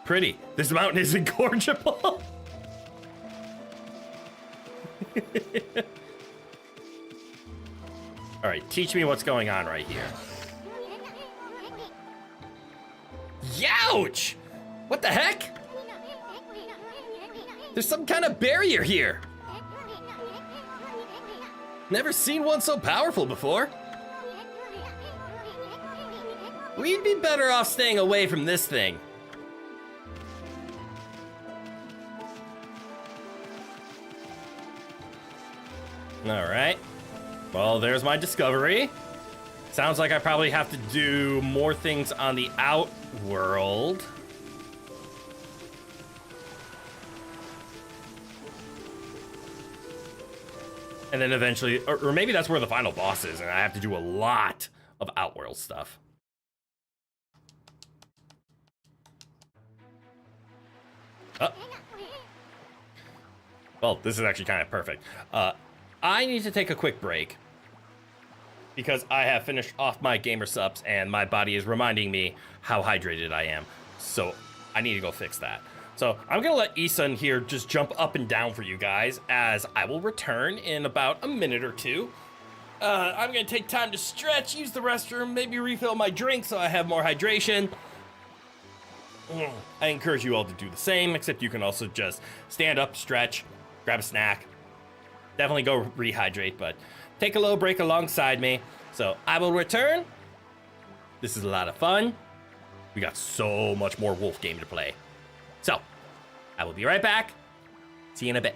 Pretty. This mountain is incorrigible. All right, teach me what's going on right here. Youch! What the heck? There's some kind of barrier here. Never seen one so powerful before. We'd be better off staying away from this thing. All right. Well, there's my discovery. Sounds like I probably have to do more things on the outworld. And then eventually, or maybe that's where the final boss is, and I have to do a lot of outworld stuff. Well, this is actually kind of perfect. I need to take a quick break because I have finished off my gamer subs and my body is reminding me how hydrated I am. So I need to go fix that. So I'm gonna let Isun here just jump up and down for you guys as I will return in about a minute or two. I'm gonna take time to stretch, use the restroom, maybe refill my drink so I have more hydration. I encourage you all to do the same, except you can also just stand up, stretch, grab a snack. Definitely go rehydrate, but take a little break alongside me. So I will return. This is a lot of fun. We got so much more wolf game to play. So I will be right back. See you in a bit.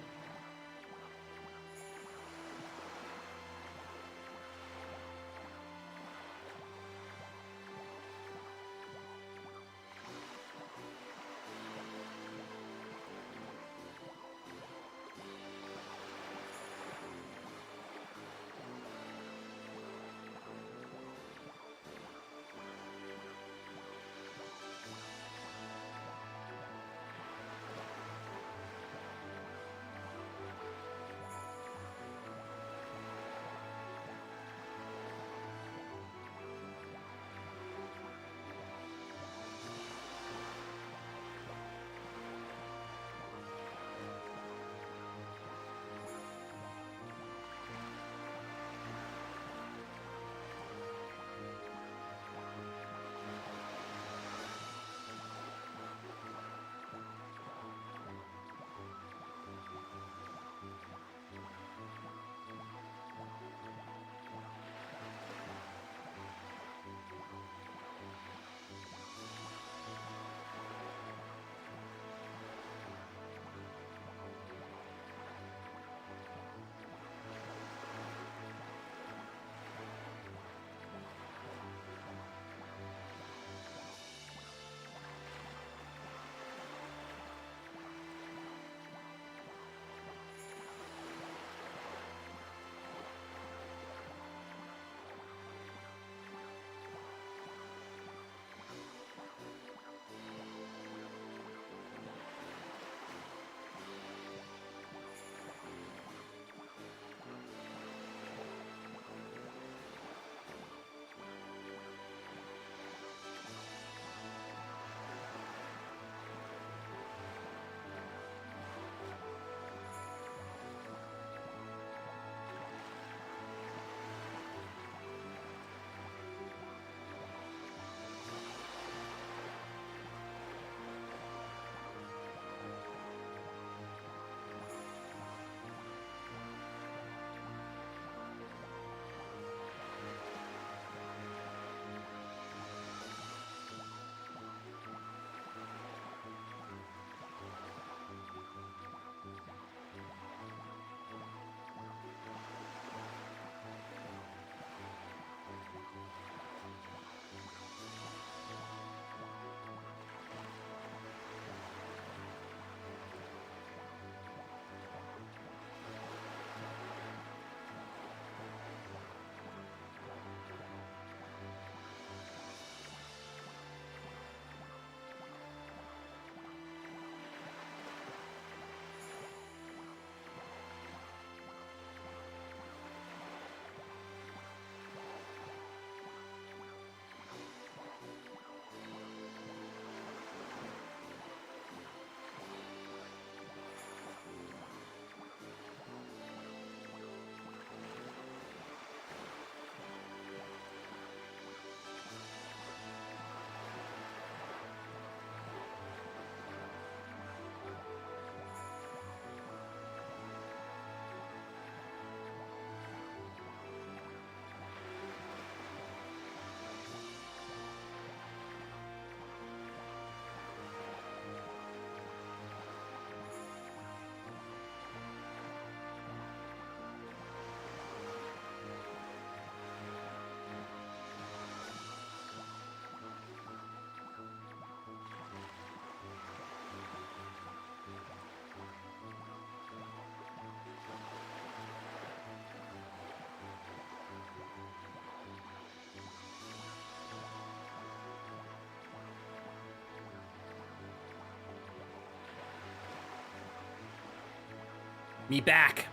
Me back.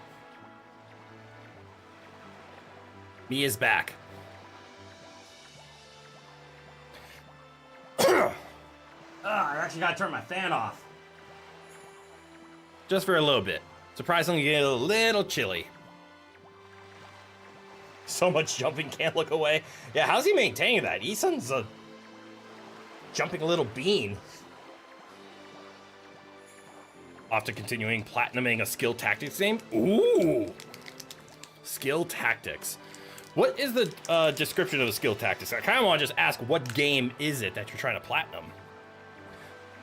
Me is back. I actually gotta turn my fan off. Just for a little bit. Surprisingly, get a little chilly. So much jumping, can't look away. Yeah, how's he maintaining that? Isan's a jumping little bean. Off to continuing platinuming a skill tactics game. Ooh! Skill tactics. What is the description of the skill tactics? I kind of want to just ask, what game is it that you're trying to platinum?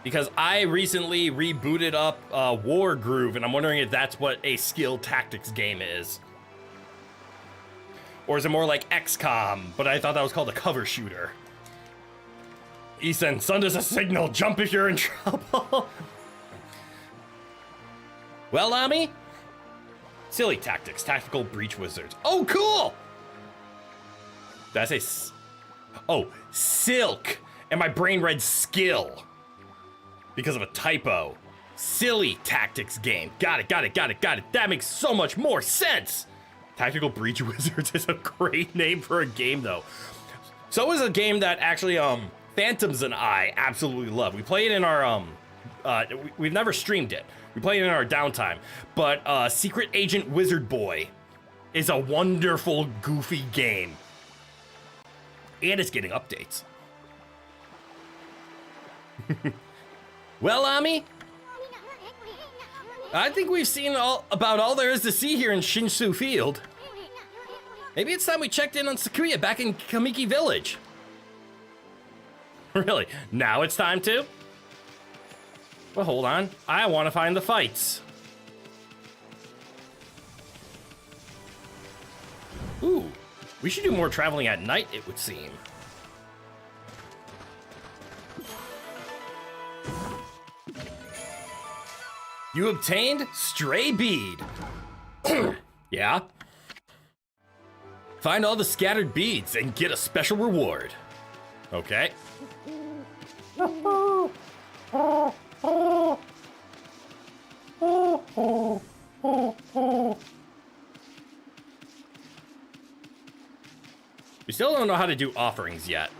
Because I recently rebooted up War Groove, and I'm wondering if that's what a skill tactics game is. Or is it more like XCOM, but I thought that was called a cover shooter. Isan, send us a signal, jump if you're in trouble. Well, Ami? Silly tactics, tactical breach wizards. Oh, cool! Did I say oh, silk, and my brain read skill. Because of a typo. Silly tactics game. Got it. That makes so much more sense. Tactical Breach Wizards is a great name for a game, though. So is a game that actually, Phantoms and I absolutely love. We play it in our, we've never streamed it. We play it in our downtime. But, Secret Agent Wizard Boy is a wonderful, goofy game. And it's getting updates. Well, Ami, I think we've seen about all there is to see here in Shinsu Field. Maybe it's time we checked in on Sakuya back in Kamiki Village. Really? Now it's time to? Well, hold on. I want to find the fights. Ooh, we should do more traveling at night, it would seem. You obtained Stray Bead. Yeah? Find all the scattered beads and get a special reward. Okay. We still don't know how to do offerings yet.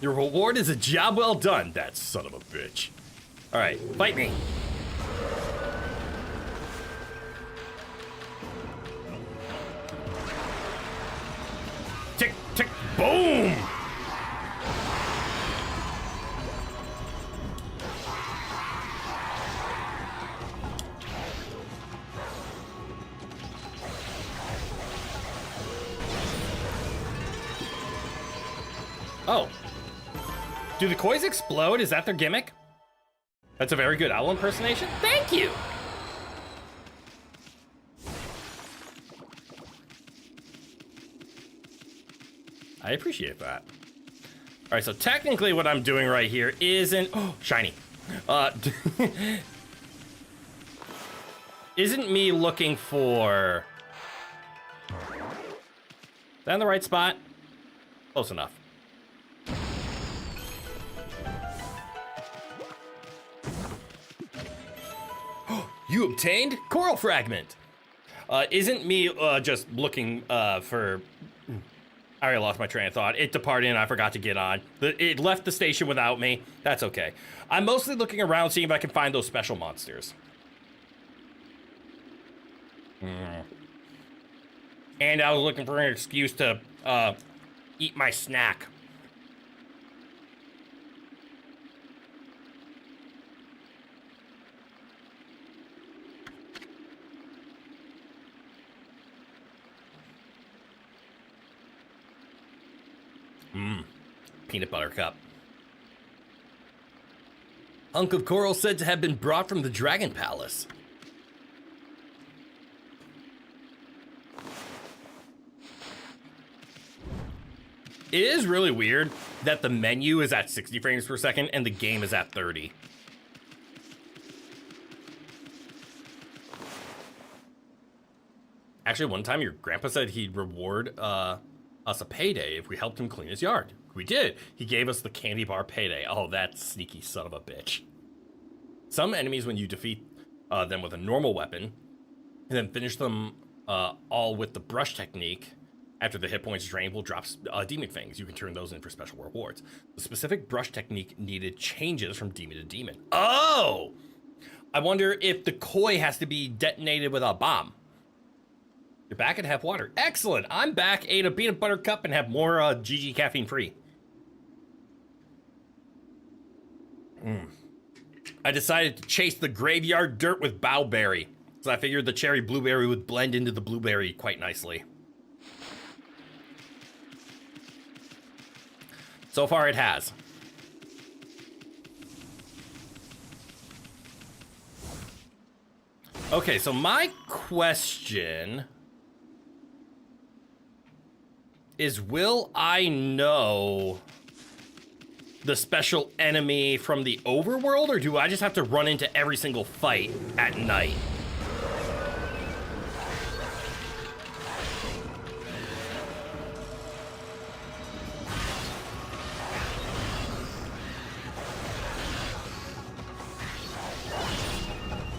Your reward is a job well done, that son of a bitch. All right, fight me. Tick, tick, boom! Oh. Do the kois explode? Is that their gimmick? That's a very good owl impersonation. Thank you! I appreciate that. All right, so technically what I'm doing right here isn't... Oh, shiny. Isn't me looking for... Is that in the right spot? Close enough. You obtained Coral Fragment. Isn't me just looking for... I already lost my train of thought. It departed and I forgot to get on. It left the station without me. That's okay. I'm mostly looking around, seeing if I can find those special monsters. And I was looking for an excuse to eat my snack. Peanut butter cup. Hunk of coral said to have been brought from the Dragon Palace. It is really weird that the menu is at 60 frames per second and the game is at 30. Actually, one time your grandpa said he'd reward us a payday if we helped him clean his yard. We did. He gave us the candy bar payday. Oh, that sneaky son of a bitch. Some enemies, when you defeat then with a normal weapon, and then finish them all with the brush technique. After the hit points drain, will drop demon fangs. You can turn those in for special rewards. The specific brush technique needed changes from demon to demon. Oh! I wonder if the koi has to be detonated with a bomb. You're back and have water. Excellent! I'm back, ate a peanut butter cup, and have more GG caffeine free. I decided to chase the graveyard dirt with bowberry, so I figured the cherry blueberry would blend into the blueberry quite nicely. So far, it has. Okay, so my question is, will I know the special enemy from the overworld, or do I just have to run into every single fight at night?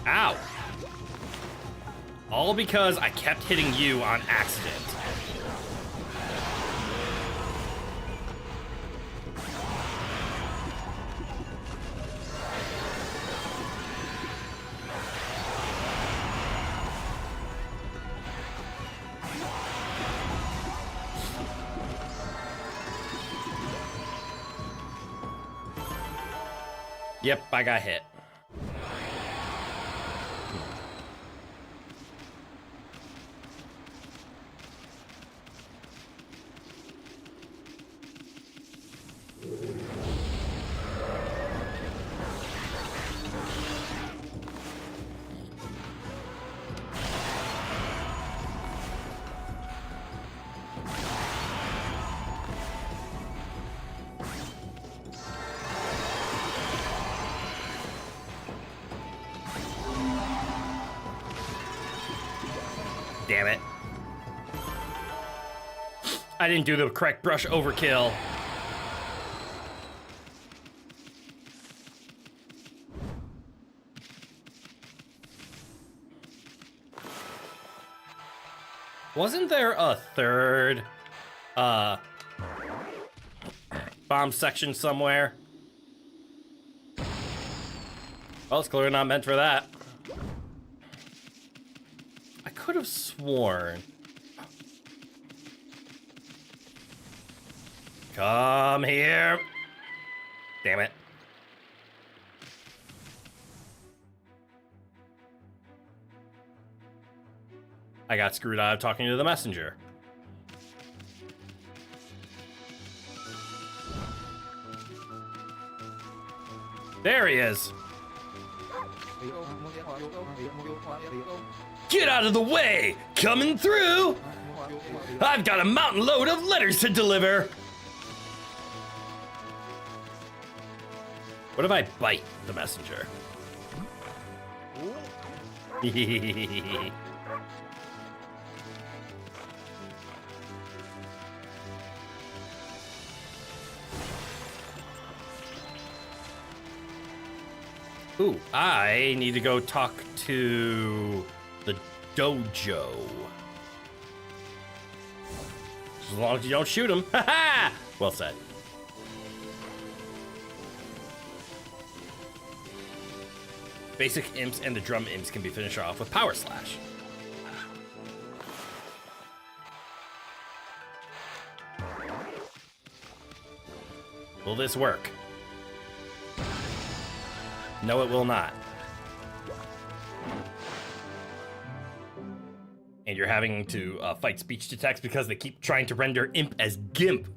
Ow. All because I kept hitting you on accident. Yep, I got hit. Damn it. I didn't do the correct brush overkill. Wasn't there a third bomb section somewhere? Well, it's clearly not meant for that. I could have sworn. Come here. Damn it. I got screwed out of talking to the messenger. There he is. Get out of the way! Coming through! I've got a mountain load of letters to deliver! What if I bite the messenger? Ooh, I need to go talk to the dojo. As long as you don't shoot him. Ha ha! Well said. Basic imps and the drum imps can be finished off with Power Slash. Will this work? No, it will not. And you're having to fight speech to text because they keep trying to render imp as gimp.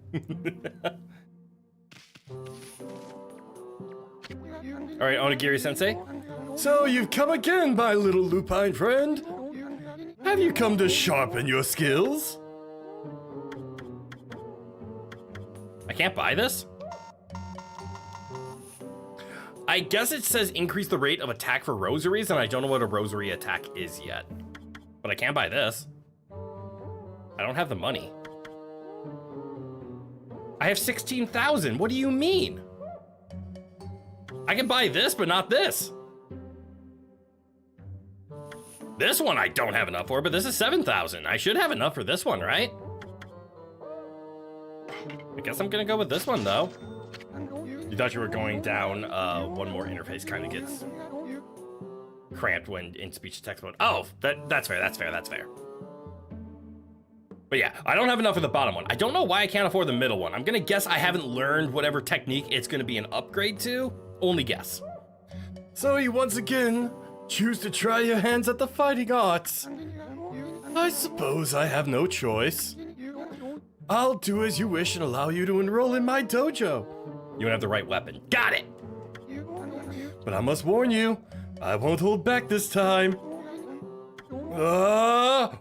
All right, Onigiri-sensei. So you've come again, my little lupine friend. Have you come to sharpen your skills? I can't buy this? I guess it says increase the rate of attack for rosaries, and I don't know what a rosary attack is yet. But I can't buy this. I don't have the money. I have 16,000. What do you mean? I can buy this, but not this. This one I don't have enough for, but this is 7,000. I should have enough for this one, right? I guess I'm gonna go with this one, though. You thought you were going down, one more interface kind of gets cramped when in speech-to-text mode. Oh, that's fair, that's fair, that's fair. But yeah, I don't have enough for the bottom one. I don't know why I can't afford the middle one. I'm gonna guess I haven't learned whatever technique it's gonna be an upgrade to. Only guess. So you once again choose to try your hands at the fighting arts. I suppose I have no choice. I'll do as you wish and allow you to enroll in my dojo. You don't have the right weapon. Got it! But I must warn you, I won't hold back this time. Oh!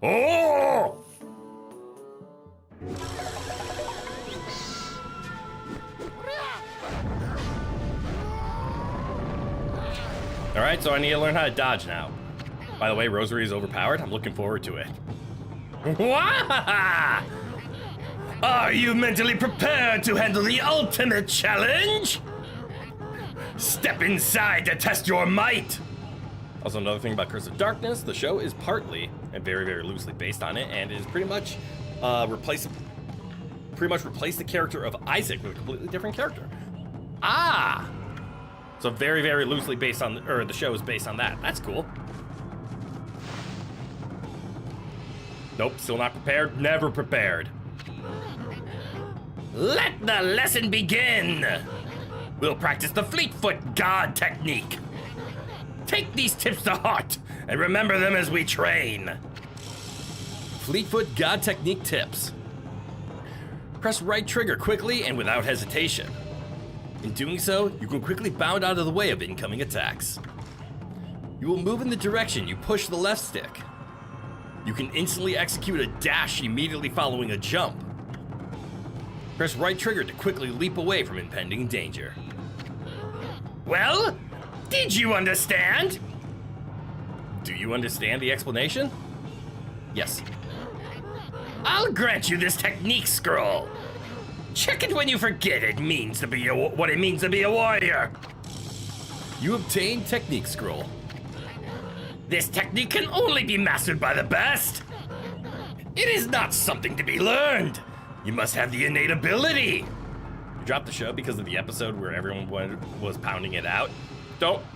Alright, so I need to learn how to dodge now. By the way, Rosary is overpowered. I'm looking forward to it. Wahaha! Are you mentally prepared to handle the ultimate challenge? Step inside to test your might! Also, another thing about Curse of Darkness, the show is partly and very, very loosely based on it, and is pretty much replace the character of Isaac with a completely different character. Ah! So very, very loosely based on, or the show is based on that. That's cool. Nope, still not prepared. Never prepared. Let the lesson begin! We'll practice the Fleetfoot God technique. Take these tips to heart and remember them as we train. Fleetfoot God technique tips. Press right trigger quickly and without hesitation. In doing so, you can quickly bound out of the way of incoming attacks. You will move in the direction you push the left stick. You can instantly execute a dash immediately following a jump. Press right trigger to quickly leap away from impending danger. Well, did you understand? Do you understand the explanation? Yes. I'll grant you this technique scroll. Check it when you forget it means to be what it means to be a warrior. You obtain technique scroll. This technique can only be mastered by the best. It is not something to be learned. You must have the innate ability. You dropped the show because of the episode where everyone was pounding it out.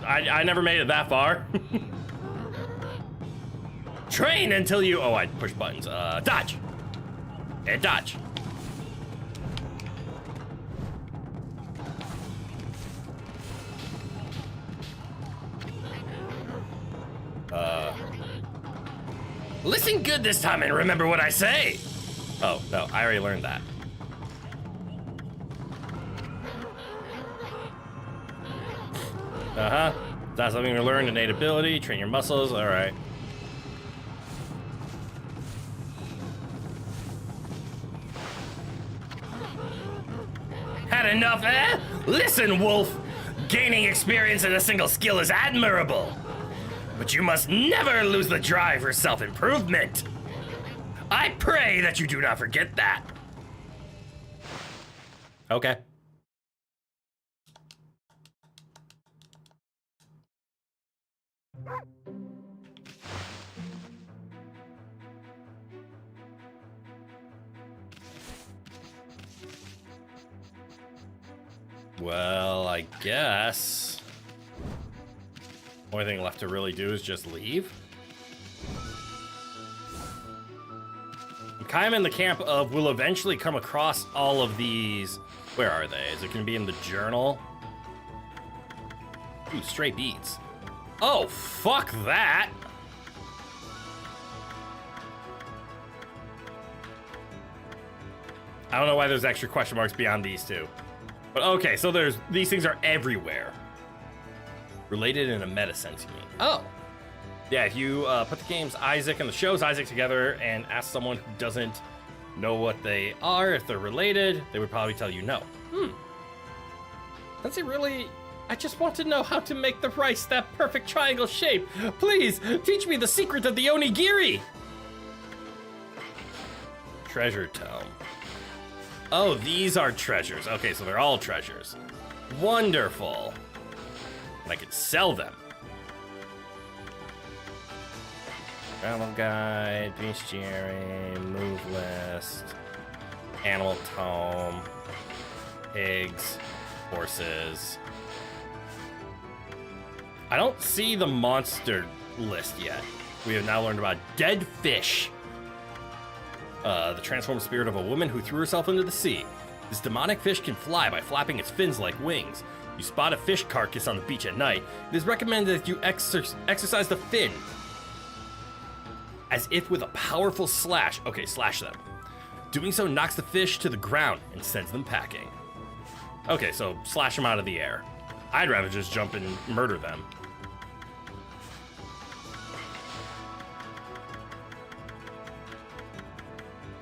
I never made it that far. Train until you, oh, I push buttons. Dodge. And dodge. Listen good this time and remember what I say. Oh, no, I already learned that. Uh-huh. That's something to learn, innate ability, train your muscles, all right. Had enough, eh? Listen, Wolf. Gaining experience in a single skill is admirable. But you must never lose the drive for self-improvement. I pray that you do not forget that. Okay. Well, I guess. Only thing left to really do is just leave. I'm kind of in the camp of we'll eventually come across all of these. Where are they? Is it going to be in the journal? Ooh, stray beads. Oh, fuck that. I don't know why there's extra question marks beyond these two. But okay, so these things are everywhere. Related in a meta sense, you mean? Oh. Yeah, if you put the games Isaac and the shows Isaac together and ask someone who doesn't know what they are, if they're related, they would probably tell you no. Does it really? I just want to know how to make the rice that perfect triangle shape. Please, teach me the secret of the onigiri. Treasure tome. Oh, these are treasures. Okay, so they're all treasures. Wonderful. And I could sell them. Travel guide, bestiary, move list, animal tome, pigs, horses. I don't see the monster list yet. We have now learned about dead fish. The transformed spirit of a woman who threw herself into the sea. This demonic fish can fly by flapping its fins like wings. You spot a fish carcass on the beach at night. It is recommended that you exercise the fin as if with a powerful slash. Okay, slash them. Doing so knocks the fish to the ground and sends them packing. Okay, so slash them out of the air. I'd rather just jump and murder them.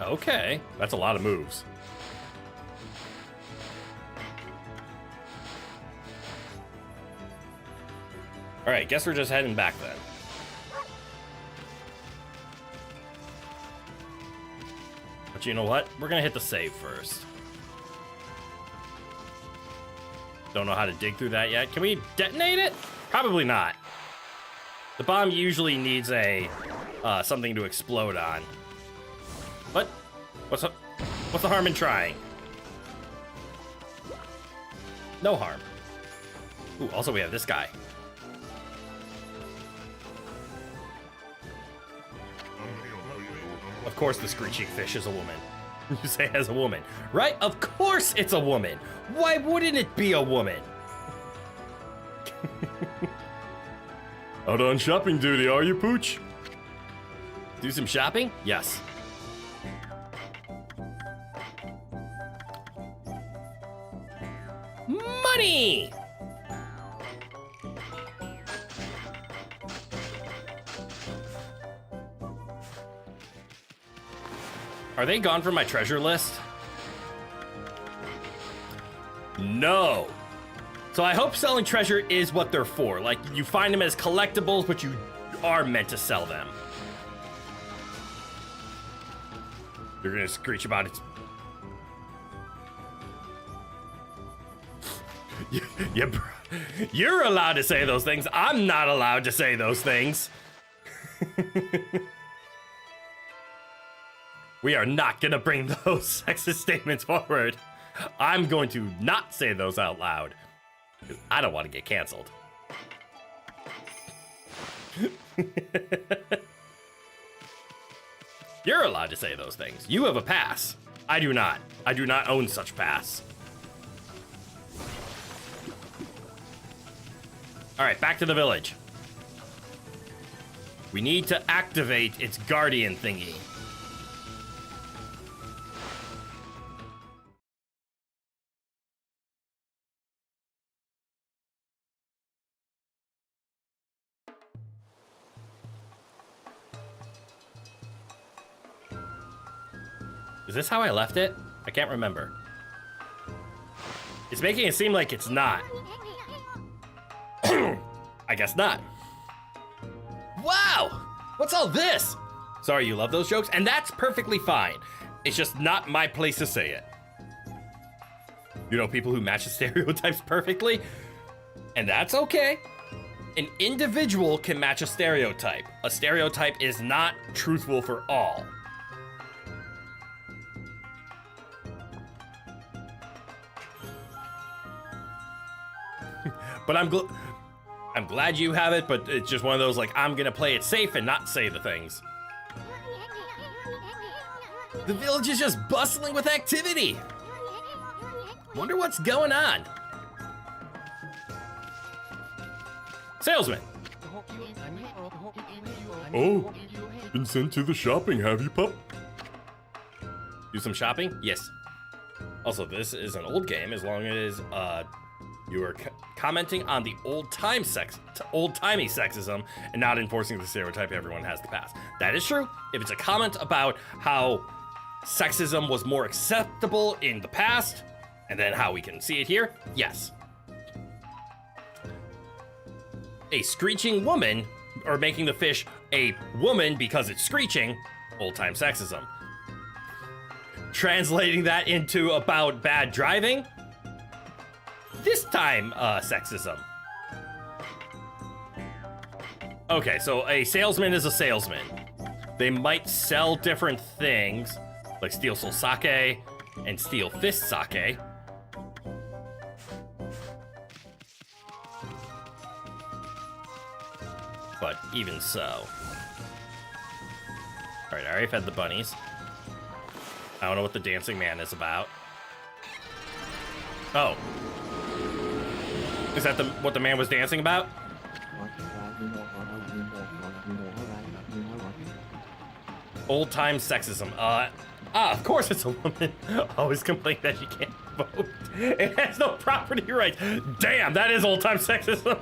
Okay, that's a lot of moves. All right, guess we're just heading back then. But you know what? We're gonna hit the save first. Don't know how to dig through that yet. Can we detonate it? Probably not. The bomb usually needs a something to explode on. What? What's the harm in trying? No harm. Ooh, also we have this guy. Of course the screeching fish is a woman. You say as a woman, right? Of course it's a woman. Why wouldn't it be a woman? Out on shopping duty, are you, Pooch? Do some shopping? Yes. Money! Are they gone from my treasure list? No. So I hope selling treasure is what they're for. Like, you find them as collectibles, but you are meant to sell them. You're gonna screech about it. Yeah, you're allowed to say those things. I'm not allowed to say those things. We are not gonna bring those sexist statements forward. I'm going to not say those out loud. I don't want to get canceled. You're allowed to say those things. You have a pass. I do not. I do not own such pass. All right, back to the village. We need to activate its guardian thingy. Is this how I left it? I can't remember. It's making it seem like it's not. I guess not. Wow! What's all this? Sorry, you love those jokes, and that's perfectly fine. It's just not my place to say it. You know people who match the stereotypes perfectly? And that's okay. An individual can match a stereotype. A stereotype is not truthful for all. But I'm glad you have it, but it's just one of those, like, I'm gonna play it safe and not say the things. The village is just bustling with activity. Wonder what's going on. Salesman. Oh, been sent to the shopping, have you, pup? Do some shopping? Yes. Also, this is an old game, as long as you are commenting on the old-timey sexism and not enforcing the stereotype everyone has to pass. That is true. If it's a comment about how sexism was more acceptable in the past, and then how we can see it here, yes. A screeching woman, or making the fish a woman because it's screeching, old-time sexism. Translating that into about bad driving, this time, sexism. Okay, so a salesman is a salesman. They might sell different things, like Steel Soul Sake and Steel Fist Sake. But even so. Alright, I already fed the bunnies. I don't know what the dancing man is about. Oh. Is that what the man was dancing about? Old-time sexism. Of course it's a woman. Always complain that she can't vote. It has no property rights. Damn, that is old-time sexism.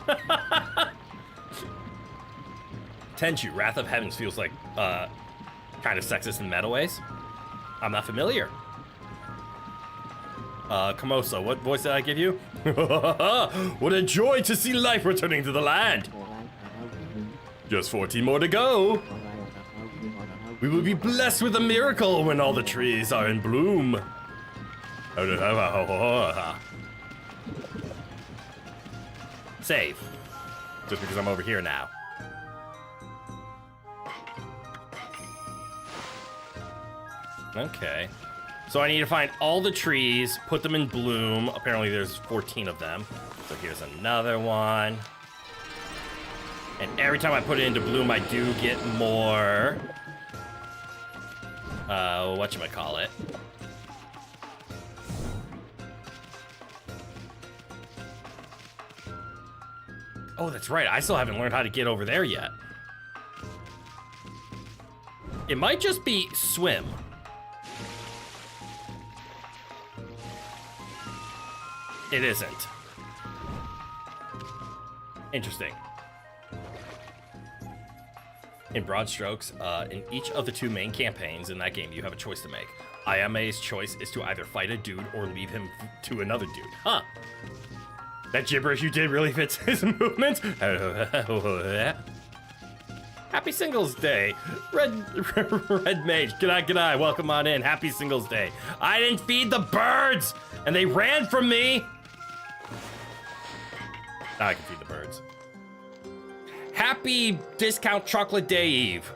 Tenchu, Wrath of Heavens feels like, kind of sexist in meta ways. I'm not familiar. Kamosa, what voice did I give you? What a joy to see life returning to the land. Just 14 more to go. We will be blessed with a miracle when all the trees are in bloom. Save. Just because I'm over here now. Okay. So I need to find all the trees, put them in bloom. Apparently there's 14 of them. So here's another one. And every time I put it into bloom, I do get more. Whatchamacallit? Oh, that's right. I still haven't learned how to get over there yet. It might just be swim. It isn't. Interesting. In broad strokes, in each of the 2 main campaigns in that game, you have a choice to make. Ayame's choice is to either fight a dude or leave him to another dude. Huh. That gibberish you did really fits his movements. Happy Singles Day. Red Mage, g'day, welcome on in. Happy Singles Day. I didn't feed the birds, and they ran from me. Now I can feed the birds. Happy Discount Chocolate Day Eve.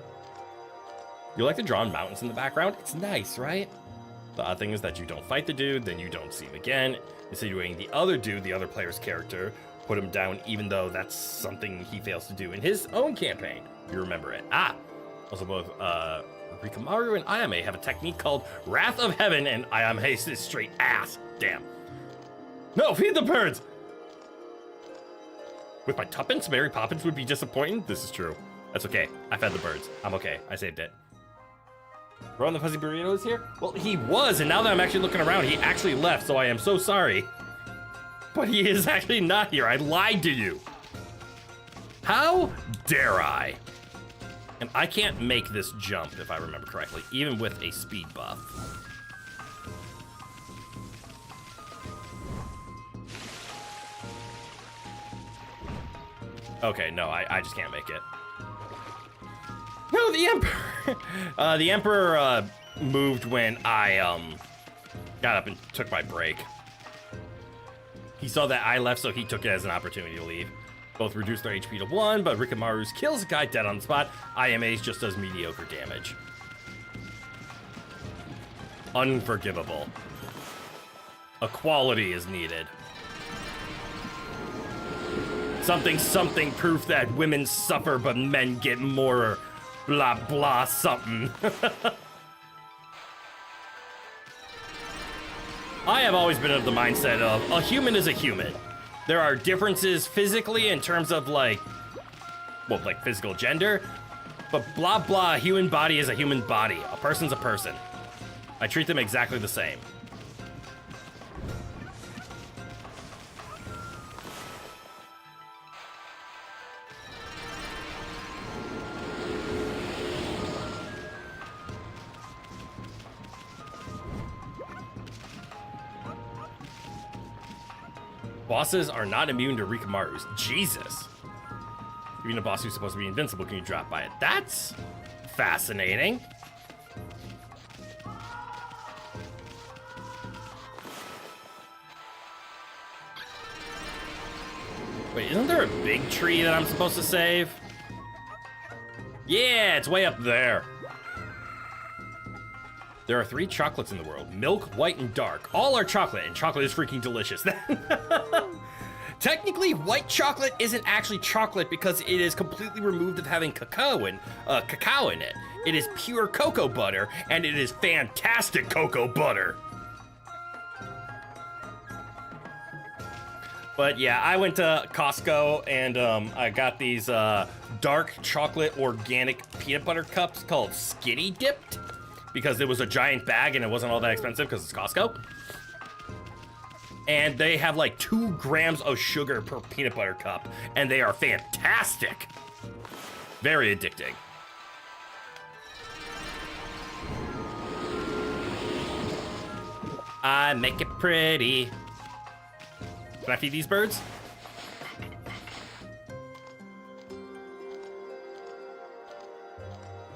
You like the drawn mountains in the background? It's nice, right? The odd thing is that you don't fight the dude, then you don't see him again, insinuating the other dude, the other player's character, put him down even though that's something he fails to do in his own campaign. You remember it. Also both Rikamaru and Ayame have a technique called Wrath of Heaven, and Ayame's is straight ass. Damn. No, feed the birds! With my tuppence, Mary Poppins would be disappointing? This is true. That's okay. I fed the birds. I'm okay. I saved it. Ron the Fuzzy Burrito is here? Well, he was, and now that I'm actually looking around, he actually left, so I am so sorry. But he is actually not here. I lied to you. How dare I? And I can't make this jump, if I remember correctly, even with a speed buff. Okay, no, I just can't make it. No, the Emperor! The Emperor, moved when I, got up and took my break. He saw that I left, so he took it as an opportunity to leave. Both reduce their HP to 1, but Rikamaru's kills a guy dead on the spot. Ayame's just does mediocre damage. Unforgivable. Equality is needed. Something proof that women suffer but men get more blah blah something. I have always been of the mindset of a human is a human. There are differences physically in terms of like physical gender, but blah blah, a human body is a human body. A person's a person. I treat them exactly the same. Bosses are not immune to Rikamaru's. Jesus. Even a boss who's supposed to be invincible can you drop by it. That's fascinating. Wait, isn't there a big tree that I'm supposed to save? Yeah, it's way up there. There are 3 chocolates in the world: milk, white, and dark. All are chocolate, and chocolate is freaking delicious. Technically, white chocolate isn't actually chocolate because it is completely removed of having cacao in it. It is pure cocoa butter, and it is fantastic cocoa butter. But yeah, I went to Costco and I got these dark chocolate organic peanut butter cups called Skinny Dipped because it was a giant bag and it wasn't all that expensive because it's Costco. And they have like 2 grams of sugar per peanut butter cup, and they are fantastic. Very addicting. I make it pretty. Can I feed these birds?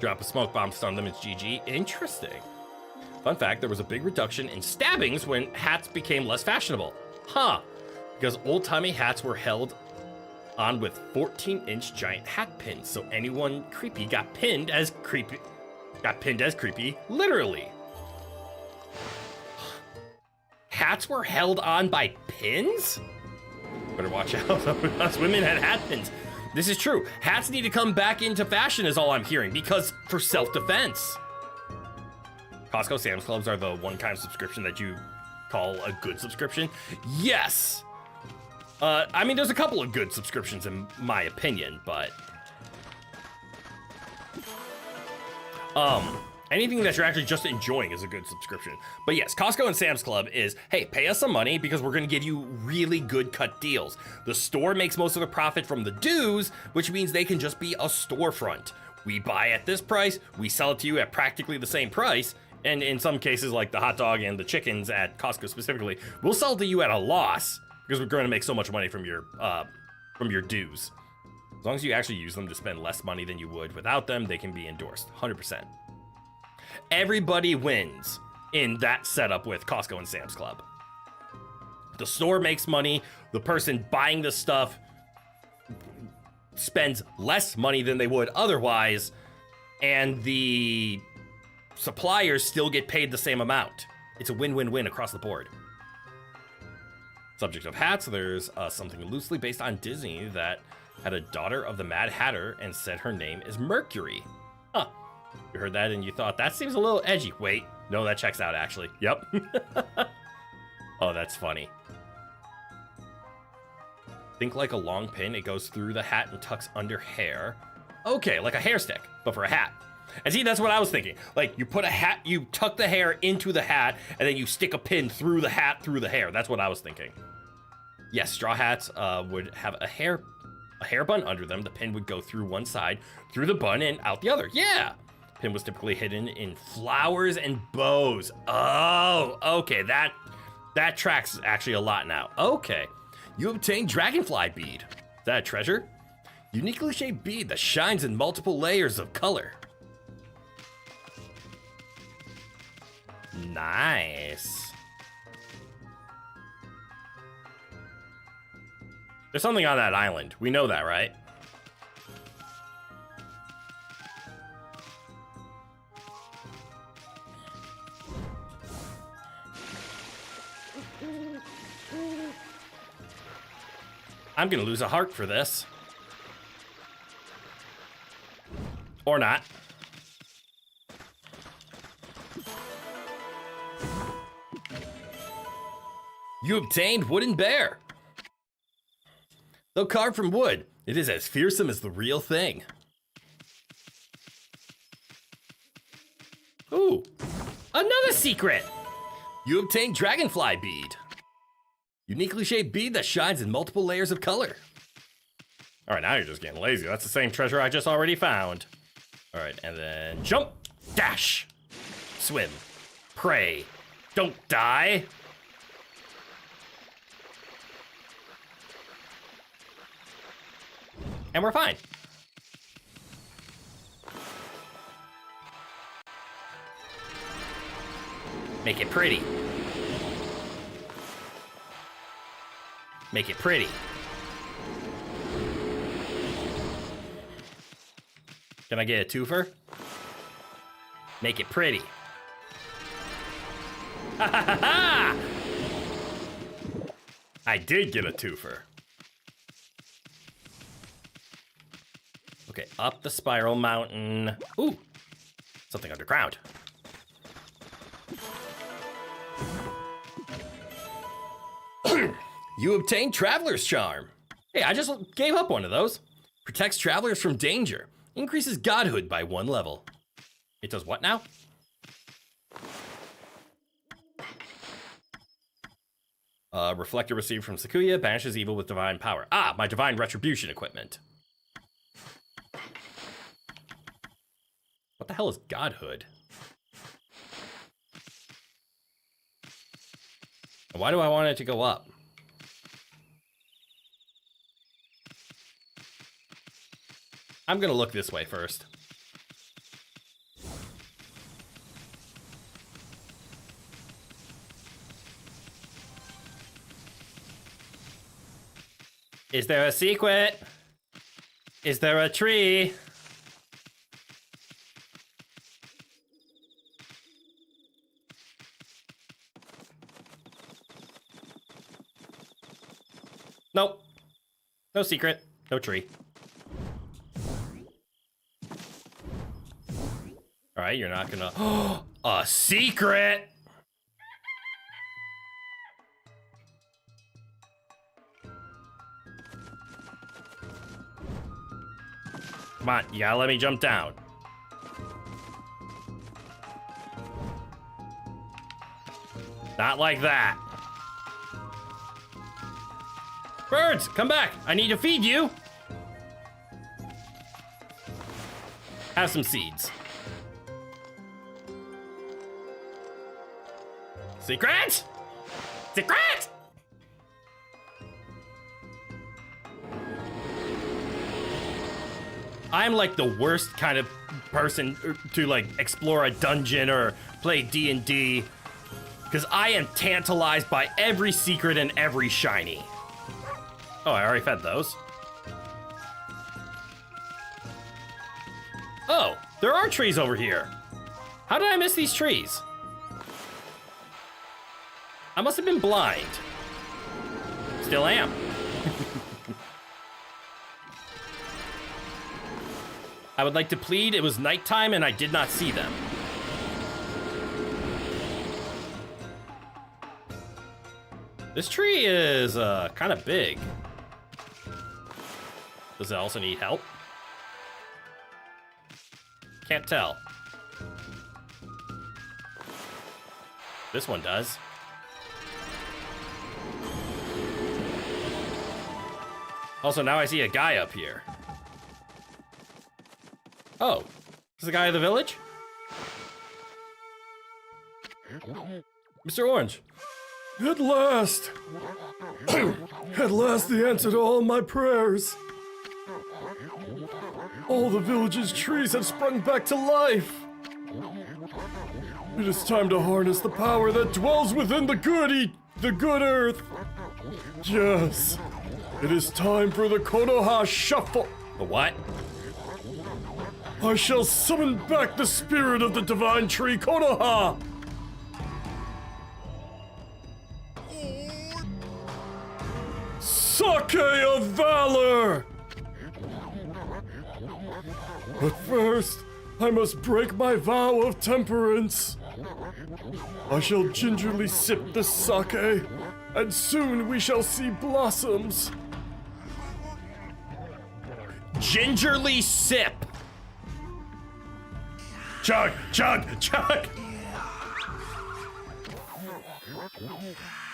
Drop a smoke bomb, stun them, it's GG. Interesting. Fun fact, there was a big reduction in stabbings when hats became less fashionable. Huh. Because old-timey hats were held on with 14-inch giant hat pins, so anyone creepy got pinned as creepy, literally. Hats were held on by pins? Better watch out. Us women had hat pins. This is true. Hats need to come back into fashion is all I'm hearing, because for self-defense. Costco Sam's Clubs are the one-time subscription that you call a good subscription? Yes! I mean, there's a couple of good subscriptions in my opinion, but... anything that you're actually just enjoying is a good subscription. But yes, Costco and Sam's Club is, hey, pay us some money because we're gonna give you really good cut deals. The store makes most of the profit from the dues, which means they can just be a storefront. We buy at this price, we sell it to you at practically the same price, and in some cases, like the hot dog and the chickens at Costco specifically, we'll sell it to you at a loss because we're gonna make so much money from your dues. As long as you actually use them to spend less money than you would without them, they can be endorsed, 100%. Everybody wins in that setup with Costco and Sam's Club. The store makes money, the person buying the stuff spends less money than they would otherwise, and the suppliers still get paid the same amount. It's a win-win-win across the board. Subject of hats, there's something loosely based on Disney that had a daughter of the Mad Hatter and said her name is Mercury. Huh. You heard that and you thought, that seems a little edgy. Wait, no, that checks out actually. Yep. Oh, that's funny. Think like a long pin, it goes through the hat and tucks under hair. Okay, like a hair stick, but for a hat. And see, that's what I was thinking. Like, you put a hat, you tuck the hair into the hat, and then you stick a pin through the hat, through the hair. That's what I was thinking. Yes, straw hats would have a hair bun under them. The pin would go through one side, through the bun, and out the other. Yeah! Pin was typically hidden in flowers and bows. Oh, okay, that tracks actually a lot now. Okay, you obtained dragonfly bead. Is that a treasure? Uniquely shaped bead that shines in multiple layers of color. Nice. There's something on that island. We know that, right? I'm gonna lose a heart for this. Or not. You obtained wooden bear. Though carved from wood, it is as fearsome as the real thing. Ooh, another secret. You obtained dragonfly bead. Uniquely shaped bead that shines in multiple layers of color. All right, now you're just getting lazy. That's the same treasure I just already found. All right, and then jump, dash, swim, pray, don't die. And we're fine. Make it pretty. Make it pretty. Can I get a twofer? Make it pretty. Ha ha ha ha! I did get a twofer. Okay, up the spiral mountain. Ooh, something underground. You obtained Traveler's Charm. Hey, I just gave up one of those. Protects travelers from danger. Increases godhood by 1 level. It does what now? Reflector received from Sakuya banishes evil with divine power. Ah, my divine retribution equipment. What the hell is godhood? And why do I want it to go up? I'm gonna look this way first. Is there a secret? Is there a tree? Nope. No secret. No tree. Alright, you're not gonna... A secret! Come on, you gotta let me jump down. Not like that. Birds, come back. I need to feed you. Have some seeds. Secret? Secret? I'm like the worst kind of person to like explore a dungeon or play D&D because I am tantalized by every secret and every shiny. Oh, I already fed those. Oh, there are trees over here. How did I miss these trees? I must have been blind. Still am. I would like to plead it was nighttime and I did not see them. This tree is kind of big. Does it also need help? Can't tell. This one does. Also, now I see a guy up here. Oh, is the guy of the village? Mr. Orange. At last! At last the answer to all my prayers! All the village's trees have sprung back to life! It is time to harness the power that dwells within the good earth! Yes, it is time for the Konoha Shuffle! The what? I shall summon back the spirit of the divine tree Konoha! Sake of Valor! But first, I must break my vow of temperance. I shall gingerly sip the sake, and soon we shall see blossoms. Gingerly sip. Chug, chug, chug.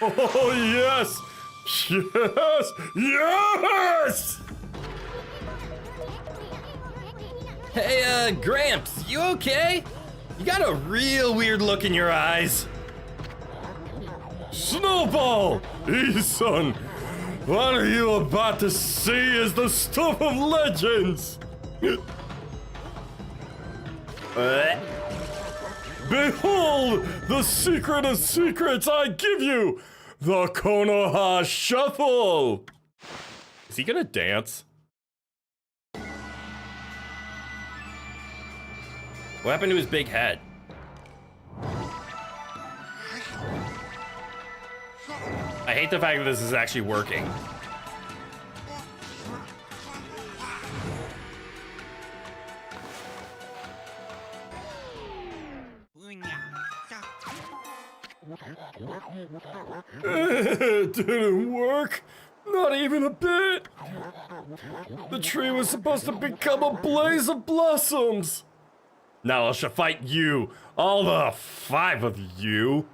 Oh, yes! Yes! Yes! Hey, Gramps, you okay? You got a real weird look in your eyes. Snowball! E-son, what are you about to see is the stuff of legends! Behold the secret of secrets I give you! The Konoha Shuffle! Is he gonna dance? What happened to his big head? hate the fact that this is actually working. It didn't work. Not even a bit. The tree was supposed to become a blaze of blossoms. Now I shall fight you, all the 5 of you.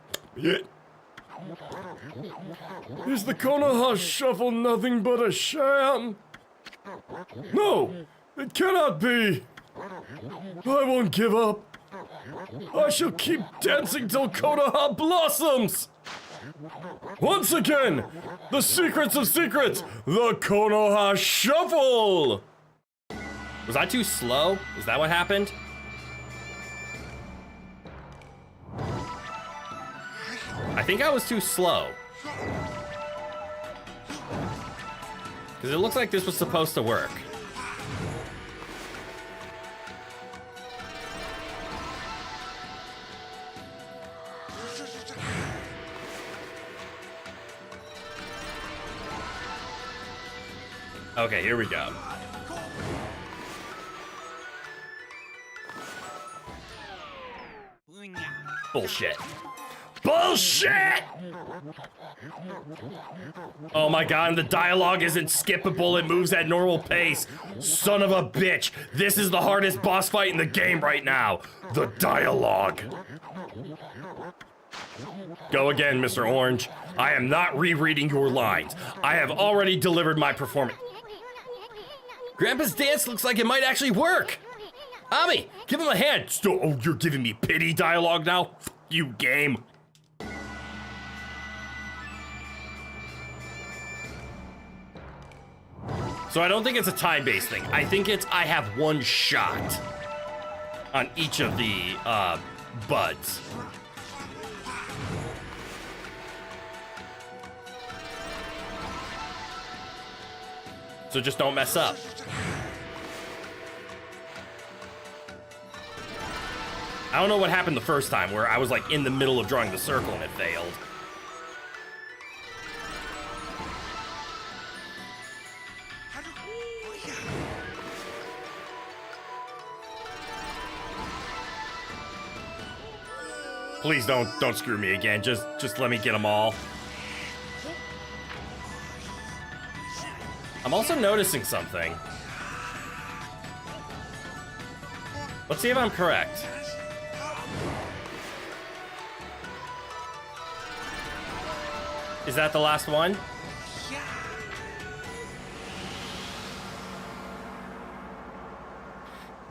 Is the Konoha shuffle nothing but a sham? No, it cannot be. I won't give up. I shall keep dancing till Konoha blossoms. Once again, the secrets of secrets, the Konoha shuffle. Was I too slow? Is that what happened? I think I was too slow. Because it looks like this was supposed to work. Okay, here we go. Bullshit. Bullshit! Oh my god, and the dialogue isn't skippable, it moves at normal pace. Son of a bitch, this is the hardest boss fight in the game right now. The dialogue. Go again, Mr. Orange. I am not rereading your lines. I have already delivered my performance. Grandpa's dance looks like it might actually work. Ami, give him a hand. Oh, you're giving me pity dialogue now? F you, game. So I don't think it's a time-based thing. I think it's I have one shot on each of the buds. So just don't mess up. I don't know what happened the first time where I was like in the middle of drawing the circle and it failed. Please don't screw me again. Just let me get them all. I'm also noticing something. Let's see if I'm correct. Is that the last one?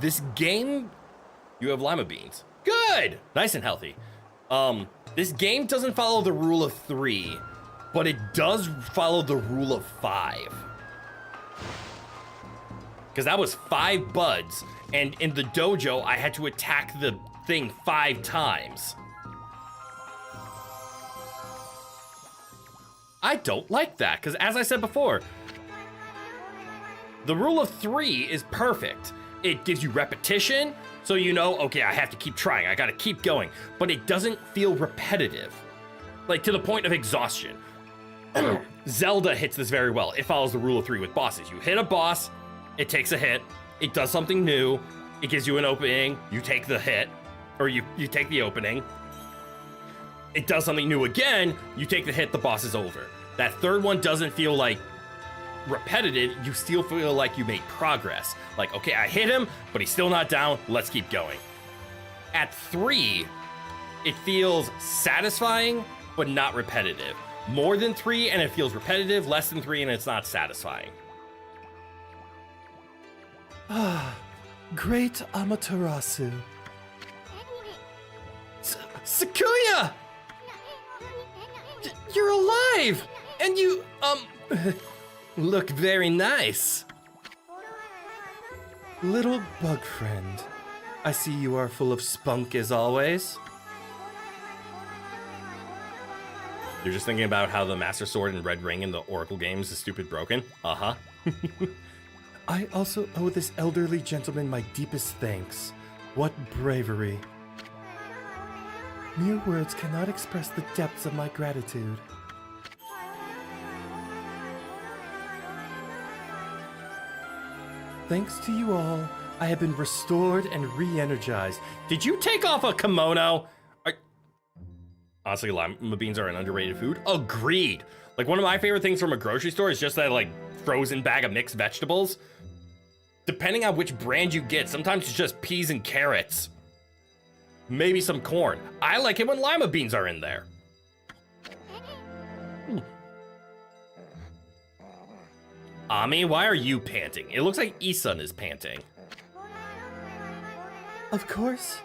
This game, you have lima beans. Good, nice and healthy. This game doesn't follow the rule of 3, but it does follow the rule of 5. Because that was 5 buds, and in the dojo, I had to attack the thing 5 times. I don't like that, because as I said before, the rule of 3 is perfect. It gives you repetition, so you know, okay, I have to keep trying, I gotta keep going, but it doesn't feel repetitive. Like, to the point of exhaustion. Zelda hits this very well. It follows the rule of 3 with bosses. You hit a boss, it takes a hit, it does something new, it gives you an opening, you take the hit, or you take the opening, it does something new again, you take the hit, the boss is over. That third one doesn't feel like repetitive, you still feel like you made progress. Like, okay, I hit him, but he's still not down, let's keep going. At 3, it feels satisfying, but not repetitive. More than 3 and it feels repetitive, less than 3 and it's not satisfying. Great Amaterasu. Sakuya! You're alive! And you, look very nice. Little bug friend, I see you are full of spunk as always. You're just thinking about how the Master Sword and Red Ring in the Oracle games is stupid broken? Uh-huh. I also owe this elderly gentleman my deepest thanks. What bravery. Mere words cannot express the depths of my gratitude. Thanks to you all, I have been restored and re-energized. Did you take off a kimono? Honestly, lima beans are an underrated food. Agreed. Like, one of my favorite things from a grocery store is just that, like, frozen bag of mixed vegetables. Depending on which brand you get, sometimes it's just peas and carrots. Maybe some corn. I like it when lima beans are in there. Ami, why are you panting? It looks like Isun is panting. Of course,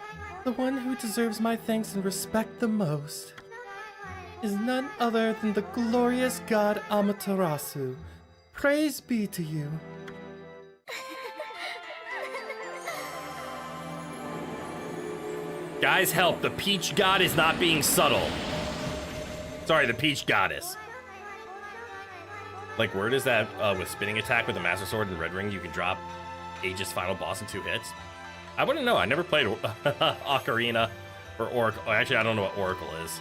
the one who deserves my thanks and respect the most is none other than the glorious god Amaterasu. Praise be to you. Guys, help. The peach god is not being subtle. Sorry, the peach goddess. Like, word is that with spinning attack with the Master Sword and Red Ring, you can drop Aegis final boss in 2 hits. I wouldn't know. I never played Ocarina or Oracle. Oh, actually, I don't know what Oracle is.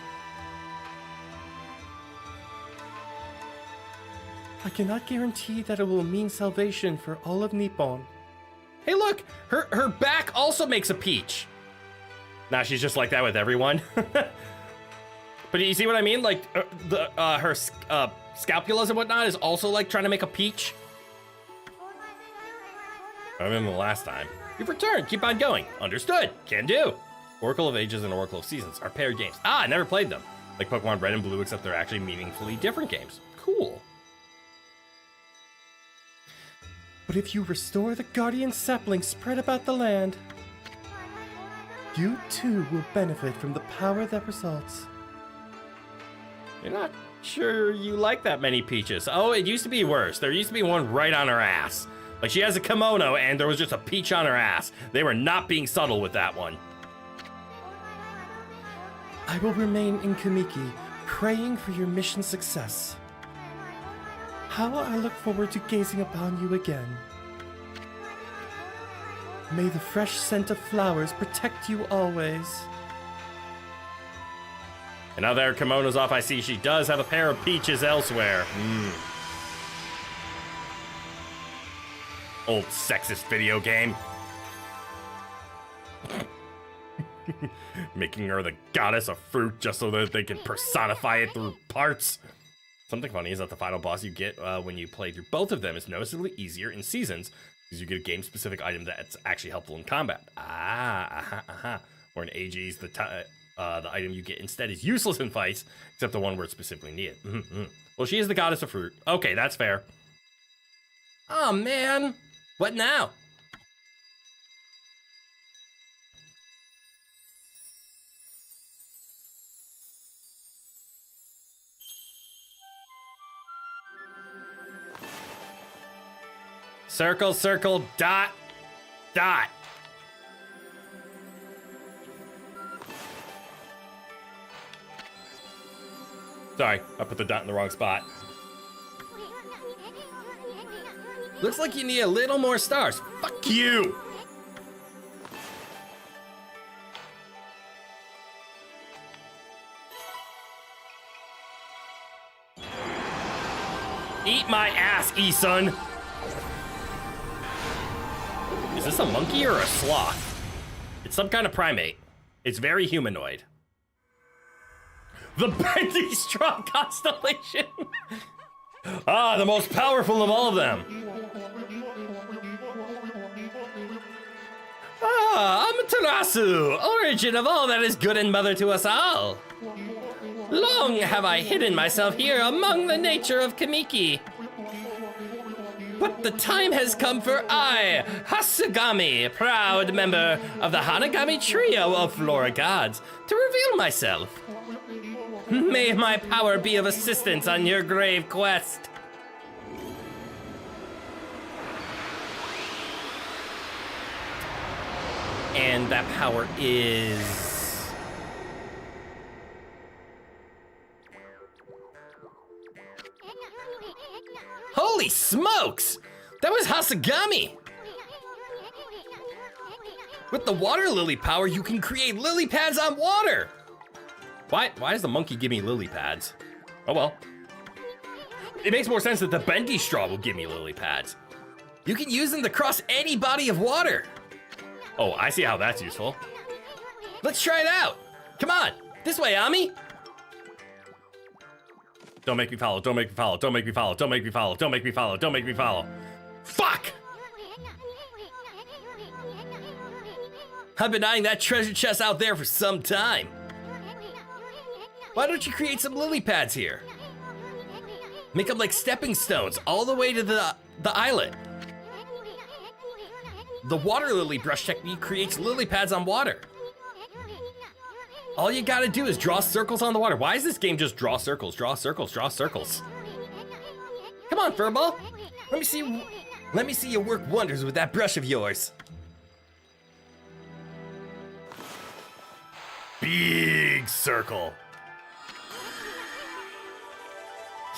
I cannot guarantee that it will mean salvation for all of Nippon. Hey, look! Her back also makes a peach. Nah, she's just like that with everyone. But you see what I mean? Like, her scapulas and whatnot is also, like, trying to make a peach. Other than the last time. You've returned. Keep on going. Understood. Can do. Oracle of Ages and Oracle of Seasons are paired games. Ah, I never played them. Like Pokemon Red and Blue, except they're actually meaningfully different games. Cool. But if you restore the guardian sapling spread about the land, you too will benefit from the power that results. You're not sure you like that many peaches. Oh, it used to be worse. There used to be one right on her ass. Like, she has a kimono and there was just a peach on her ass. They were not being subtle with that one. I will remain in Kamiki, praying for your mission success. How I look forward to gazing upon you again. May the fresh scent of flowers protect you always. And now that her kimono's off, I see she does have a pair of peaches elsewhere. Old sexist video game. Making her the goddess of fruit just so that they can personify it through parts. Something funny is that the final boss you get when you play through both of them is noticeably easier in Seasons, because you get a game-specific item that's actually helpful in combat. Or in AGs, the item you get instead is useless in fights, except the one where it's specifically needed. Well, she is the goddess of fruit. Okay, that's fair. Oh, man. What now? Circle, circle, dot, dot. Sorry, I put the dot in the wrong spot. Looks like you need a little more stars. Fuck you! Eat my ass, E-son! Is this a monkey or a sloth? It's some kind of primate. It's very humanoid. The Bendy Straw Constellation! Ah, the most powerful of all of them! Ah, Amaterasu, origin of all that is good and mother to us all. Long have I hidden myself here among the nature of Kamiki. But the time has come for I, Hasugami, proud member of the Hanagami trio of Flora gods, to reveal myself. May my power be of assistance on your grave quest. And that power is... Holy smokes! That was Hasugami! With the water lily power, you can create lily pads on water! Why does the monkey give me lily pads? Oh well. It makes more sense that the bendy straw will give me lily pads. You can use them to cross any body of water. Oh, I see how that's useful. Let's try it out. Come on, this way, Ami. Don't make me follow, don't make me follow, don't make me follow, don't make me follow, don't make me follow, don't make me follow. Fuck! I've been eyeing that treasure chest out there for some time. Why don't you create some lily pads here? Make them like stepping stones all the way to the islet. The water lily brush technique creates lily pads on water. All you gotta do is draw circles on the water. Why is this game just draw circles, draw circles, draw circles? Come on, Furball. Let me see you work wonders with that brush of yours. Big circle.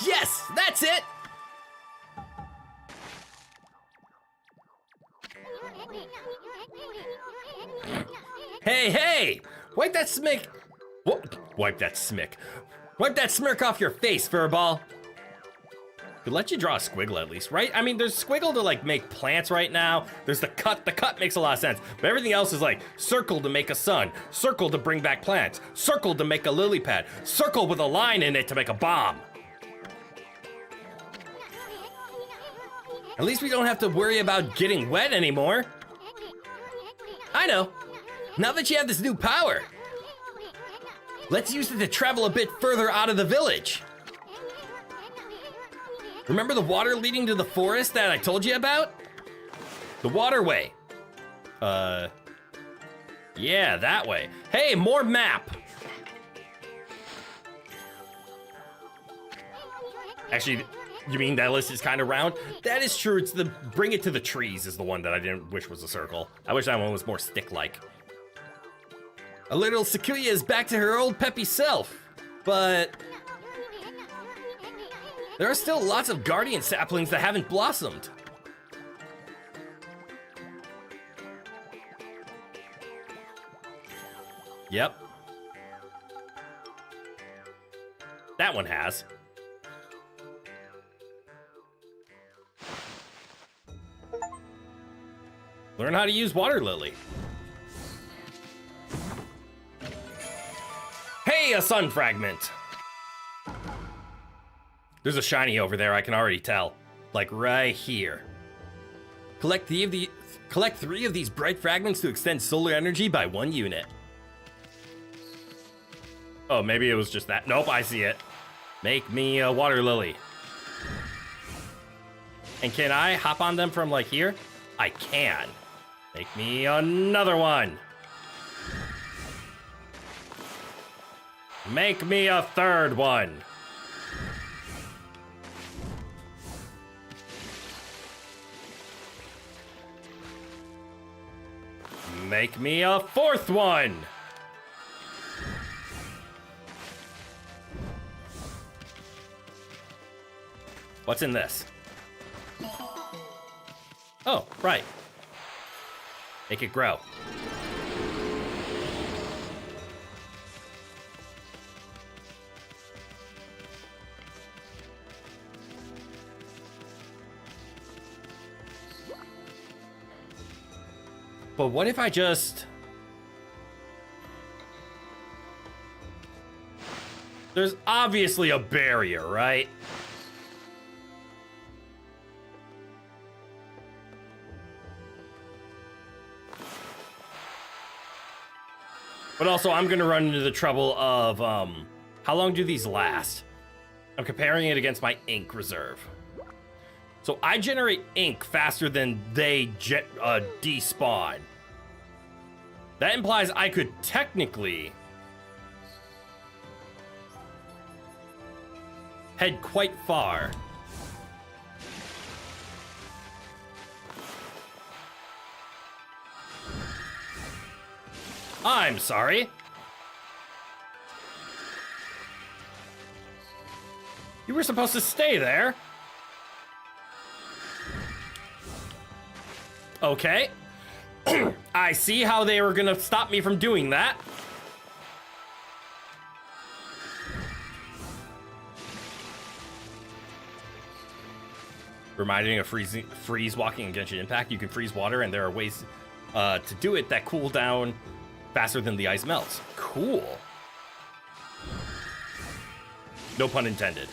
Yes, that's it. Hey, wipe that smick. Wipe that smick. Wipe that smirk off your face, Furball. Could let you draw a squiggle at least, right? I mean, there's squiggle to like make plants right now. There's the cut makes a lot of sense. But everything else is like circle to make a sun, circle to bring back plants, circle to make a lily pad, circle with a line in it to make a bomb. At least we don't have to worry about getting wet anymore. I know. Now that you have this new power, let's use it to travel a bit further out of the village. Remember the water leading to the forest that I told you about? The waterway. Yeah, that way. Hey, more map. Actually, you mean that list is kind of round? That is true. It's the bring it to the trees is the one that I didn't wish was a circle. I wish that one was more stick-like. A little Sakuya is back to her old peppy self, but there are still lots of guardian saplings that haven't blossomed. Yep. That one has. Learn how to use water lily. Hey, a sun fragment. There's a shiny over there, I can already tell. Like right here. Collect 3 of these bright fragments to extend solar energy by 1 unit. Oh, maybe it was just that. Nope, I see it. Make me a water lily. And can I hop on them from like here? I can. Make me another one. Make me a third one. Make me a fourth one. What's in this? Oh, right. Make it grow. But what if I just... There's obviously a barrier, right? But also, I'm gonna run into the trouble of, how long do these last? I'm comparing it against my ink reserve. So I generate ink faster than they despawn. That implies I could technically head quite far. I'm sorry. You were supposed to stay there. Okay. I see how they were gonna stop me from doing that. Reminding of freeze walking in Genshin Impact, you can freeze water, and there are ways to do it that cool down faster than the ice melts. Cool. No pun intended.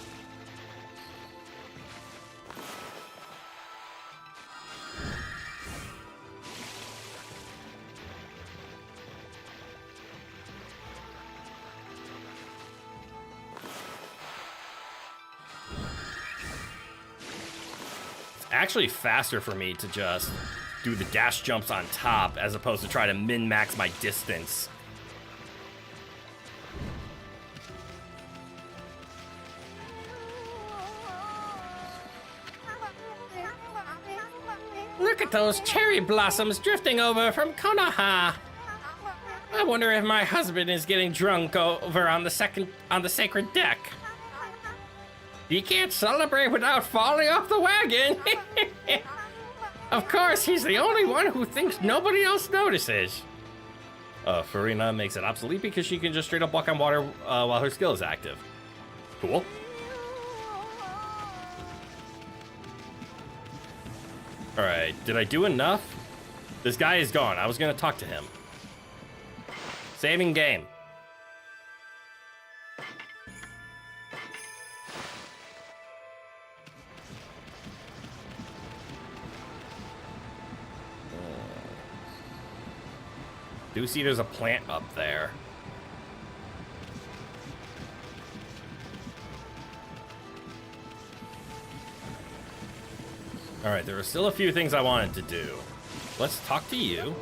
Actually faster for me to just do the dash jumps on top as opposed to try to min-max my distance. Look at those cherry blossoms drifting over from Konoha. I wonder if my husband is getting drunk over on the sacred deck. You can't celebrate without falling off the wagon. Of course, he's the only one who thinks nobody else notices. Farina makes it obsolete because she can just straight up walk on water while her skill is active. Cool. Alright, did I do enough? This guy is gone. I was gonna talk to him. Saving game. Do see there's a plant up there. Alright, there are still a few things I wanted to do. Let's talk to you.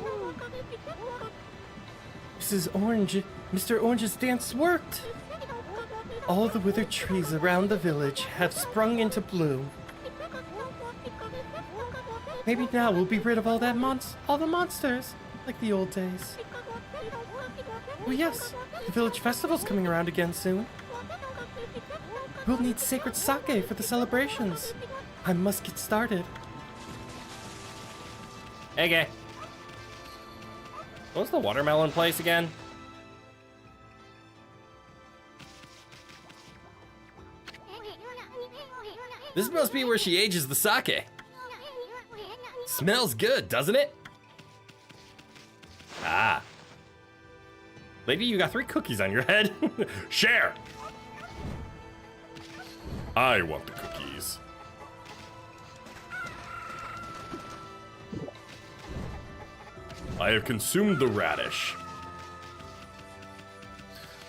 Mrs. Orange, Mr. Orange's dance worked. All the withered trees around the village have sprung into bloom. Maybe now we'll be rid of all the monsters, like the old days. Oh yes, the village festival's coming around again soon. We'll need sacred sake for the celebrations. I must get started. Okay. What was the watermelon place again? This must be where she ages the sake. Smells good, doesn't it? Ah. Lady, you got 3 cookies on your head. Share! I want the cookies. I have consumed the radish.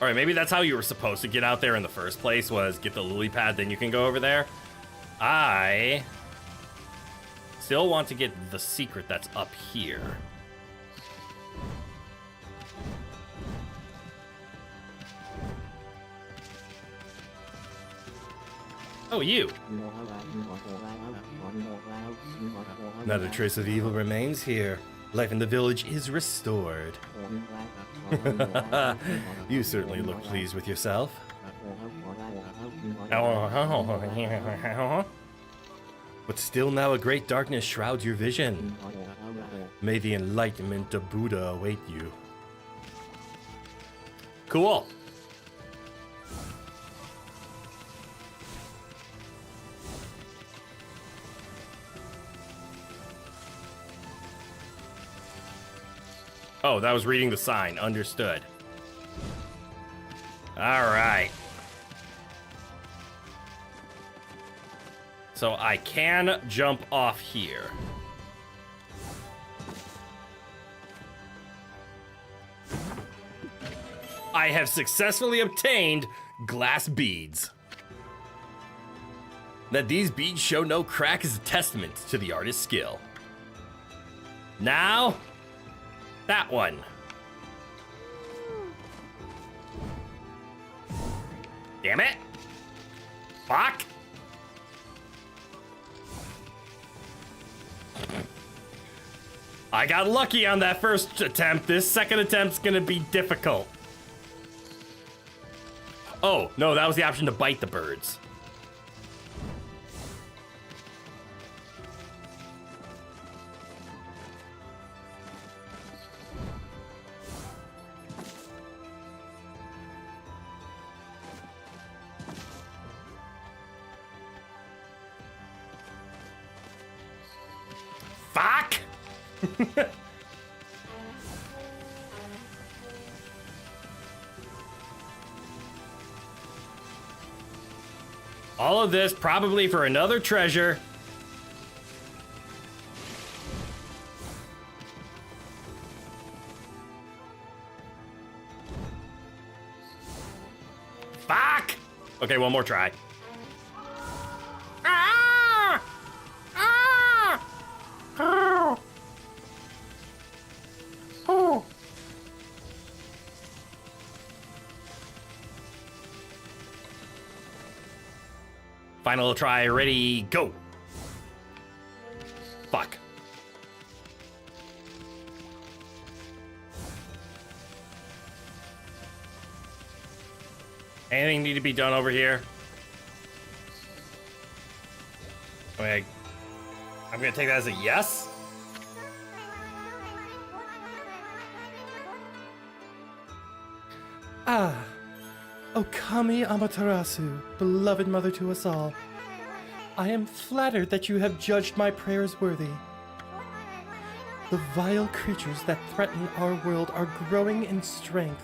Alright, maybe that's how you were supposed to get out there in the first place, was get the lily pad, then you can go over there. I still want to get the secret that's up here. Oh, you. Not a trace of evil remains here. Life in the village is restored. You certainly look pleased with yourself. But still now a great darkness shrouds your vision. May the enlightenment of Buddha await you. Cool. Oh, that was reading the sign. Understood. All right. So I can jump off here. I have successfully obtained glass beads. That these beads show no crack is a testament to the artist's skill. Now, that one. Damn it. Fuck. I got lucky on that first attempt. This second attempt's gonna be difficult. Oh, no, that was the option to bite the birds. Fuck! All of this probably for another treasure. Fuck! Okay, one more try. Ah! Ah! Oh. Oh. Final try, ready, go. Fuck. Anything need to be done over here? Okay. I'm gonna take that as a yes. Ah, Okami Amaterasu, beloved mother to us all. I am flattered that you have judged my prayers worthy. The vile creatures that threaten our world are growing in strength.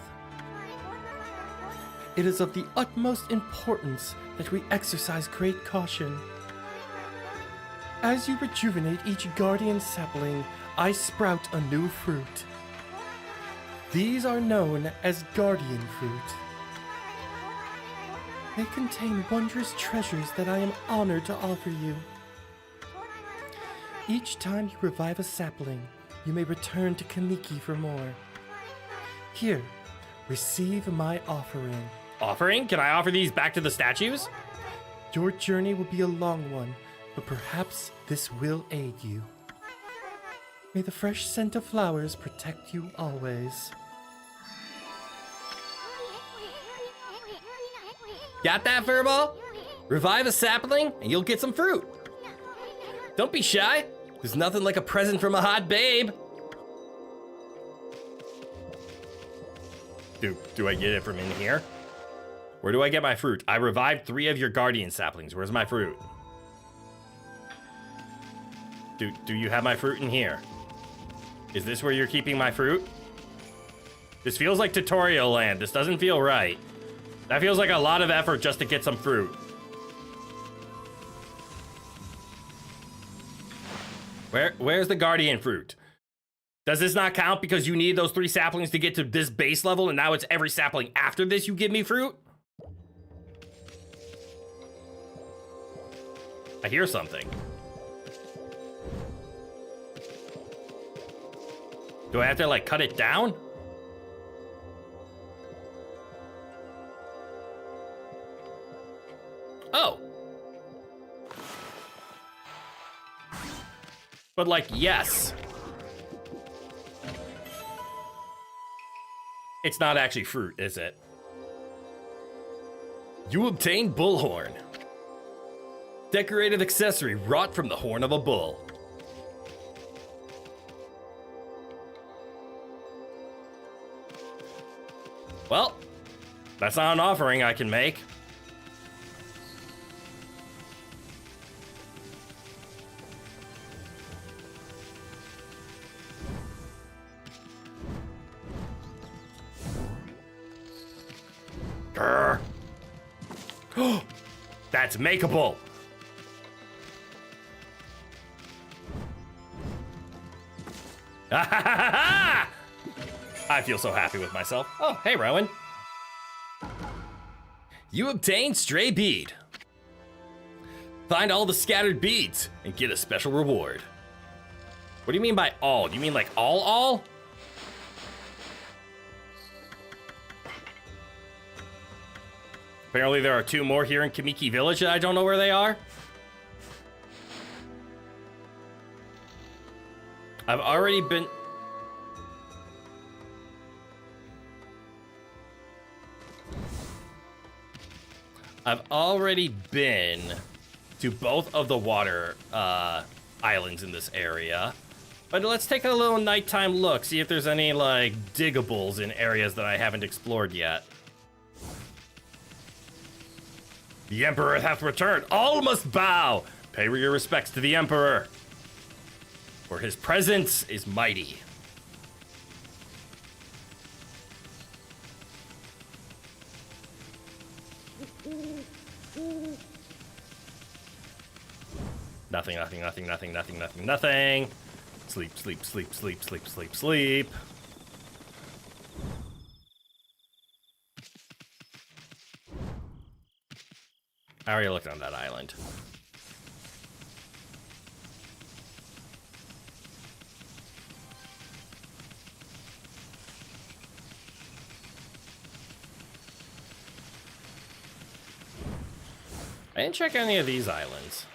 It is of the utmost importance that we exercise great caution. As you rejuvenate each guardian sapling, I sprout a new fruit. These are known as guardian fruit. They contain wondrous treasures that I am honored to offer you. Each time you revive a sapling, you may return to Kaneki for more. Here, receive my offering. Offering? Can I offer these back to the statues? Your journey will be a long one, but perhaps this will aid you. May the fresh scent of flowers protect you always. Got that, Furball? Revive a sapling and you'll get some fruit. Don't be shy. There's nothing like a present from a hot babe. Do I get it from in here? Where do I get my fruit? I revived 3 of your guardian saplings. Where's my fruit? Do you have my fruit in here? Is this where you're keeping my fruit? This feels like tutorial land. This doesn't feel right. That feels like a lot of effort just to get some fruit. Where's the guardian fruit? Does this not count because you need those 3 saplings to get to this base level and now it's every sapling after this you give me fruit? I hear something. Do I have to like cut it down? Oh. But like, yes. It's not actually fruit, is it? You obtain bullhorn. Decorated accessory wrought from the horn of a bull. Well, that's not an offering I can make. Grr. That's makeable. I feel so happy with myself. Oh, hey, Rowan. You obtain stray bead. Find all the scattered beads and get a special reward. What do you mean by all? Do you mean like all? Apparently there are 2 more here in Kamiki Village that I don't know where they are. I've already been to both of the water islands in this area. But let's take a little nighttime look, see if there's any like diggables in areas that I haven't explored yet. The Emperor hath returned. All must bow. Pay your respects to the Emperor. For his presence is mighty. Nothing, nothing, nothing, nothing, nothing, nothing, nothing. Sleep, sleep, sleep, sleep, sleep, sleep, sleep. How are you looking on that island? I didn't check any of these islands.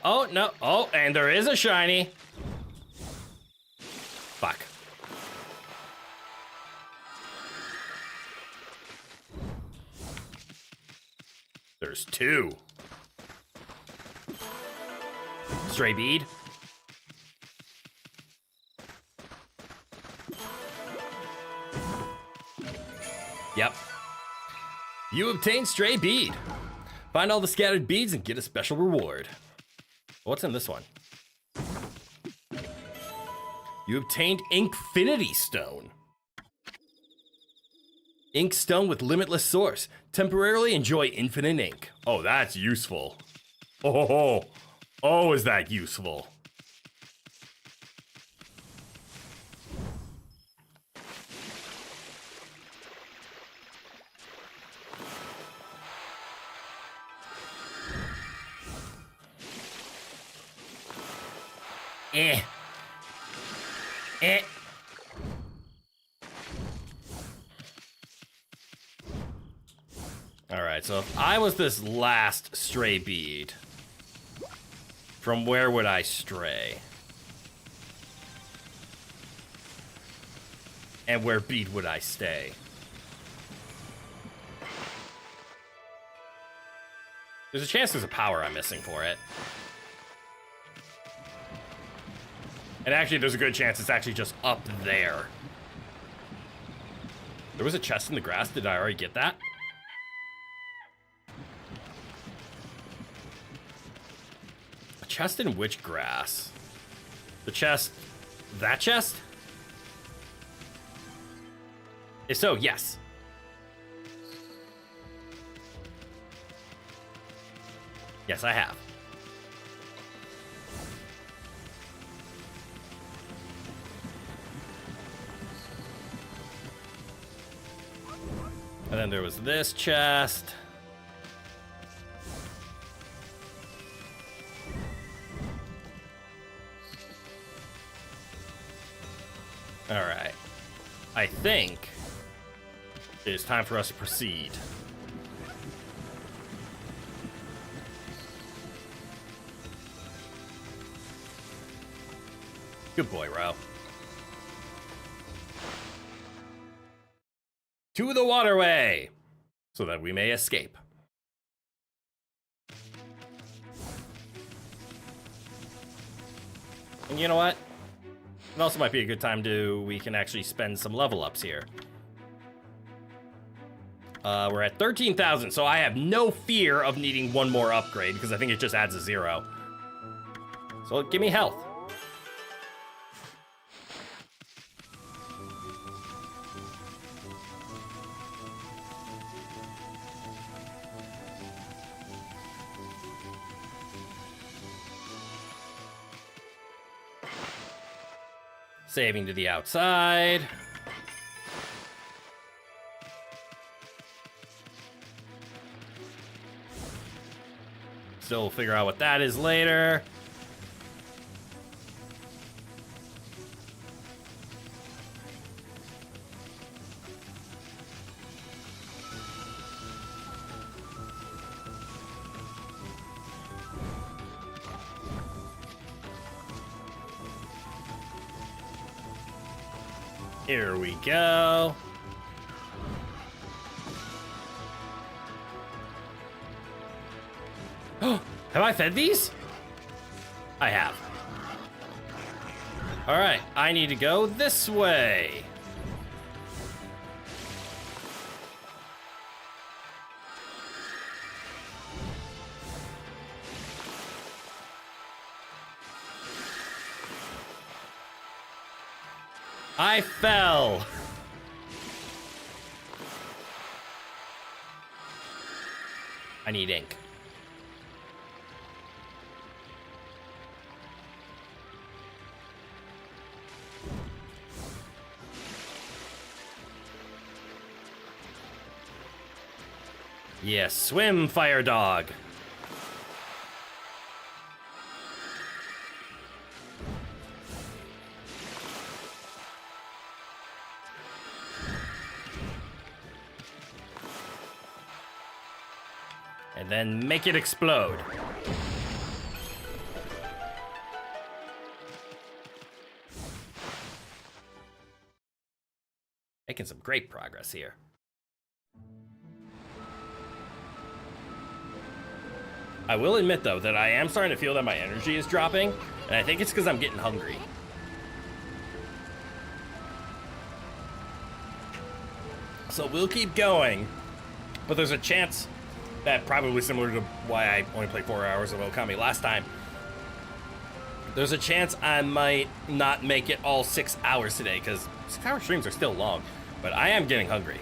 Oh, no. Oh, and there is a shiny. Fuck. There's two. Stray bead. Yep. You obtained stray bead. Find all the scattered beads and get a special reward. What's in this one? You obtained Infinity Stone. Ink stone with limitless source. Temporarily enjoy infinite ink. Oh, that's useful. Oh, is that useful? Eh. Alright, so if I was this last stray bead, from where would I stray? And where bead would I stay? There's a chance there's a power I'm missing for it. And actually, there's a good chance it's actually just up there. There was a chest in the grass. Did I already get that? A chest in which grass? The chest... That chest? If so, yes. Yes, I have. And then there was this chest. All right. I think it is time for us to proceed. Good boy, Ro. To the waterway, so that we may escape. And you know what? It also might be a good time we can actually spend some level ups here. We're at 13,000, so I have no fear of needing one more upgrade, because I think it just adds a 0. So give me health. Saving to the outside. Still we'll figure out what that is later. Here we go. Have I fed these? I have. All right, I need to go this way. I fell. I need ink. Yes, swim, fire dog. And then make it explode. Making some great progress here. I will admit, though, that I am starting to feel that my energy is dropping, and I think it's because I'm getting hungry. So we'll keep going, but there's a chance that, probably similar to why I only played 4 hours of Okami last time, there's a chance I might not make it all 6 hours today, because 6-hour streams are still long, but I am getting hungry.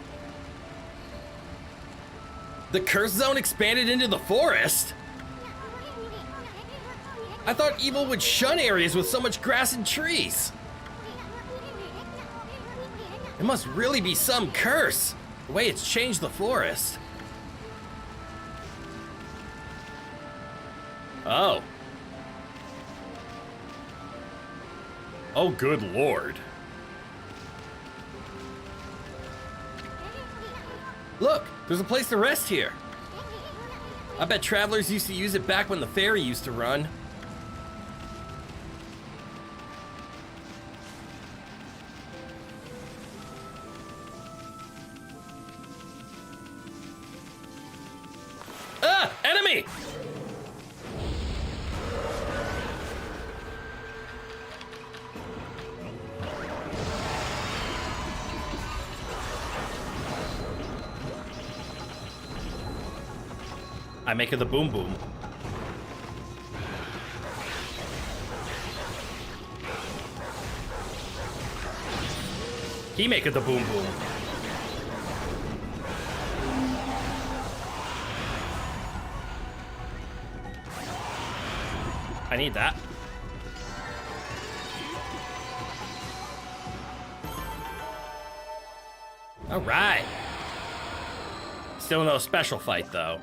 The curse zone expanded into the forest? I thought evil would shun areas with so much grass and trees. It must really be some curse, the way it's changed the forest. Oh. Oh, good lord. Look, there's a place to rest here. I bet travelers used to use it back when the ferry used to run. Ah! Enemy! I make it the boom boom. He make it the boom boom. I need that. All right. Still no special fight though.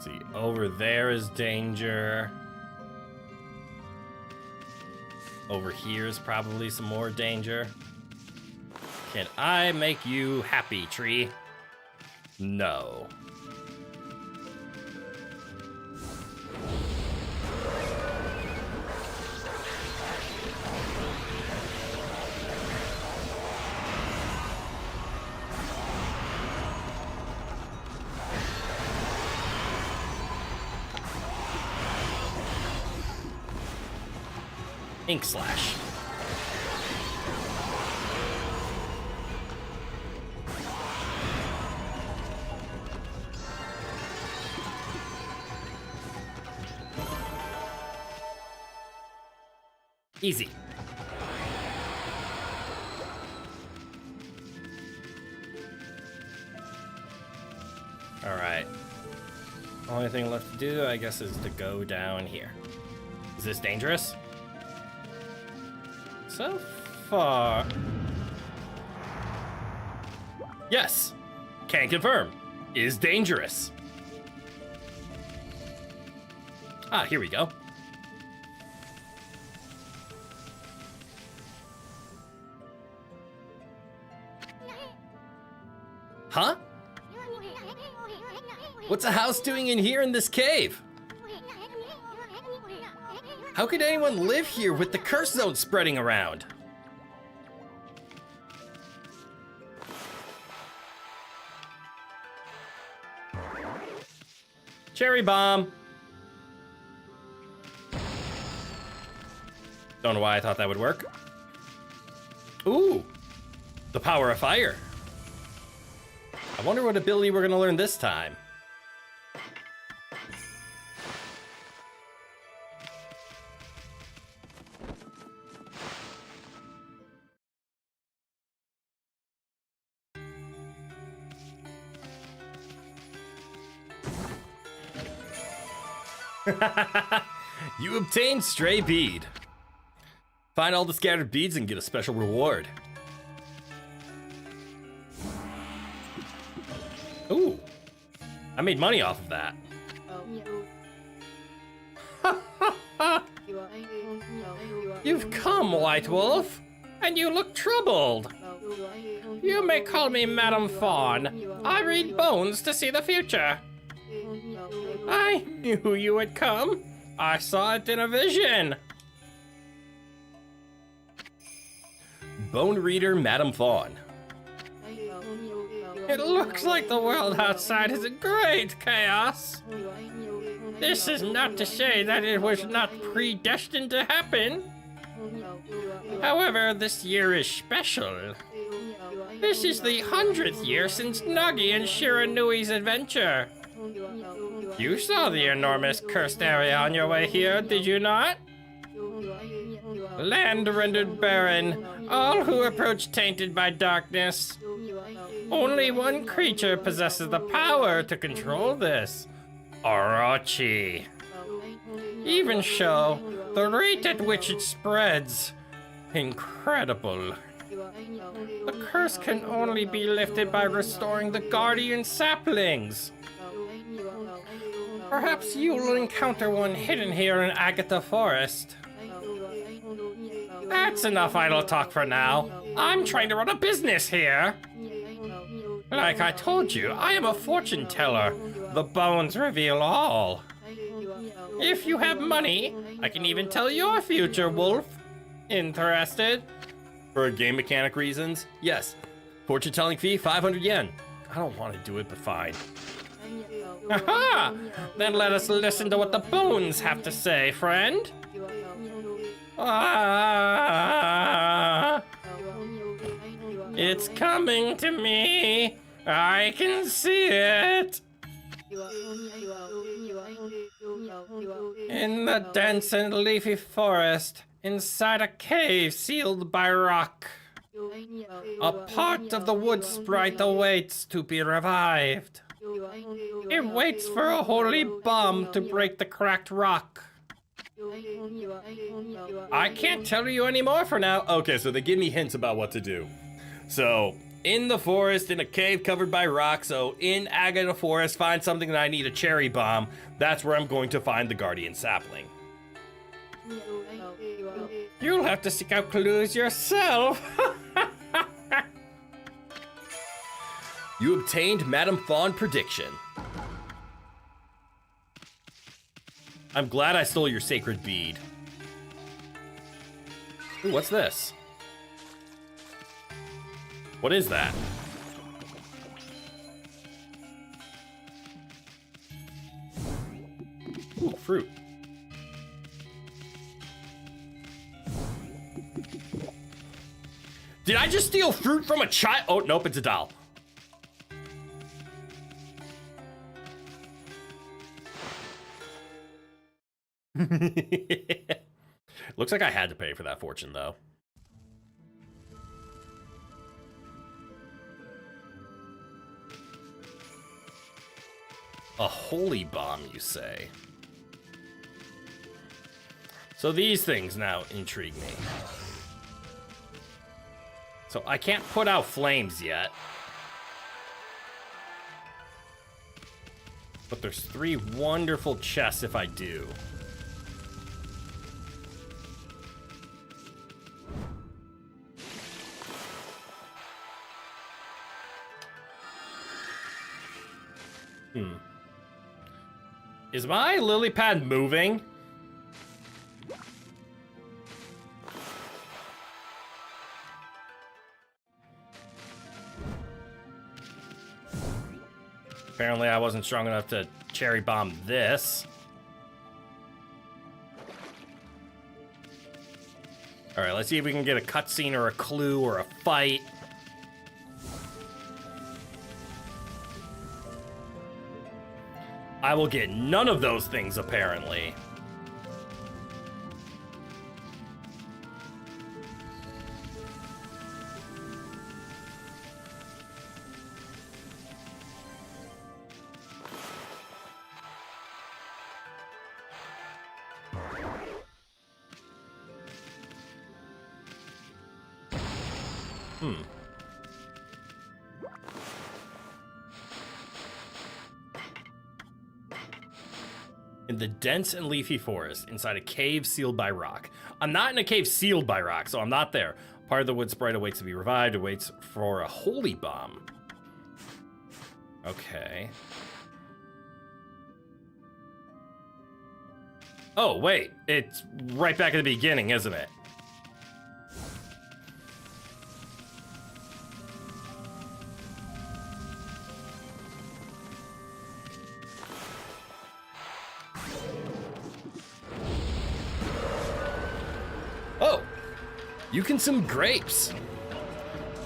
See, over there is danger. Over here is probably some more danger. Can I make you happy, tree? No. Ink slash. Easy. All right. Only thing left to do, I guess, is to go down here. Is this dangerous? So far. Yes. Can confirm. Is dangerous. Ah, here we go. Huh? What's a house doing in here in this cave? How could anyone live here with the curse zone spreading around? Cherry bomb. Don't know why I thought that would work. Ooh, the power of fire. I wonder what ability we're gonna learn this time. You obtained Stray Bead. Find all the scattered beads and get a special reward. Ooh, I made money off of that. You've come, White Wolf, and you look troubled. You may call me Madam Fawn. I read bones to see the future. I knew you would come. I saw it in a vision. Bone Reader Madam Fawn. It looks like the world outside is in great chaos. This is not to say that it was not predestined to happen. However, this year is special. This is the 100th year since Nagi and Shiranui's adventure. You saw the enormous cursed area on your way here, did you not? Land rendered barren, all who approach tainted by darkness. Only one creature possesses the power to control this. Orochi. Even so, the rate at which it spreads, incredible. The curse can only be lifted by restoring the guardian saplings. Perhaps you'll encounter one hidden here in Agatha Forest. That's enough idle talk for now. I'm trying to run a business here. Like I told you, I am a fortune teller. The bones reveal all. If you have money, I can even tell your future, Wolf. Interested? For game mechanic reasons, yes. Fortune telling fee, 500 yen. I don't want to do it, but fine. Aha! Then let us listen to what the bones have to say, friend. Ah, it's coming to me. I can see it. In the dense and leafy forest, inside a cave sealed by rock, a part of the wood sprite awaits to be revived. It waits for a holy bomb to break the cracked rock. I can't tell you any more for now. Okay, so they give me hints about what to do. So, in the forest, in a cave covered by rock, so in Agatha Forest, find something that I need a cherry bomb. That's where I'm going to find the guardian sapling. You'll have to seek out clues yourself. You obtained Madame Fawn prediction. I'm glad I stole your sacred bead. Ooh, what's this? What is that? Ooh, fruit. Did I just steal fruit from a child? Oh, nope, it's a doll. Looks like I had to pay for that fortune, though. A holy bomb, you say? So these things now intrigue me. So I can't put out flames yet. But there's 3 wonderful chests if I do. Is my lily pad moving? Apparently I wasn't strong enough to cherry bomb this. All right, let's see if we can get a cutscene or a clue or a fight. I will get none of those things, apparently. In the dense and leafy forest, inside a cave sealed by rock. I'm not in a cave sealed by rock, so I'm not there. Part of the wood sprite awaits to be revived, awaits for a holy bomb. Okay. Oh, wait. It's right back at the beginning, isn't it? Oh, you consume grapes.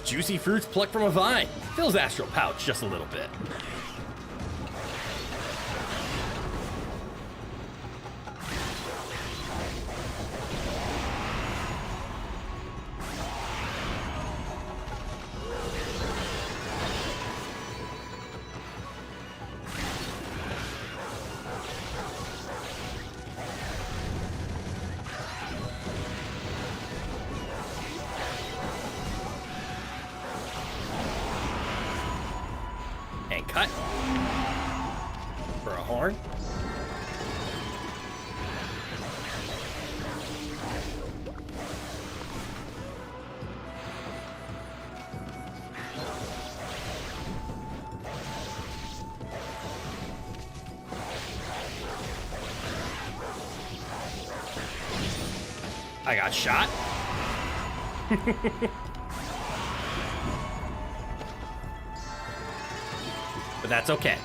Juicy fruits plucked from a vine. Fills astral pouch just a little bit. And cut. For a horn. I got shot. But that's okay.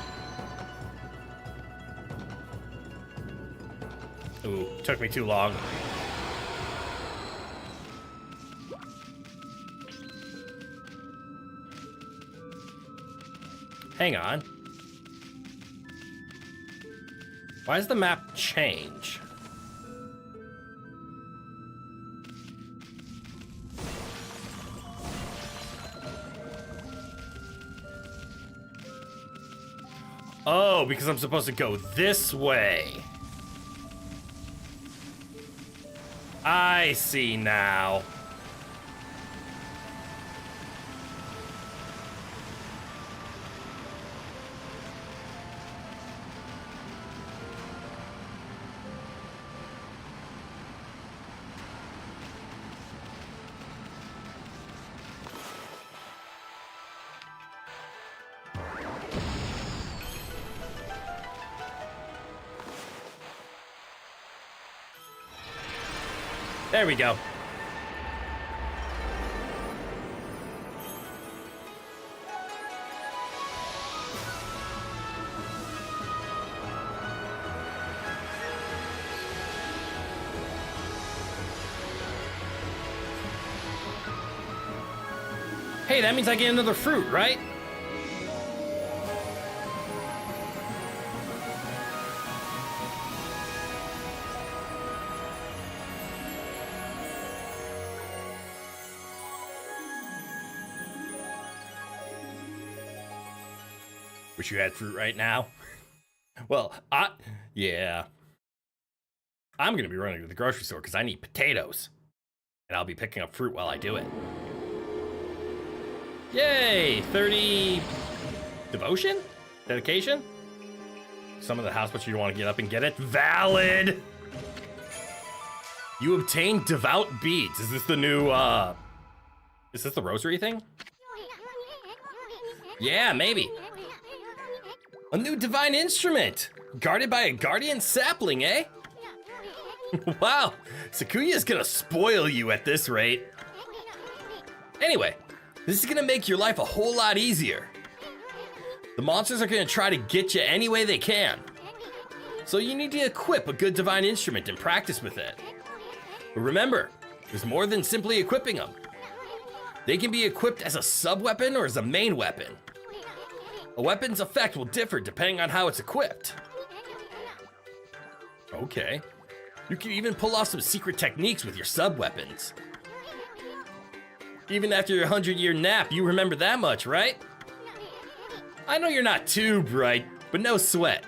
Ooh, took me too long. Hang on. Why does the map change? Oh, because I'm supposed to go this way. I see now. There we go. Hey, that means I get another fruit, right? Wish you had fruit right now. Well, yeah. I'm gonna be running to the grocery store because I need potatoes. And I'll be picking up fruit while I do it. Yay! 30 devotion? Dedication? Some of the house, but you want to get up and get it. Valid! You obtain devout beads. Is this the new, is this the rosary thing? Yeah, maybe. A new divine instrument! Guarded by a guardian sapling, eh? Wow, Sakuya's gonna spoil you at this rate. Anyway, this is gonna make your life a whole lot easier. The monsters are gonna try to get you any way they can. So you need to equip a good divine instrument and practice with it. But remember, there's more than simply equipping them. They can be equipped as a sub-weapon or as a main weapon. A weapon's effect will differ depending on how it's equipped. Okay. You can even pull off some secret techniques with your sub-weapons. Even after your 100-year nap, you remember that much, right? I know you're not too bright, but no sweat.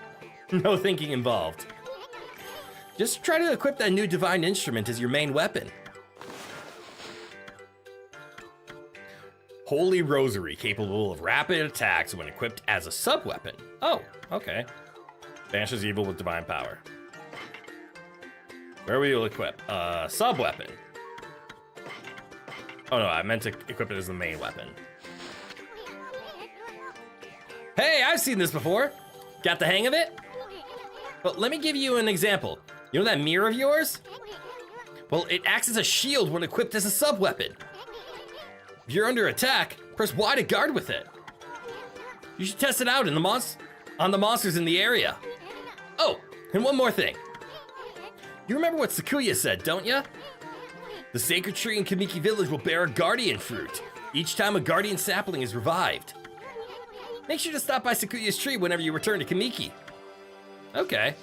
No thinking involved. Just try to equip that new divine instrument as your main weapon. Holy Rosary, capable of rapid attacks when equipped as a sub-weapon. Oh, okay. Banishes evil with divine power. Where will you equip? Sub-weapon. Oh no, I meant to equip it as the main weapon. Hey, I've seen this before. Got the hang of it? But let me give you an example. You know that mirror of yours? Well, it acts as a shield when equipped as a sub-weapon. If you're under attack, press Y to guard with it. You should test it out on the monsters in the area. Oh, and one more thing. You remember what Sakuya said, don't ya? The sacred tree in Kamiki Village will bear a guardian fruit each time a guardian sapling is revived. Make sure to stop by Sakuya's tree whenever you return to Kamiki. Okay.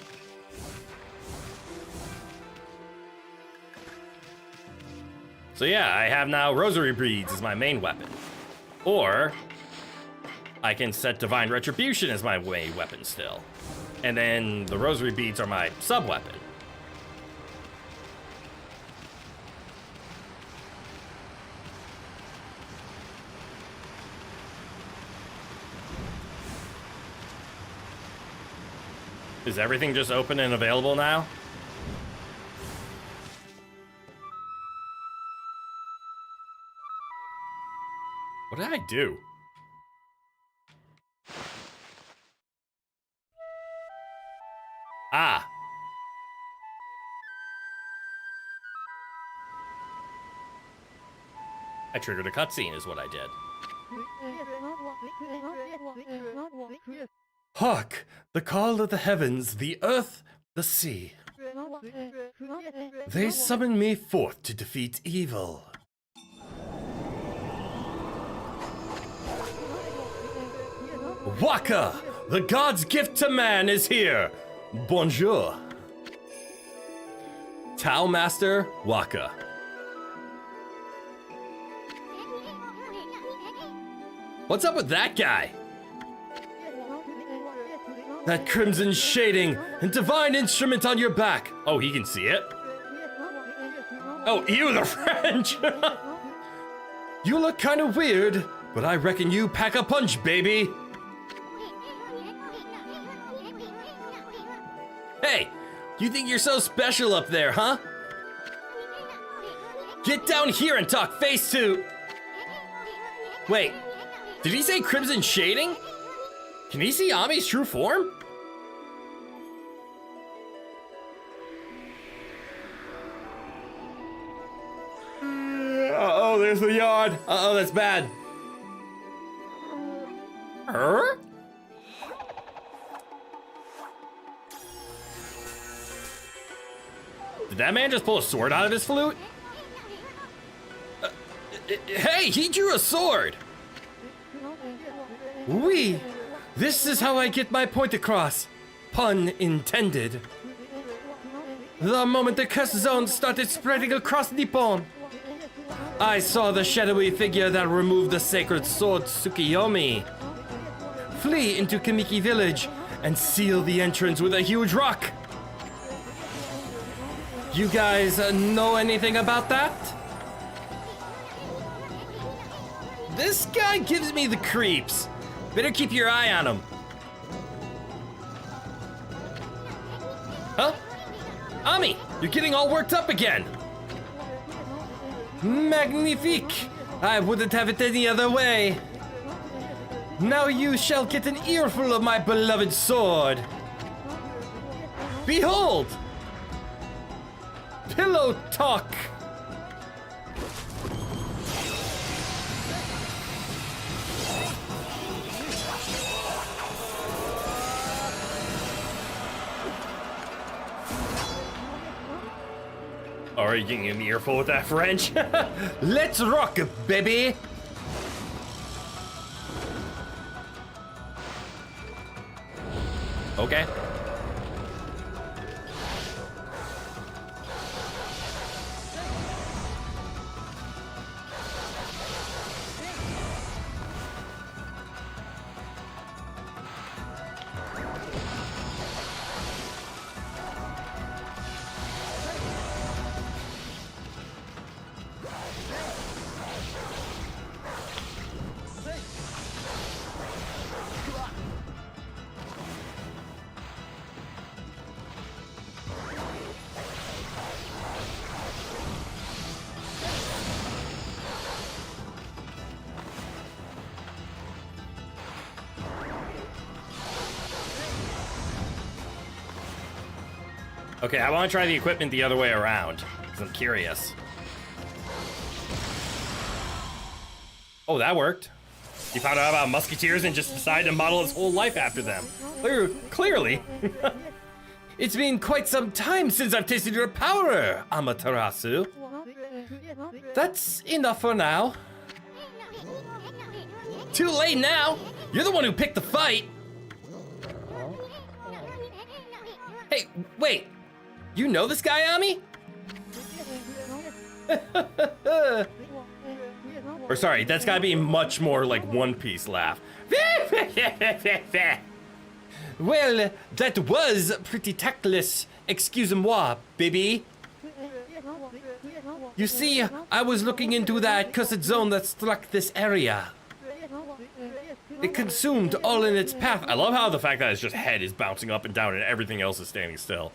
So yeah, I have now Rosary Beads as my main weapon. Or I can set Divine Retribution as my main weapon still. And then the Rosary Beads are my sub-weapon. Is everything just open and available now? What did I do? Ah. I triggered a cutscene is what I did. Hark! The call of the heavens, the earth, the sea. They summon me forth to defeat evil. Waka! The god's gift to man is here! Bonjour. Tao Master Waka. What's up with that guy? That crimson shading and divine instrument on your back. Oh, he can see it. Oh, you the French. You look kind of weird, but I reckon you pack a punch, baby. Hey, you think you're so special up there, huh? Get down here and talk face to... Wait, did he say crimson shading? Can he see Ami's true form? Uh-oh, there's the yard. Uh-oh, that's bad. Huh? Did that man just pull a sword out of his flute? Hey, he drew a sword! Oui, this is how I get my point across. Pun intended. The moment the curse zone started spreading across Nippon, I saw the shadowy figure that removed the sacred sword Tsukiyomi flee into Kamiki Village and seal the entrance with a huge rock. You guys know anything about that? This guy gives me the creeps. Better keep your eye on him. Huh? Ami, you're getting all worked up again. Magnifique! I wouldn't have it any other way. Now you shall get an earful of my beloved sword. Behold! Pillow talk! All right, getting an earful with that French. Let's rock, baby! Okay. Okay, I want to try the equipment the other way around, because I'm curious. Oh, that worked. He found out about musketeers and just decided to model his whole life after them. Clearly. It's been quite some time since I've tasted your power, Amaterasu. That's enough for now. Too late now! You're the one who picked the fight! Hey, wait! You know this guy, Ami? Or sorry, that's gotta be much more like One Piece laugh. Well, that was pretty tactless. Excuse-moi, baby. You see, I was looking into that cursed zone that struck this area. It consumed all in its path. I love how the fact that his just head is bouncing up and down and everything else is standing still.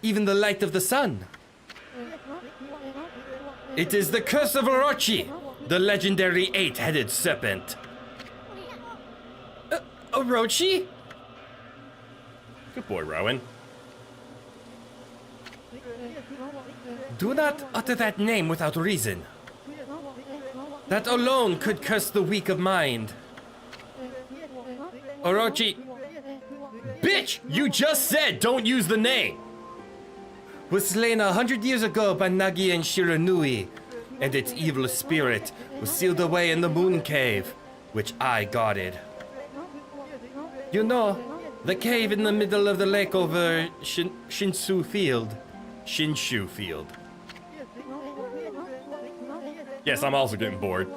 Even the light of the sun. It is the curse of Orochi, the legendary 8-headed serpent. Orochi? Good boy, Rowan. Do not utter that name without reason. That alone could curse the weak of mind. Orochi Bitch! You just said don't use the name! was slain 100 years ago by Nagi and Shiranui, and its evil spirit was sealed away in the moon cave, which I guarded. You know, the cave in the middle of the lake over Shinshu Field. Shinshu Field. Yes, I'm also getting bored.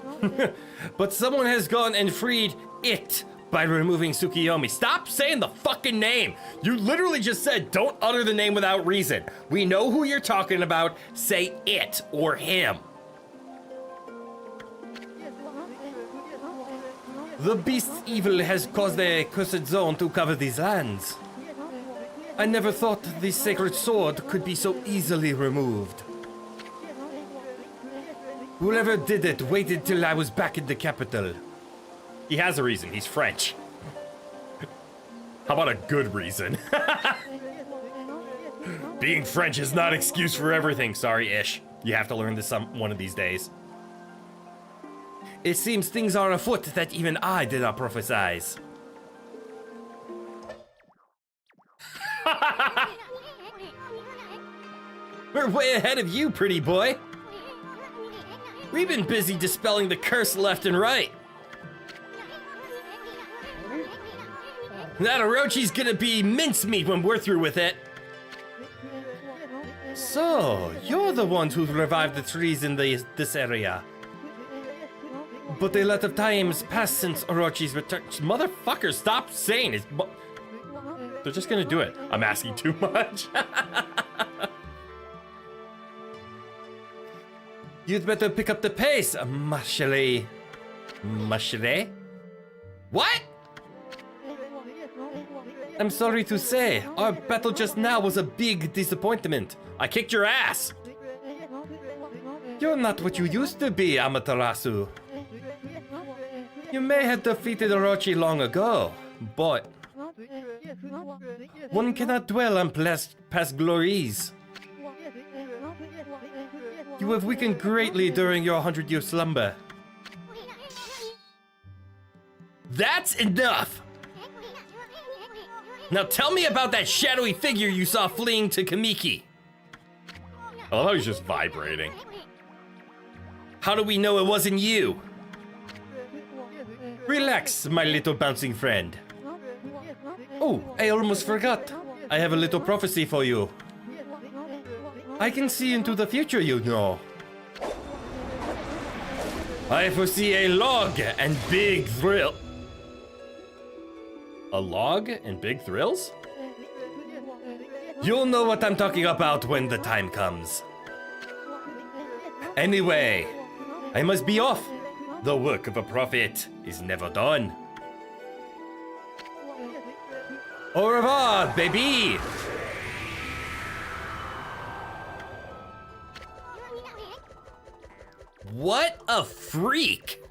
But someone has gone and freed it by removing Tsukiyomi. Stop saying the fucking name! You literally just said don't utter the name without reason. We know who you're talking about. Say it or him. The beast's evil has caused a cursed zone to cover these lands. I never thought the sacred sword could be so easily removed. Whoever did it waited till I was back in the capital. He has a reason. He's French. How about a good reason? Being French is not excuse for everything. Sorry, Ish. You have to learn this one of these days. It seems things are afoot that even I did not prophesize. We're way ahead of you, pretty boy. We've been busy dispelling the curse left and right. That Orochi's gonna be mincemeat when we're through with it. So, you're the ones who revived the trees in this area. But a lot of time has passed since Orochi's return. Motherfucker, stop saying it. They're just gonna do it. I'm asking too much. You'd better pick up the pace, Mashale. Mashale? What? I'm sorry to say, our battle just now was a big disappointment. I kicked your ass. You're not what you used to be, Amaterasu. You may have defeated Orochi long ago, but one cannot dwell on past glories. You have weakened greatly during your 100-year slumber. That's enough! Now tell me about that shadowy figure you saw fleeing to Kamiki. I love how he's just vibrating. How do we know it wasn't you? Relax, my little bouncing friend. Oh, I almost forgot. I have a little prophecy for you. I can see into the future, you know. I foresee a log and big thrill. A log and big thrills? You'll know what I'm talking about when the time comes. Anyway, I must be off. The work of a prophet is never done. Au revoir, baby! What a freak!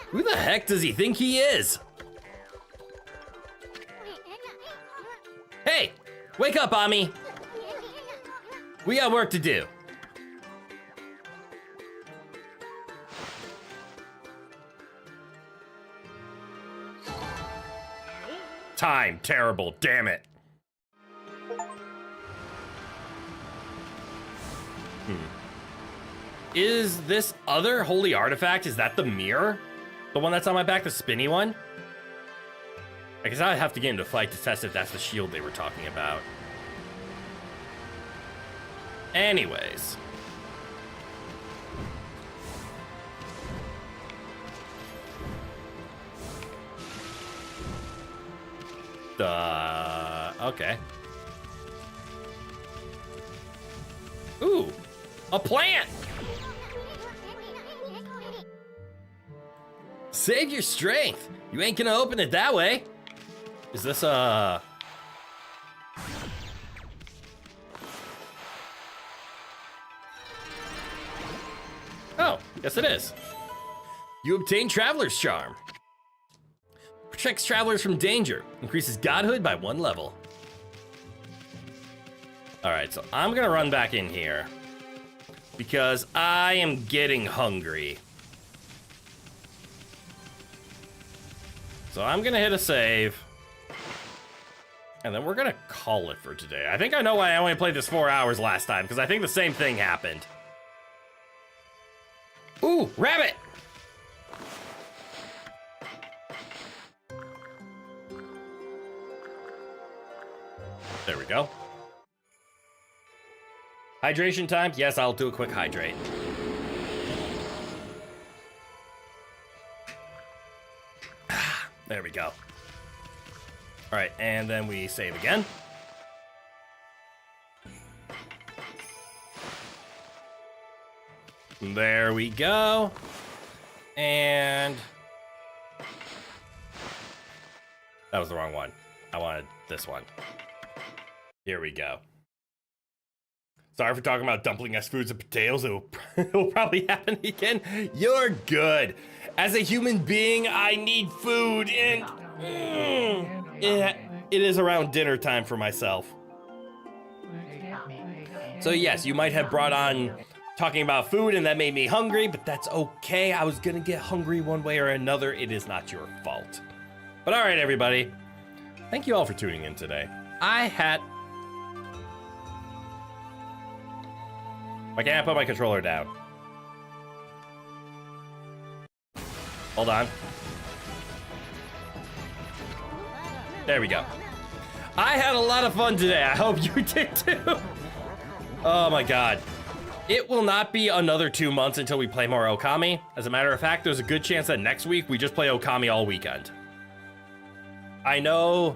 Who the heck does he think he is? Hey, wake up, Ami. We got work to do. Time, terrible, damn it. Is this other holy artifact, is that the mirror? The one that's on my back, the spinny one? I guess I'd have to get into a fight to test if that's the shield they were talking about. Anyways. Okay. Ooh, a plant! Save your strength. You ain't gonna open it that way. Is this Oh, yes it is. You obtain Traveler's Charm. Protects travelers from danger. Increases godhood by 1 level. Alright, so I'm gonna run back in here. Because I am getting hungry. So I'm gonna hit a save. And then we're gonna call it for today. I think I know why I only played this 4 hours last time, because I think the same thing happened. Ooh, rabbit! There we go. Hydration time? Yes, I'll do a quick hydrate. There we go. All right, and then we save again. There we go. And that was the wrong one. I wanted this one. Here we go. Sorry for talking about dumpling-esque foods and potatoes. It will probably happen again. You're good. As a human being, I need food, and it is around dinner time for myself. So yes, you might have brought on talking about food, and that made me hungry, but that's okay. I was gonna get hungry one way or another. It is not your fault. But all right, everybody. Thank you all for tuning in today. Why can't I put my controller down? Hold on. There we go. I had a lot of fun today. I hope you did too. Oh my god. It will not be another 2 months until we play more Okami. As a matter of fact, there's a good chance that next week we just play Okami all weekend. I know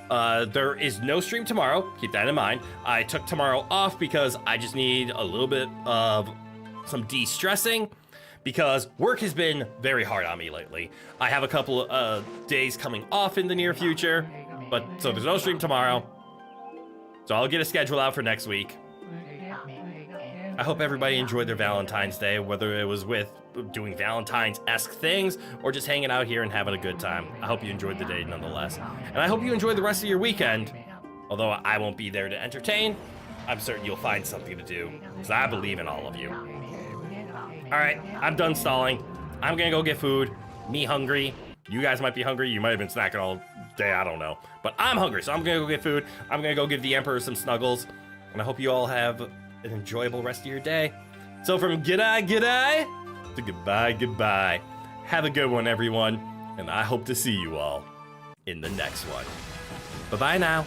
there is no stream tomorrow. Keep that in mind. I took tomorrow off because I just need a little bit of some de-stressing because work has been very hard on me lately. I have a couple of days coming off in the near future, but so there's no stream tomorrow. So I'll get a schedule out for next week. I hope everybody enjoyed their Valentine's Day, whether it was with doing Valentine's-esque things or just hanging out here and having a good time. I hope you enjoyed the day nonetheless. And I hope you enjoyed the rest of your weekend. Although I won't be there to entertain, I'm certain you'll find something to do, because I believe in all of you. Alright, I'm done stalling. I'm gonna go get food. Me hungry. You guys might be hungry. You might have been snacking all day, I don't know. But I'm hungry, so I'm gonna go get food. I'm gonna go give the Emperor some snuggles. And I hope you all have an enjoyable rest of your day. So from g'day, g'day to goodbye, goodbye. Have a good one, everyone. And I hope to see you all in the next one. Bye-bye now.